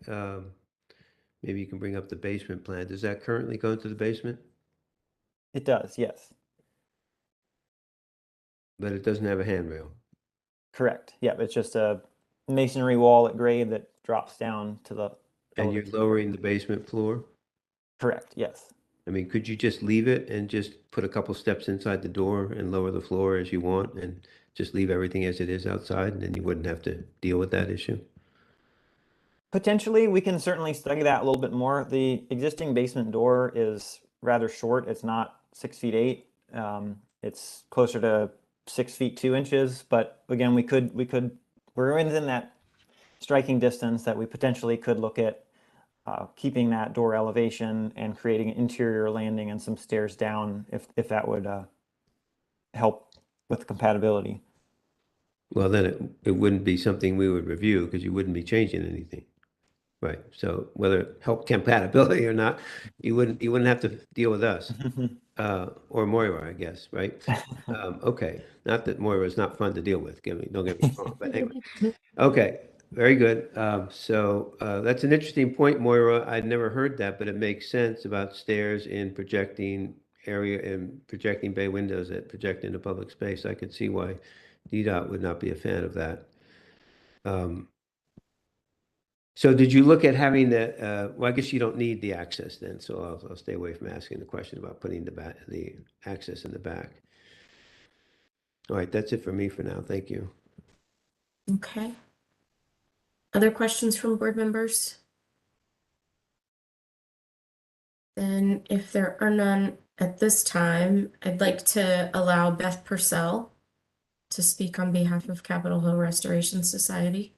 maybe you can bring up the basement plan, does that currently go into the basement? It does, yes. But it doesn't have a handrail? Correct. Yeah, it's just a masonry wall at grade that drops down to the And you're lowering the basement floor? Correct, yes. I mean, could you just leave it and just put a couple steps inside the door and lower the floor as you want and just leave everything as it is outside, and then you wouldn't have to deal with that issue? Potentially, we can certainly study that a little bit more. The existing basement door is rather short. It's not 6'8". It's closer to 6 feet 2 inches. But again, we're within that striking distance that we potentially could look at keeping that door elevation and creating an interior landing and some stairs down if that would help with compatibility. Well, then it wouldn't be something we would review because you wouldn't be changing anything. Right. So whether it helped compatibility or not, you wouldn't have to deal with us or Moira, I guess, right? Okay. Not that Moira is not fun to deal with. Don't get me wrong. But anyway. Okay. Very good. So that's an interesting point, Moira. I'd never heard that, but it makes sense about stairs in projecting area and projecting bay windows that project into public space. I could see why DDOT would not be a fan of that. So did you look at having the, well, I guess you don't need the access then, so I'll stay away from asking the question about putting the access in the back. All right, that's it for me for now. Thank you. Okay. Other questions from board members? Then if there are none at this time, I'd like to allow Beth Purcell to speak on behalf of Capitol Hill Restoration Society.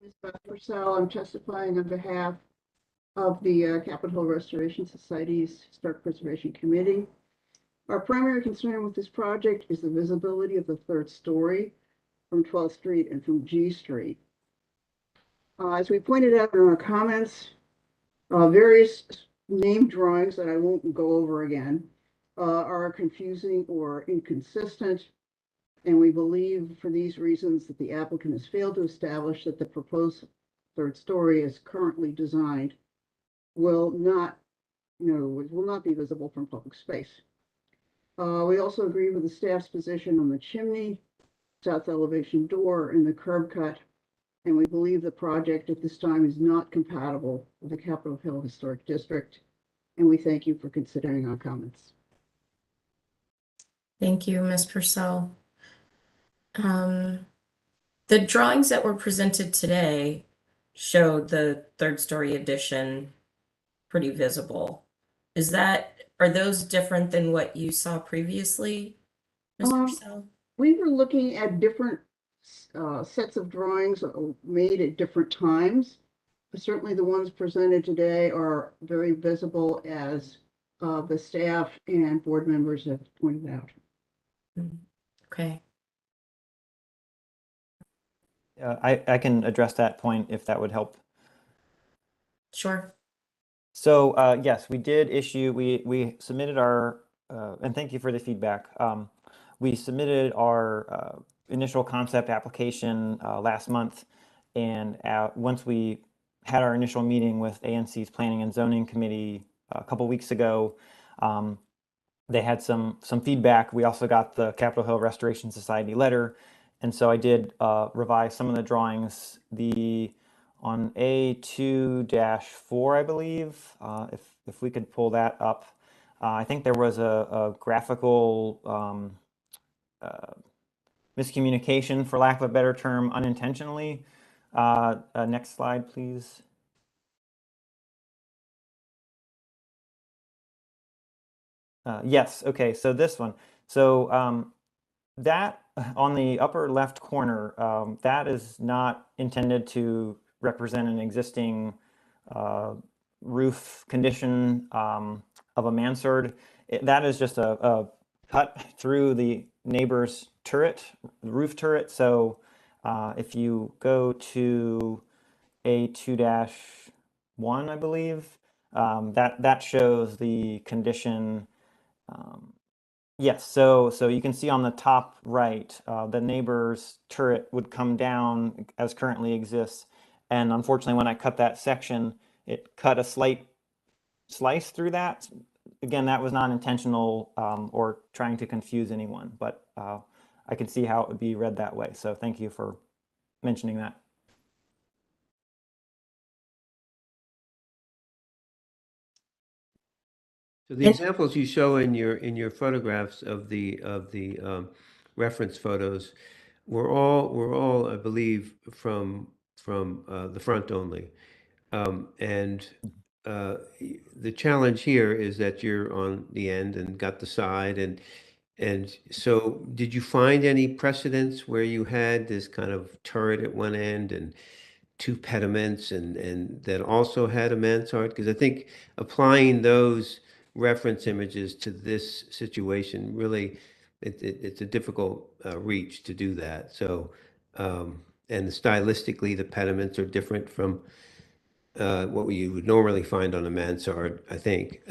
Ms. Beth Purcell, I'm testifying on behalf of the Capitol Hill Restoration Society's Historic Preservation Committee. Our primary concern with this project is the visibility of the third story from 12th Street and from G Street. As we pointed out in our comments, various name drawings that I won't go over again are confusing or inconsistent. And we believe for these reasons that the applicant has failed to establish that the proposed third story as currently designed will not be visible from public space. We also agree with the staff's position on the chimney, south elevation door, and the curb cut. And we believe the project at this time is not compatible with the Capitol Hill Historic District. And we thank you for considering our comments. Thank you, Ms. Purcell. The drawings that were presented today showed the third story addition pretty visible. Are those different than what you saw previously, Ms. Purcell? We were looking at different sets of drawings made at different times. But certainly the ones presented today are very visible, as the staff and board members have pointed out. Okay. I can address that point if that would help. Sure. So yes, we did issue, we submitted our, and thank you for the feedback. we submitted our initial concept application last month, and once we had our initial meeting with ANC's Planning and Zoning Committee a couple weeks ago, they had some feedback. We also got the Capitol Hill Restoration Society letter, and so I did revise some of the drawings. On A2-4, I believe, if we could pull that up, I think there was a graphical miscommunication, for lack of a better term, unintentionally. Next slide, please. Yes, okay, so this one. So that on the upper left corner, that is not intended to represent an existing roof condition of a mansard. That is just a cut through the neighbor's turret, roof turret. So if you go to A2-1, I believe, that shows the condition. Yes, so you can see on the top right, the neighbor's turret would come down as currently exists. And unfortunately, when I cut that section, it cut a slight slice through that. Again, that was not intentional or trying to confuse anyone, but I could see how it would be read that way. So thank you for mentioning that. So the examples you show in your photographs of the reference photos were all I believe from the front only, and the challenge here is that you're on the end and got the side, and so did you find any precedents where you had this kind of turret at one end and two pediments and that also had a mansard? Because I think applying those reference images to this situation really it's a difficult reach to do that. So and stylistically the pediments are different from what you would normally find on a mansard, I think.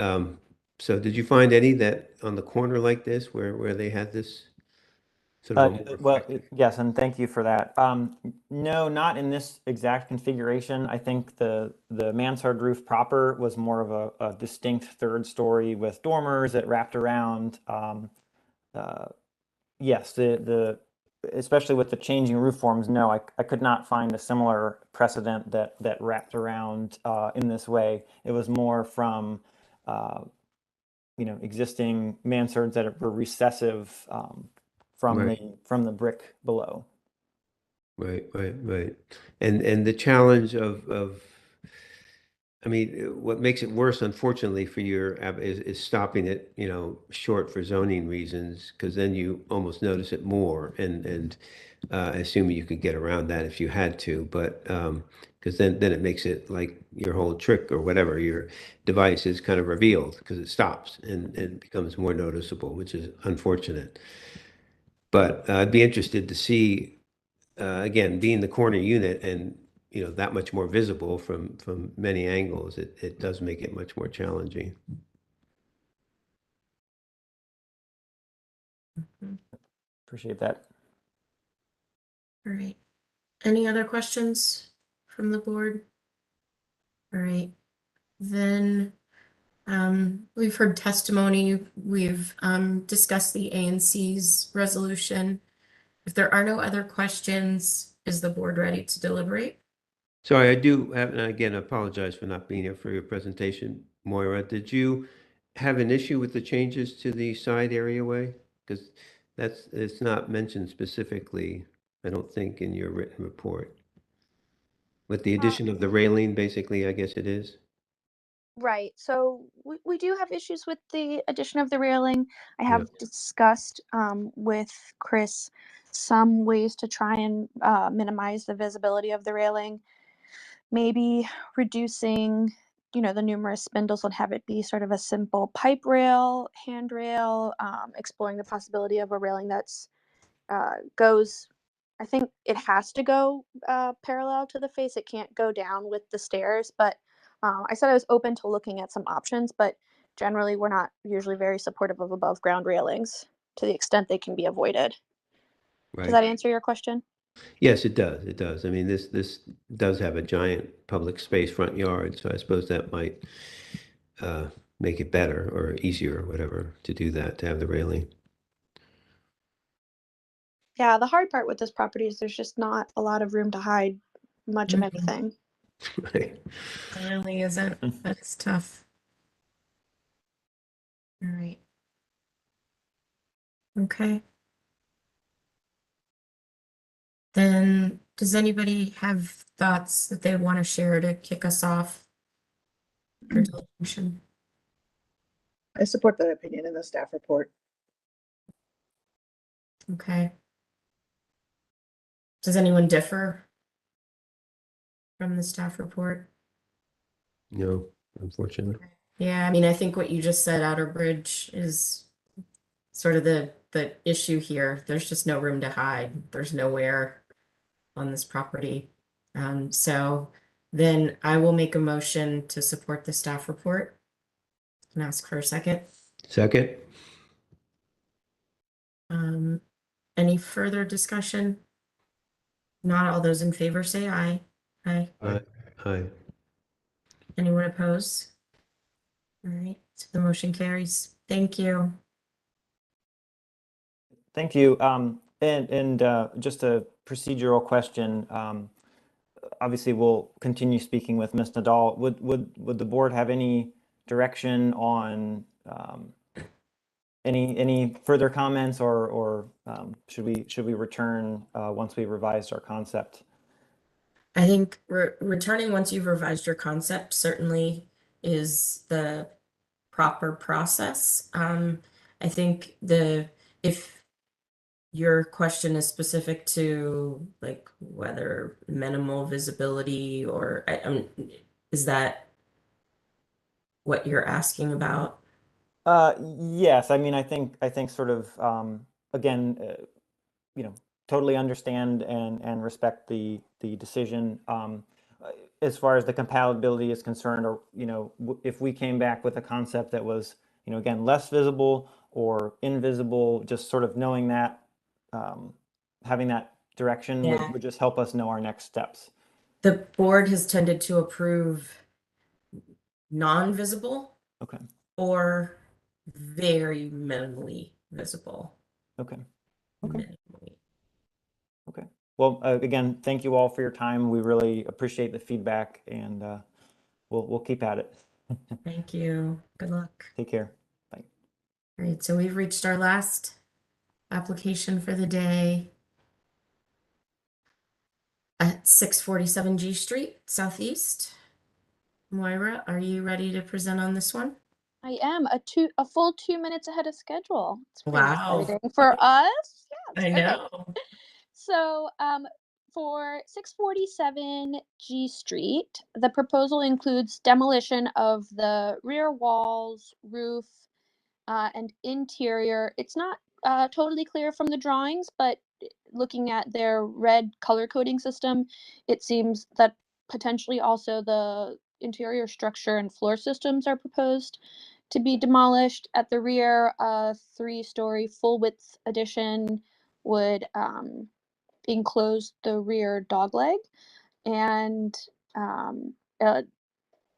So did you find any that on the corner like this where they had this sort of a Well, yes, and thank you for that. No, not in this exact configuration. I think the mansard roof proper was more of a distinct third story with dormers that wrapped around. Yes, especially with the changing roof forms, no, I could not find a similar precedent that wrapped around in this way. It was more from existing mansards that were recessive from the brick below. Right. And the challenge of I mean, what makes it worse, unfortunately, for your is stopping it, short for zoning reasons, because then you almost notice it more, and I assume you could get around that if you had to, but because then it makes it like your whole trick or whatever your device is kind of revealed because it stops and it becomes more noticeable, which is unfortunate. But I'd be interested to see, again, being the corner unit and that much more visible from many angles, it does make it much more challenging. Appreciate that. All right. Any other questions from the board? All right. Then we've heard testimony. We've discussed the ANC's resolution. If there are no other questions, is the board ready to deliberate? Sorry, I do have, and again, I apologize for not being here for your presentation. Moira, did you have an issue with the changes to the side areaway? Because it's not mentioned specifically, I don't think, in your written report. With the addition of the railing, basically, I guess it is. Right. So we do have issues with the addition of the railing. I have discussed with Chris some ways to try and minimize the visibility of the railing. Maybe reducing, the numerous spindles and have it be sort of a simple pipe rail, handrail, exploring the possibility of a railing that's goes, I think it has to go parallel to the face. It can't go down with the stairs, but I said I was open to looking at some options, but generally we're not usually very supportive of above ground railings. to the extent they can be avoided. Does Right. that answer your question? Yes, it does. It does. I mean, this does have a giant public space front yard, so I suppose that might make it better or easier or whatever to do that, to have the railing. Yeah, the hard part with this property is there's just not a lot of room to hide much of anything. Right. Really isn't. That's tough. All right. Okay. Then, does anybody have thoughts that they want to share to kick us off? For deliberation? I support the opinion in the staff report. Okay. Does anyone differ from the staff report? No, unfortunately. Yeah, I mean, I think what you just said, Outer Bridge, is sort of the issue here. There's just no room to hide. There's nowhere on this property. So then I will make a motion to support the staff report and ask for a second. Second? Any further discussion? Not all those in favor say aye. Aye. Aye. Anyone oppose? All right, so the motion carries. Thank you. Thank you. And just a procedural question. Obviously, we'll continue speaking with Ms. Nadal. Would the board have any direction on any further comments, or should we return once we revised our concept? I think returning once you've revised your concept certainly is the proper process. I think if your question is specific to like whether minimal visibility or is that what you're asking about? Yes, I mean, I think sort of again, totally understand and respect the decision. As far as the compatibility is concerned, or if we came back with a concept that was again less visible or invisible, just sort of knowing that, having that direction would just help us know our next steps. The board has tended to approve non-visible. Okay. Or very minimally visible. Okay. Minimally. Okay. Well, again, thank you all for your time. We really appreciate the feedback, and we'll keep at it. Thank you. Good luck. Take care. Bye. All right, so we've reached our last application for the day at 647 G Street, Southeast. Moira, are you ready to present on this one? I am a full 2 minutes ahead of schedule. It's pretty Wow. exciting for us. Yeah, I okay. know. So for 647 G Street, the proposal includes demolition of the rear walls, roof, and interior. It's not totally clear from the drawings, but looking at their red color coding system, it seems that potentially also the interior structure and floor systems are proposed to be demolished. At the rear, a 3-story full width addition would enclose the rear dogleg, and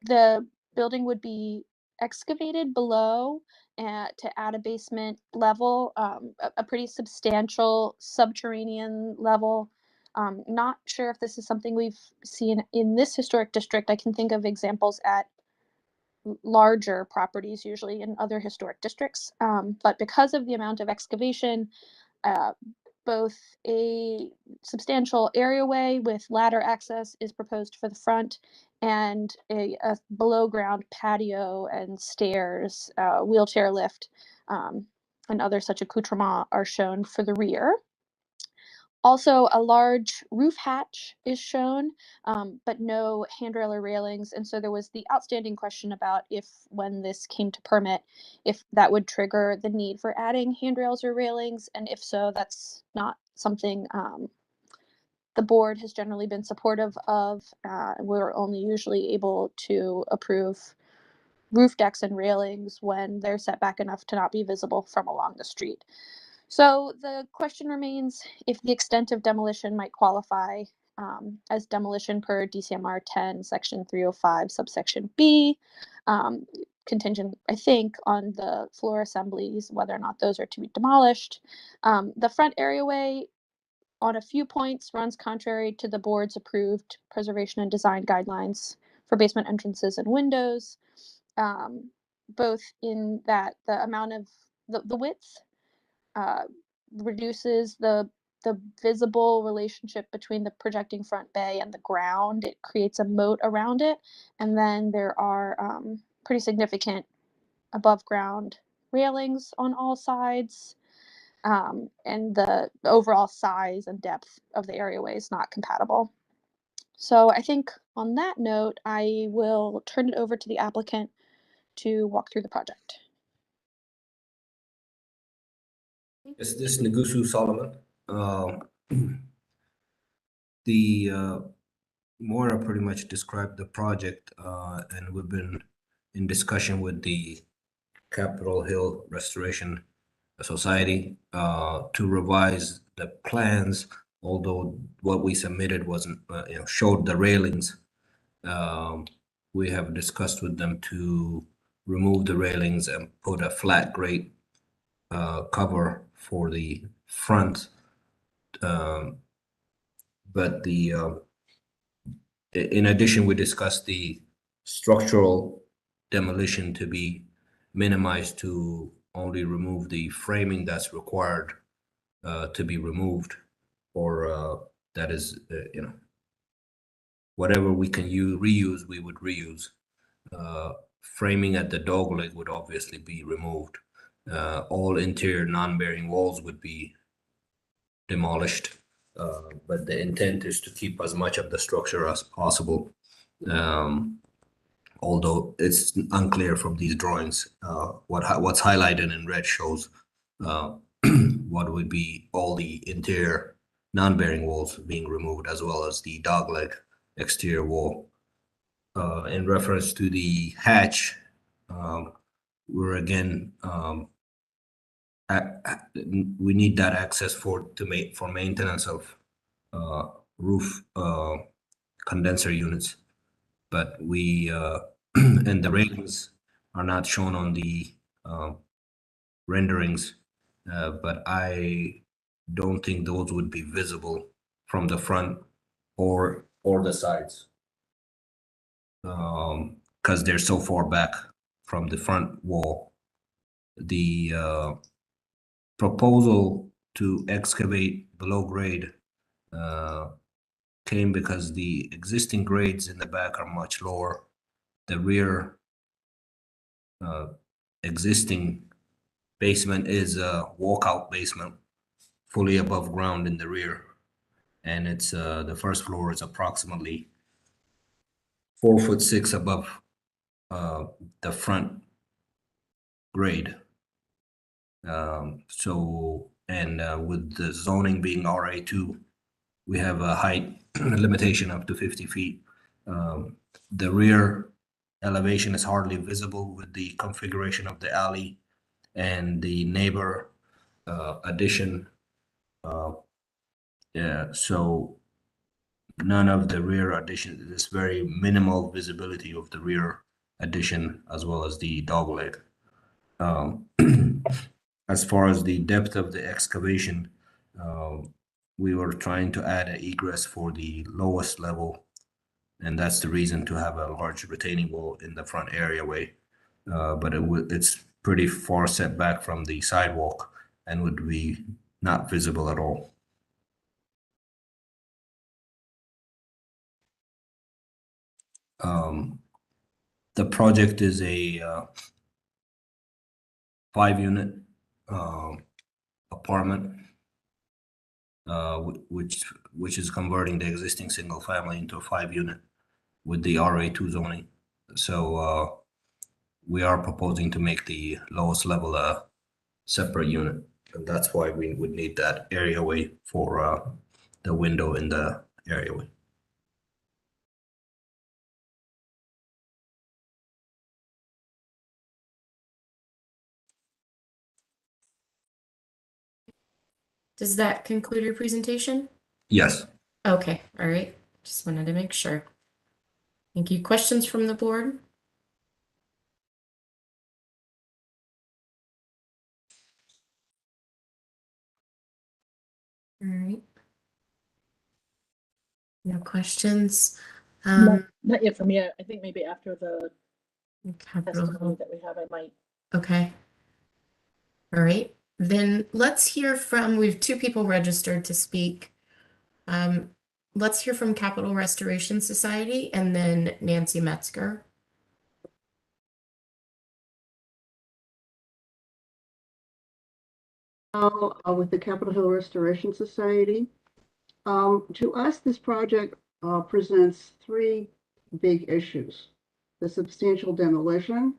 the building would be excavated below to add a basement level, a pretty substantial subterranean level. Not sure if this is something we've seen in this historic district. I can think of examples at larger properties, usually in other historic districts. But because of the amount of excavation, both a substantial areaway with ladder access is proposed for the front, and a below ground patio and stairs, wheelchair lift, and other such accoutrements are shown for the rear. Also, a large roof hatch is shown, but no handrail or railings. And so there was the outstanding question about if, when this came to permit, if that would trigger the need for adding handrails or railings. And if so, that's not something the board has generally been supportive of. We're only usually able to approve roof decks and railings when they're set back enough to not be visible from along the street. So the question remains if the extent of demolition might qualify as demolition per DCMR 10, section 305, subsection B, contingent, I think, on the floor assemblies, whether or not those are to be demolished. The front areaway on a few points runs contrary to the board's approved preservation and design guidelines for basement entrances and windows, both in that the amount of the width reduces the visible relationship between the projecting front bay and the ground. It creates a moat around it, and then there are pretty significant above ground railings on all sides, and the overall size and depth of the areaway is not compatible. So I think on that note, I will turn it over to the applicant to walk through the project. Is this Negusu Solomon? The Moira pretty much described the project, and we've been in discussion with the Capitol Hill Restoration Society to revise the plans. Although what we submitted wasn't, showed the railings. We have discussed with them to remove the railings and put a flat grate cover for the front. But in addition, we discussed the structural demolition to be minimized to only remove the framing that's required to be removed, or that is, whatever we can reuse, we would reuse. Framing at the dogleg would obviously be removed. All interior non-bearing walls would be demolished, but the intent is to keep as much of the structure as possible. Although it's unclear from these drawings, what's highlighted in red shows what would be all the interior non-bearing walls being removed, as well as the dogleg exterior wall. In reference to the hatch, we're again, we need that access for maintenance of roof condenser units, but we and the railings are not shown on the renderings, but I don't think those would be visible from the front or the sides, because they're so far back from the front wall. The proposal to excavate below grade came because the existing grades in the back are much lower. The rear existing basement is a walkout basement, fully above ground in the rear, and it's the first floor is approximately 4'6" above the front grade. With the zoning being RA2, we have a height limitation up to 50 feet. The rear elevation is hardly visible with the configuration of the alley and the neighbor addition. So none of the rear addition, there's very minimal visibility of the rear addition as well as the dogleg. As far as the depth of the excavation, we were trying to add an egress for the lowest level, and that's the reason to have a large retaining wall in the front areaway. But it's pretty far set back from the sidewalk and would be not visible at all. The project is a 5-unit apartment, which is converting the existing single family into a 5-unit with the RA2 zoning. So we are proposing to make the lowest level a separate unit, and that's why we would need that areaway for the window in the areaway. Does that conclude your presentation? Yes. Okay, all right. Just wanted to make sure. Thank you. Questions from the board? All right. No questions. Not yet for me. I think maybe after the Capital testimony Hill. that we have, I might. Okay. All right. Then let's hear from, we have two people registered to speak. Let's hear from Capital Restoration Society and then Nancy Metzger. With the Capitol Hill Restoration Society. To us, this project presents three big issues: the substantial demolition,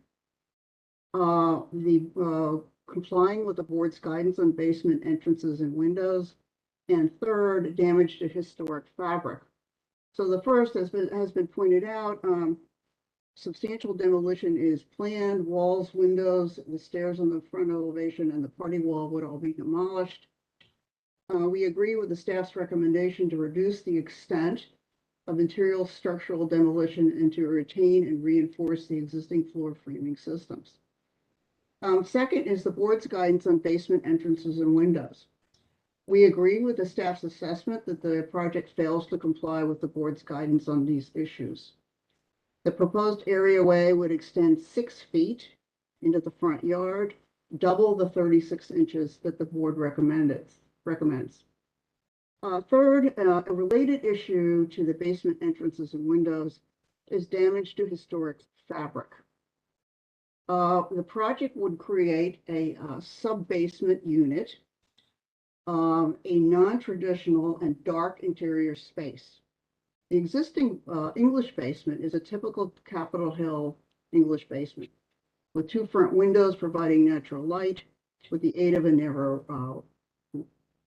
the complying with the board's guidance on basement entrances and windows, and third, damage to historic fabric. So the first has been pointed out. Substantial demolition is planned. Walls, windows, the stairs on the front elevation, and the party wall would all be demolished. We agree with the staff's recommendation to reduce the extent of interior structural demolition and to retain and reinforce the existing floor framing systems. Second is the board's guidance on basement entrances and windows. We agree with the staff's assessment that the project fails to comply with the board's guidance on these issues. The proposed areaway would extend 6 feet into the front yard, double the 36 inches that the board recommends. Third, a related issue to the basement entrances and windows is damage to historic fabric. The project would create a sub-basement unit, a non-traditional and dark interior space. The existing English basement is a typical Capitol Hill English basement, with 2 front windows providing natural light with the aid of a narrow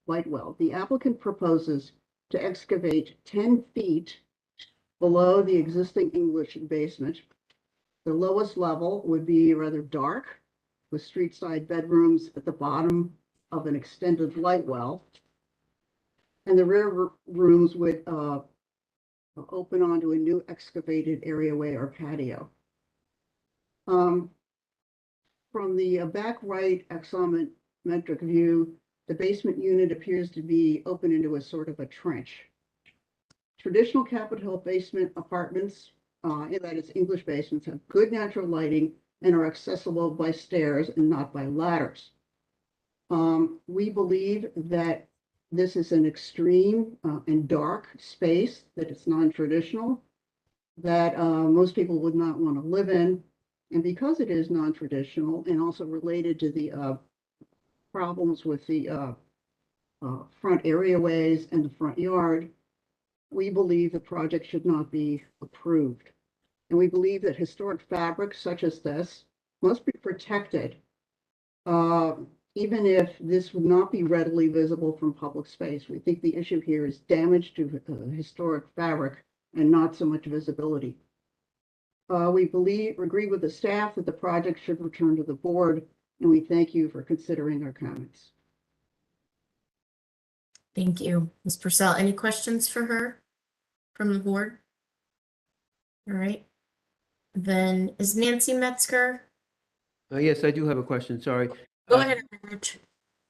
light well. The applicant proposes to excavate 10 feet below the existing English basement. The lowest level would be rather dark, with street side bedrooms at the bottom of an extended light well. And the rear rooms would open onto a new excavated areaway or patio. From the back right axonometric view, the basement unit appears to be open into a sort of a trench. Traditional Capitol Hill basement apartments, that is English basements, have good natural lighting and are accessible by stairs and not by ladders. We believe that this is an extreme and dark space, that it's non-traditional, that most people would not want to live in. And because it is non-traditional and also related to the problems with the front areaways and the front yard, we believe the project should not be approved. And we believe that historic fabric such as this must be protected, even if this would not be readily visible from public space. We think the issue here is damage to historic fabric and not so much visibility. We agree with the staff that the project should return to the board, and we thank you for considering our comments. Thank you. Ms. Purcell, any questions for her from the board? All right. Then is Nancy Metzger? Yes, I do have a question. Sorry. Go ahead, Rich.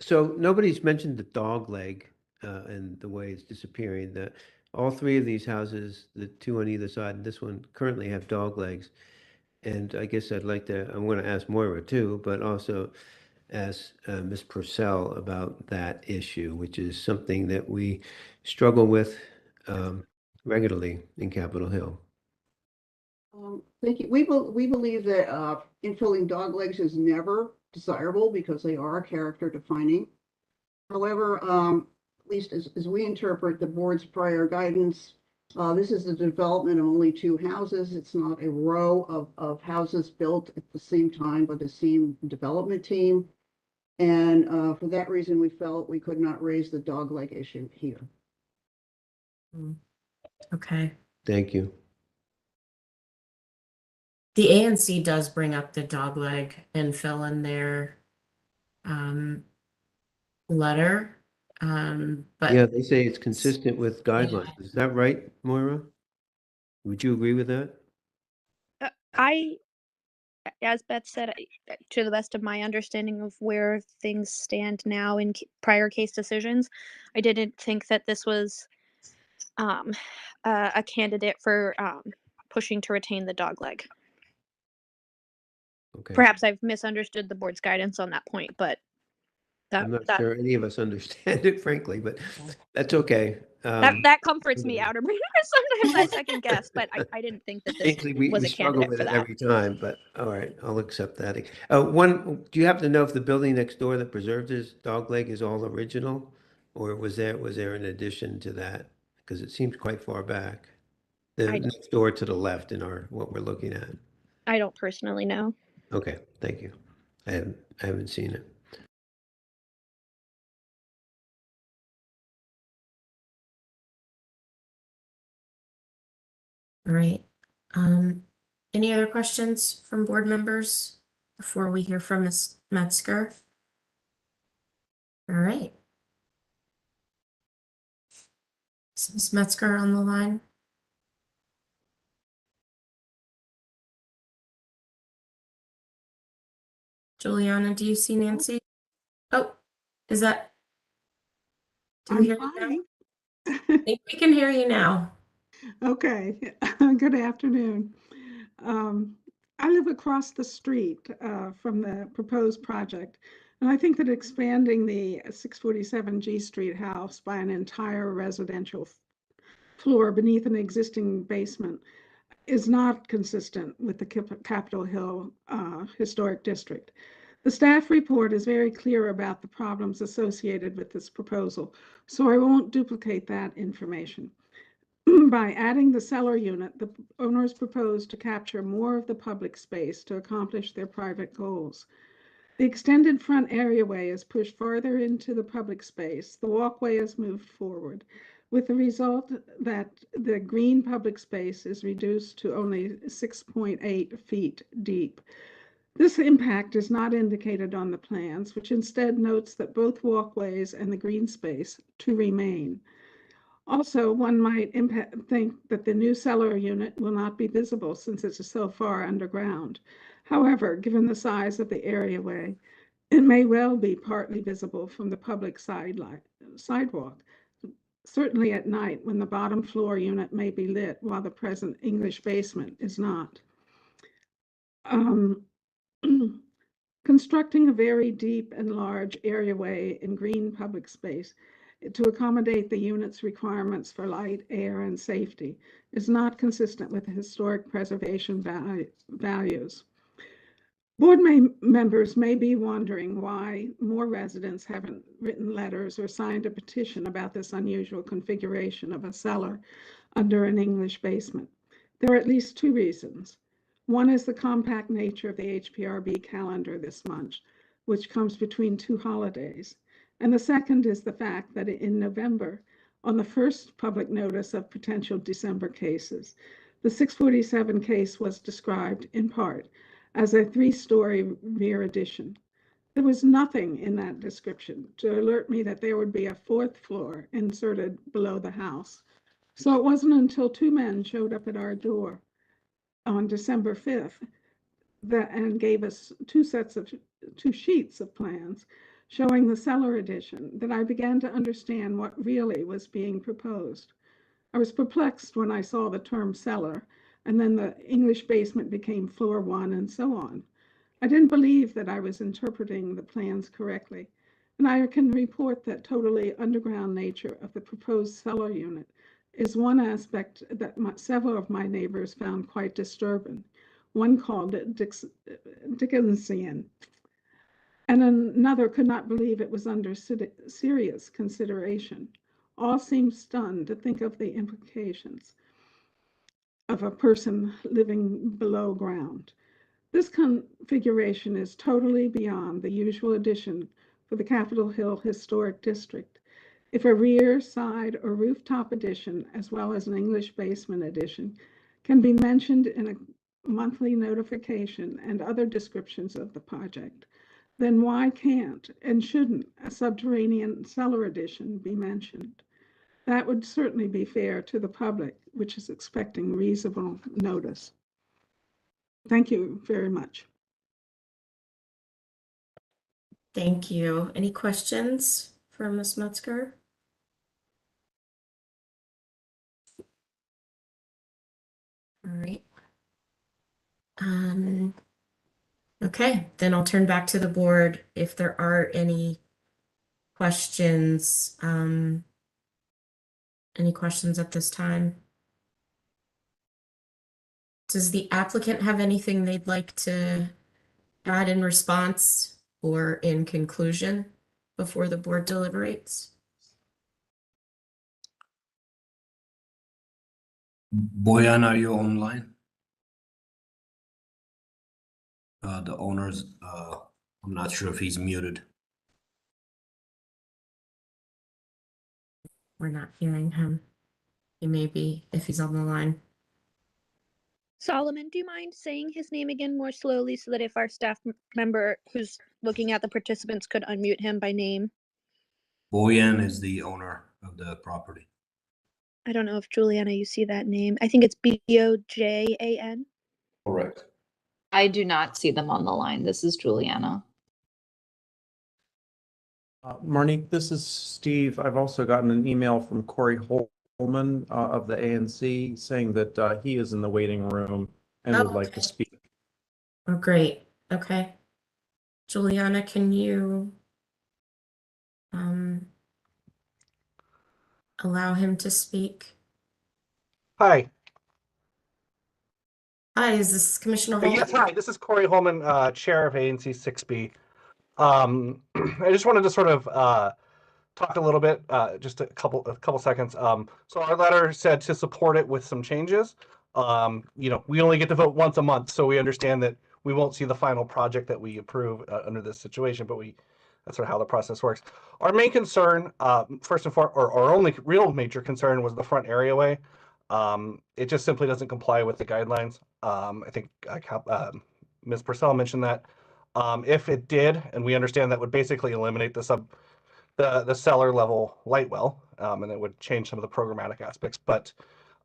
So nobody's mentioned the dog leg and the way it's disappearing. All 3 of these houses, the 2 on either side, and this one currently have dog legs. And I guess I'm going to ask Moira too, but also ask Ms. Purcell about that issue, which is something that we struggle with regularly in Capitol Hill. Thank you. We believe that infilling dog legs is never desirable because they are character defining. However, at least as we interpret the board's prior guidance, this is the development of only 2 houses. It's not a row of houses built at the same time by the same development team. And for that reason, we felt we could not raise the dog leg issue here. Okay. Thank you. The ANC does bring up the dogleg infill in their letter. But Yeah, they say it's consistent with guidelines. Is that right, Moira? Would you agree with that? As Beth said, to the best of my understanding of where things stand now in prior case decisions, I didn't think that this was a candidate for pushing to retain the dogleg. Okay. Perhaps I've misunderstood the board's guidance on that point, but I'm not sure any of us understand it, frankly, but that's okay. That comforts me, Outerbrand. Sometimes I second guess, but I didn't think that this Frankly, we was a struggle candidate with for it that. every time, but all right, I'll accept that. Do you happen to know if the building next door that preserved his dogleg is all original? Or was there an addition to that? Because it seems quite far back. The next door to the left in what we're looking at. I don't personally know. Okay, thank you. I haven't seen it. all right. Any other questions from board members before we hear from Ms. Metzger? All right. Is Ms. Metzger on the line? Juliana, do you see Nancy? Oh, is that? Do we hear you now? I think we can hear you now. Okay, good afternoon. I live across the street from the proposed project, and I think that expanding the 647 G Street house by an entire residential floor beneath an existing basement is not consistent with the Capitol Hill Historic District. The staff report is very clear about the problems associated with this proposal, so I won't duplicate that information. By adding the cellar unit, the owners propose to capture more of the public space to accomplish their private goals. The extended front areaway is pushed farther into the public space. The walkway is moved forward, with the result that the green public space is reduced to only 6.8 feet deep. This impact is not indicated on the plans, which instead notes that both walkways and the green space to remain. Also, one might think that the new cellar unit will not be visible since it's so far underground. However, given the size of the areaway, it may well be partly visible from the public sidewalk. Certainly at night when the bottom floor unit may be lit while the present English basement is not. Constructing a very deep and large areaway in green public space to accommodate the unit's requirements for light, air, and safety is not consistent with the historic preservation values. Board members may be wondering why more residents haven't written letters or signed a petition about this unusual configuration of a cellar under an English basement. There are at least two reasons. One is the compact nature of the HPRB calendar this month, which comes between two holidays. And the second is the fact that in November, on the first public notice of potential December cases, the 647 case was described in part as a 3-story rear addition. There was nothing in that description to alert me that there would be a 4th floor inserted below the house. So it wasn't until 2 men showed up at our door on December 5th and gave us 2 sheets of plans showing the cellar addition that I began to understand what really was being proposed. I was perplexed when I saw the term cellar, and then the English basement became floor 1 and so on. I didn't believe that I was interpreting the plans correctly, and I can report that totally underground nature of the proposed cellar unit is one aspect that several of my neighbors found quite disturbing. One called it Dickensian, and another could not believe it was under serious consideration. All seemed stunned to think of the implications of a person living below ground. This configuration is totally beyond the usual addition for the Capitol Hill Historic District. If a rear, side, or rooftop addition, as well as an English basement addition, can be mentioned in a monthly notification and other descriptions of the project, then why can't and shouldn't a subterranean cellar addition be mentioned? That would certainly be fair to the public, which is expecting reasonable notice. Thank you very much. Thank you. Any questions for Ms. Metzger? All right. Okay, then I'll turn back to the board if there are any questions. Any questions at this time? Does the applicant have anything they'd like to add in response or in conclusion before the board deliberates? Boyan, are you online? The owner's, I'm not sure if he's muted. We're not hearing him. He may be if he's on the line. Solomon, do you mind saying his name again more slowly so that if our staff member who's looking at the participants could unmute him by name? Boyan is the owner of the property. I don't know if Juliana, you see that name. I think it's Bojan. Correct. I do not see them on the line. This is Juliana. Marnique, this is Steve. I've also gotten an email from Corey Holman of the ANC saying that he is in the waiting room and would like to speak. Oh, great. Okay. Juliana, can you allow him to speak? Hi. Hi, is this Commissioner Holman? Yes, hi. This is Corey Holman, Chair of ANC 6B. I just wanted to sort of talk a little bit, just a couple seconds. So our letter said to support it with some changes. You know, we only get to vote once a month, so we understand that we won't see the final project that we approve under this situation, but that's sort of how the process works. Our main concern, first and foremost, or our only real major concern was the front areaway. It just simply doesn't comply with the guidelines. I think Ms. Purcell mentioned that. If it did, and we understand that would basically eliminate the cellar level light well, and it would change some of the programmatic aspects. But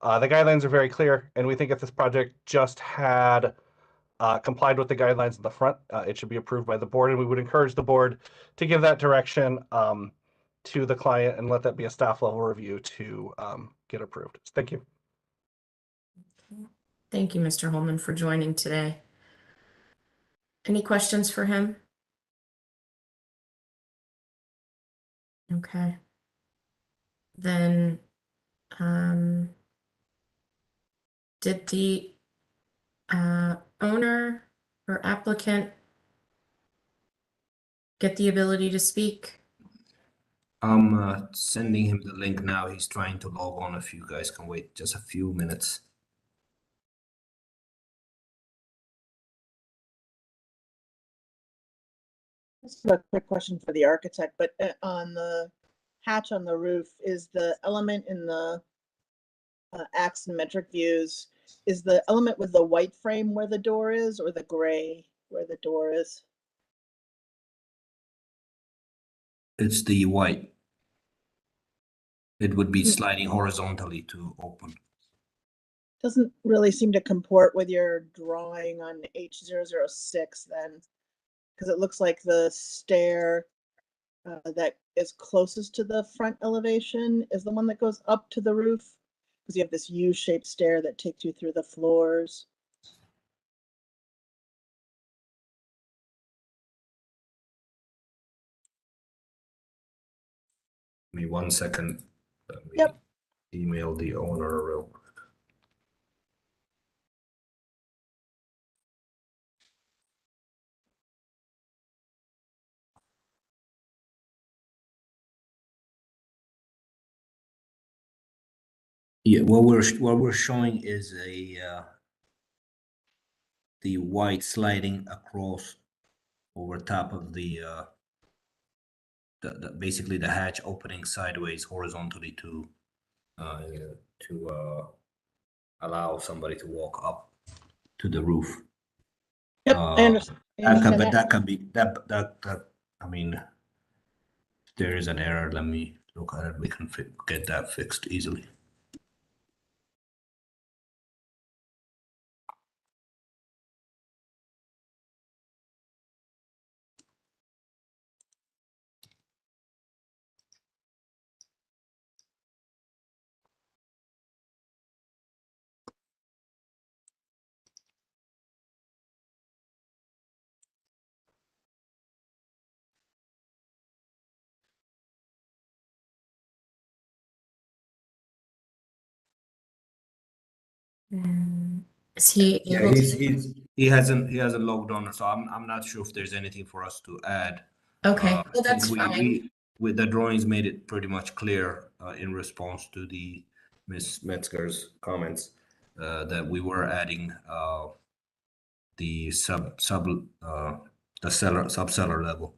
the guidelines are very clear, and we think if this project just had complied with the guidelines in the front, it should be approved by the board, and we would encourage the board to give that direction to the client and let that be a staff level review to get approved. Thank you. Thank you, Mr. Holman, for joining today. Any questions for him? Okay. Then, did the owner or applicant get the ability to speak? I'm sending him the link now. He's trying to log on. If you guys can wait just a few minutes. Just a quick question for the architect, but on the hatch on the roof, is the element in the axonometric views, is the element with the white frame where the door is, or the gray where the door is? It's the white. It would be sliding horizontally to open. Doesn't really seem to comport with your drawing on H006 then, because it looks like the stair that is closest to the front elevation is the one that goes up to the roof, because you have this U-shaped stair that takes you through the floors. Give me 1 second. Let me Yep. email the owner real quick. Yeah, what we're showing is the white sliding across over top of the basically the hatch opening sideways horizontally to allow somebody to walk up to the roof. Yep, I understand. But that can be, I mean, if there is an error, let me look at it. We can get that fixed easily. Is he Yeah, able to? he hasn't logged on, so I'm not sure if there's anything for us to add. Okay, well, I think that's fine. with the drawings made it pretty much clear in response to the Ms. Metzger's comments that we were adding the sub-cellar level.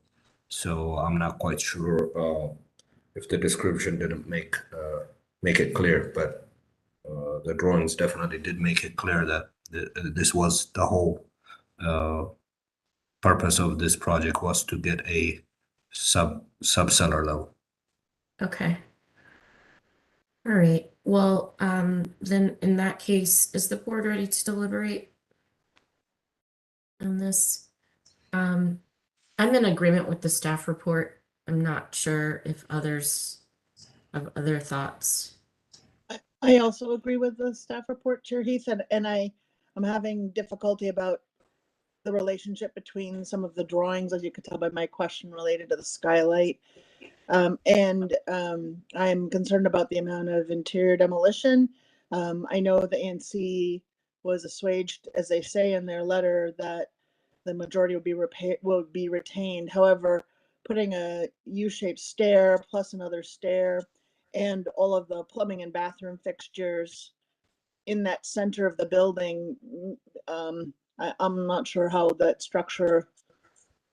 So I'm not quite sure if the description didn't make it clear, but the drawings definitely did make it clear that this was the whole purpose of this project was to get a sub-cellar level. Okay. All right. Well, then in that case, is the board ready to deliberate on this? I'm in agreement with the staff report. I'm not sure if others have other thoughts. I also agree with the staff report, Chair Heath, and I'm having difficulty about the relationship between some of the drawings, as you could tell by my question related to the skylight. I'm concerned about the amount of interior demolition. I know the ANC was assuaged, as they say in their letter, that the majority will be retained. However, putting a U-shaped stair plus another stair and all of the plumbing and bathroom fixtures in that center of the building, I'm not sure how that structure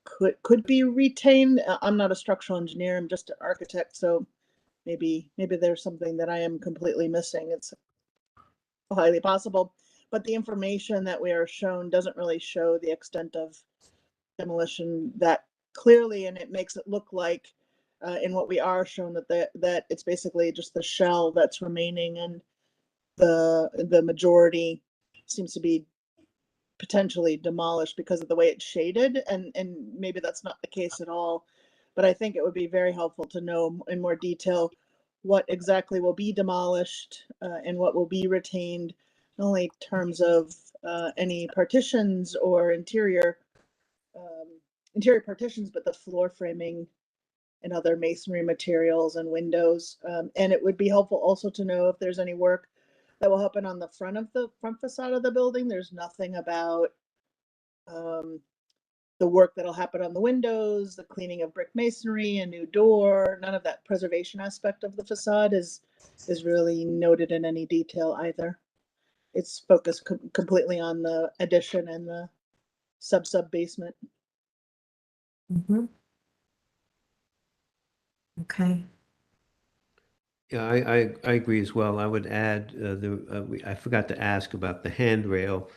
could be retained. I'm not a structural engineer, I'm just an architect, so maybe there's something that I am completely missing. It's highly possible, but the information that we are shown doesn't really show the extent of demolition that clearly, and it makes it look like in what we are shown that it's basically just the shell that's remaining, and the majority seems to be potentially demolished because of the way it's shaded, and maybe that's not the case at all. But I think it would be very helpful to know in more detail what exactly will be demolished and what will be retained, not only in terms of any partitions or interior partitions, but the floor framing and other masonry materials and windows. And it would be helpful also to know if there's any work that will happen on the front facade of the building. There's nothing about the work that'll happen on the windows, the cleaning of brick masonry, a new door. None of that preservation aspect of the facade is really noted in any detail either. It's focused completely on the addition and the sub basement. Mm-hmm. Okay. Yeah, I agree as well. I would add I forgot to ask about the handrail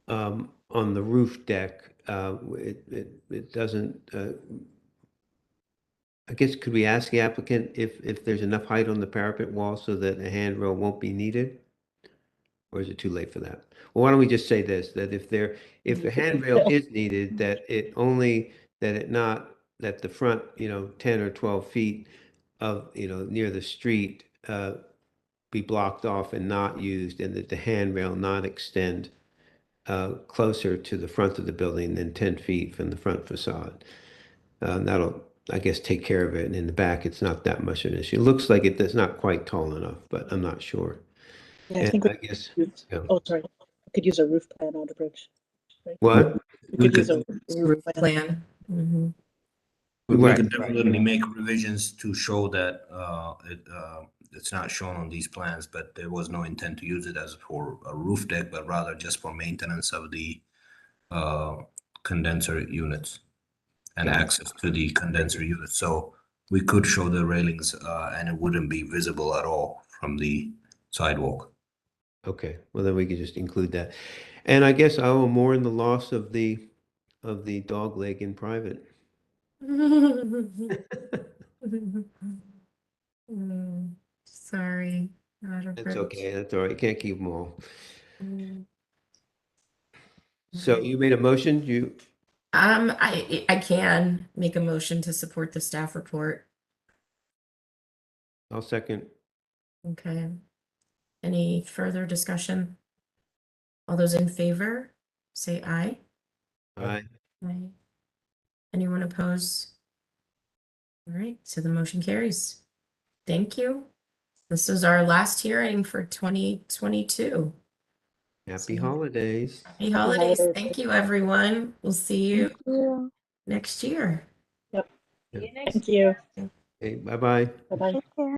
on the roof deck. It doesn't. I guess could we ask the applicant if there's enough height on the parapet wall so that a handrail won't be needed, or is it too late for that? Well, why don't we just say this: that if a handrail is needed, that the front 10 or 12 feet of near the street be blocked off and not used, and that the handrail not extend closer to the front of the building than 10 feet from the front facade. That'll, I guess, take care of it. And in the back, it's not that much of an issue. It looks like it's not quite tall enough, but I'm not sure. Yeah, I think I guess. Oh, sorry. I could use a roof plan on the bridge. Right? What? We could use a roof plan. Mm-hmm. We could definitely make revisions to show that it's not shown on these plans, but there was no intent to use it as for a roof deck, but rather just for maintenance of the condenser units and access to the condenser units. So we could show the railings and it wouldn't be visible at all from the sidewalk. Okay, well then we could just include that. And I guess I will mourn the loss of the of the dog leg in private. Sorry. That's okay. That's all right. You can't keep them all. So you made a motion? I can make a motion to support the staff report. I'll second. Okay. Any further discussion? All those in favor, say aye. Aye. Aye. Anyone oppose? All right, so the motion carries. Thank you. This is our last hearing for 2022. Happy holidays. Happy holidays. Thank you, everyone. We'll see you next year. Yep. Yeah. Thank you. Okay, bye-bye. Bye-bye.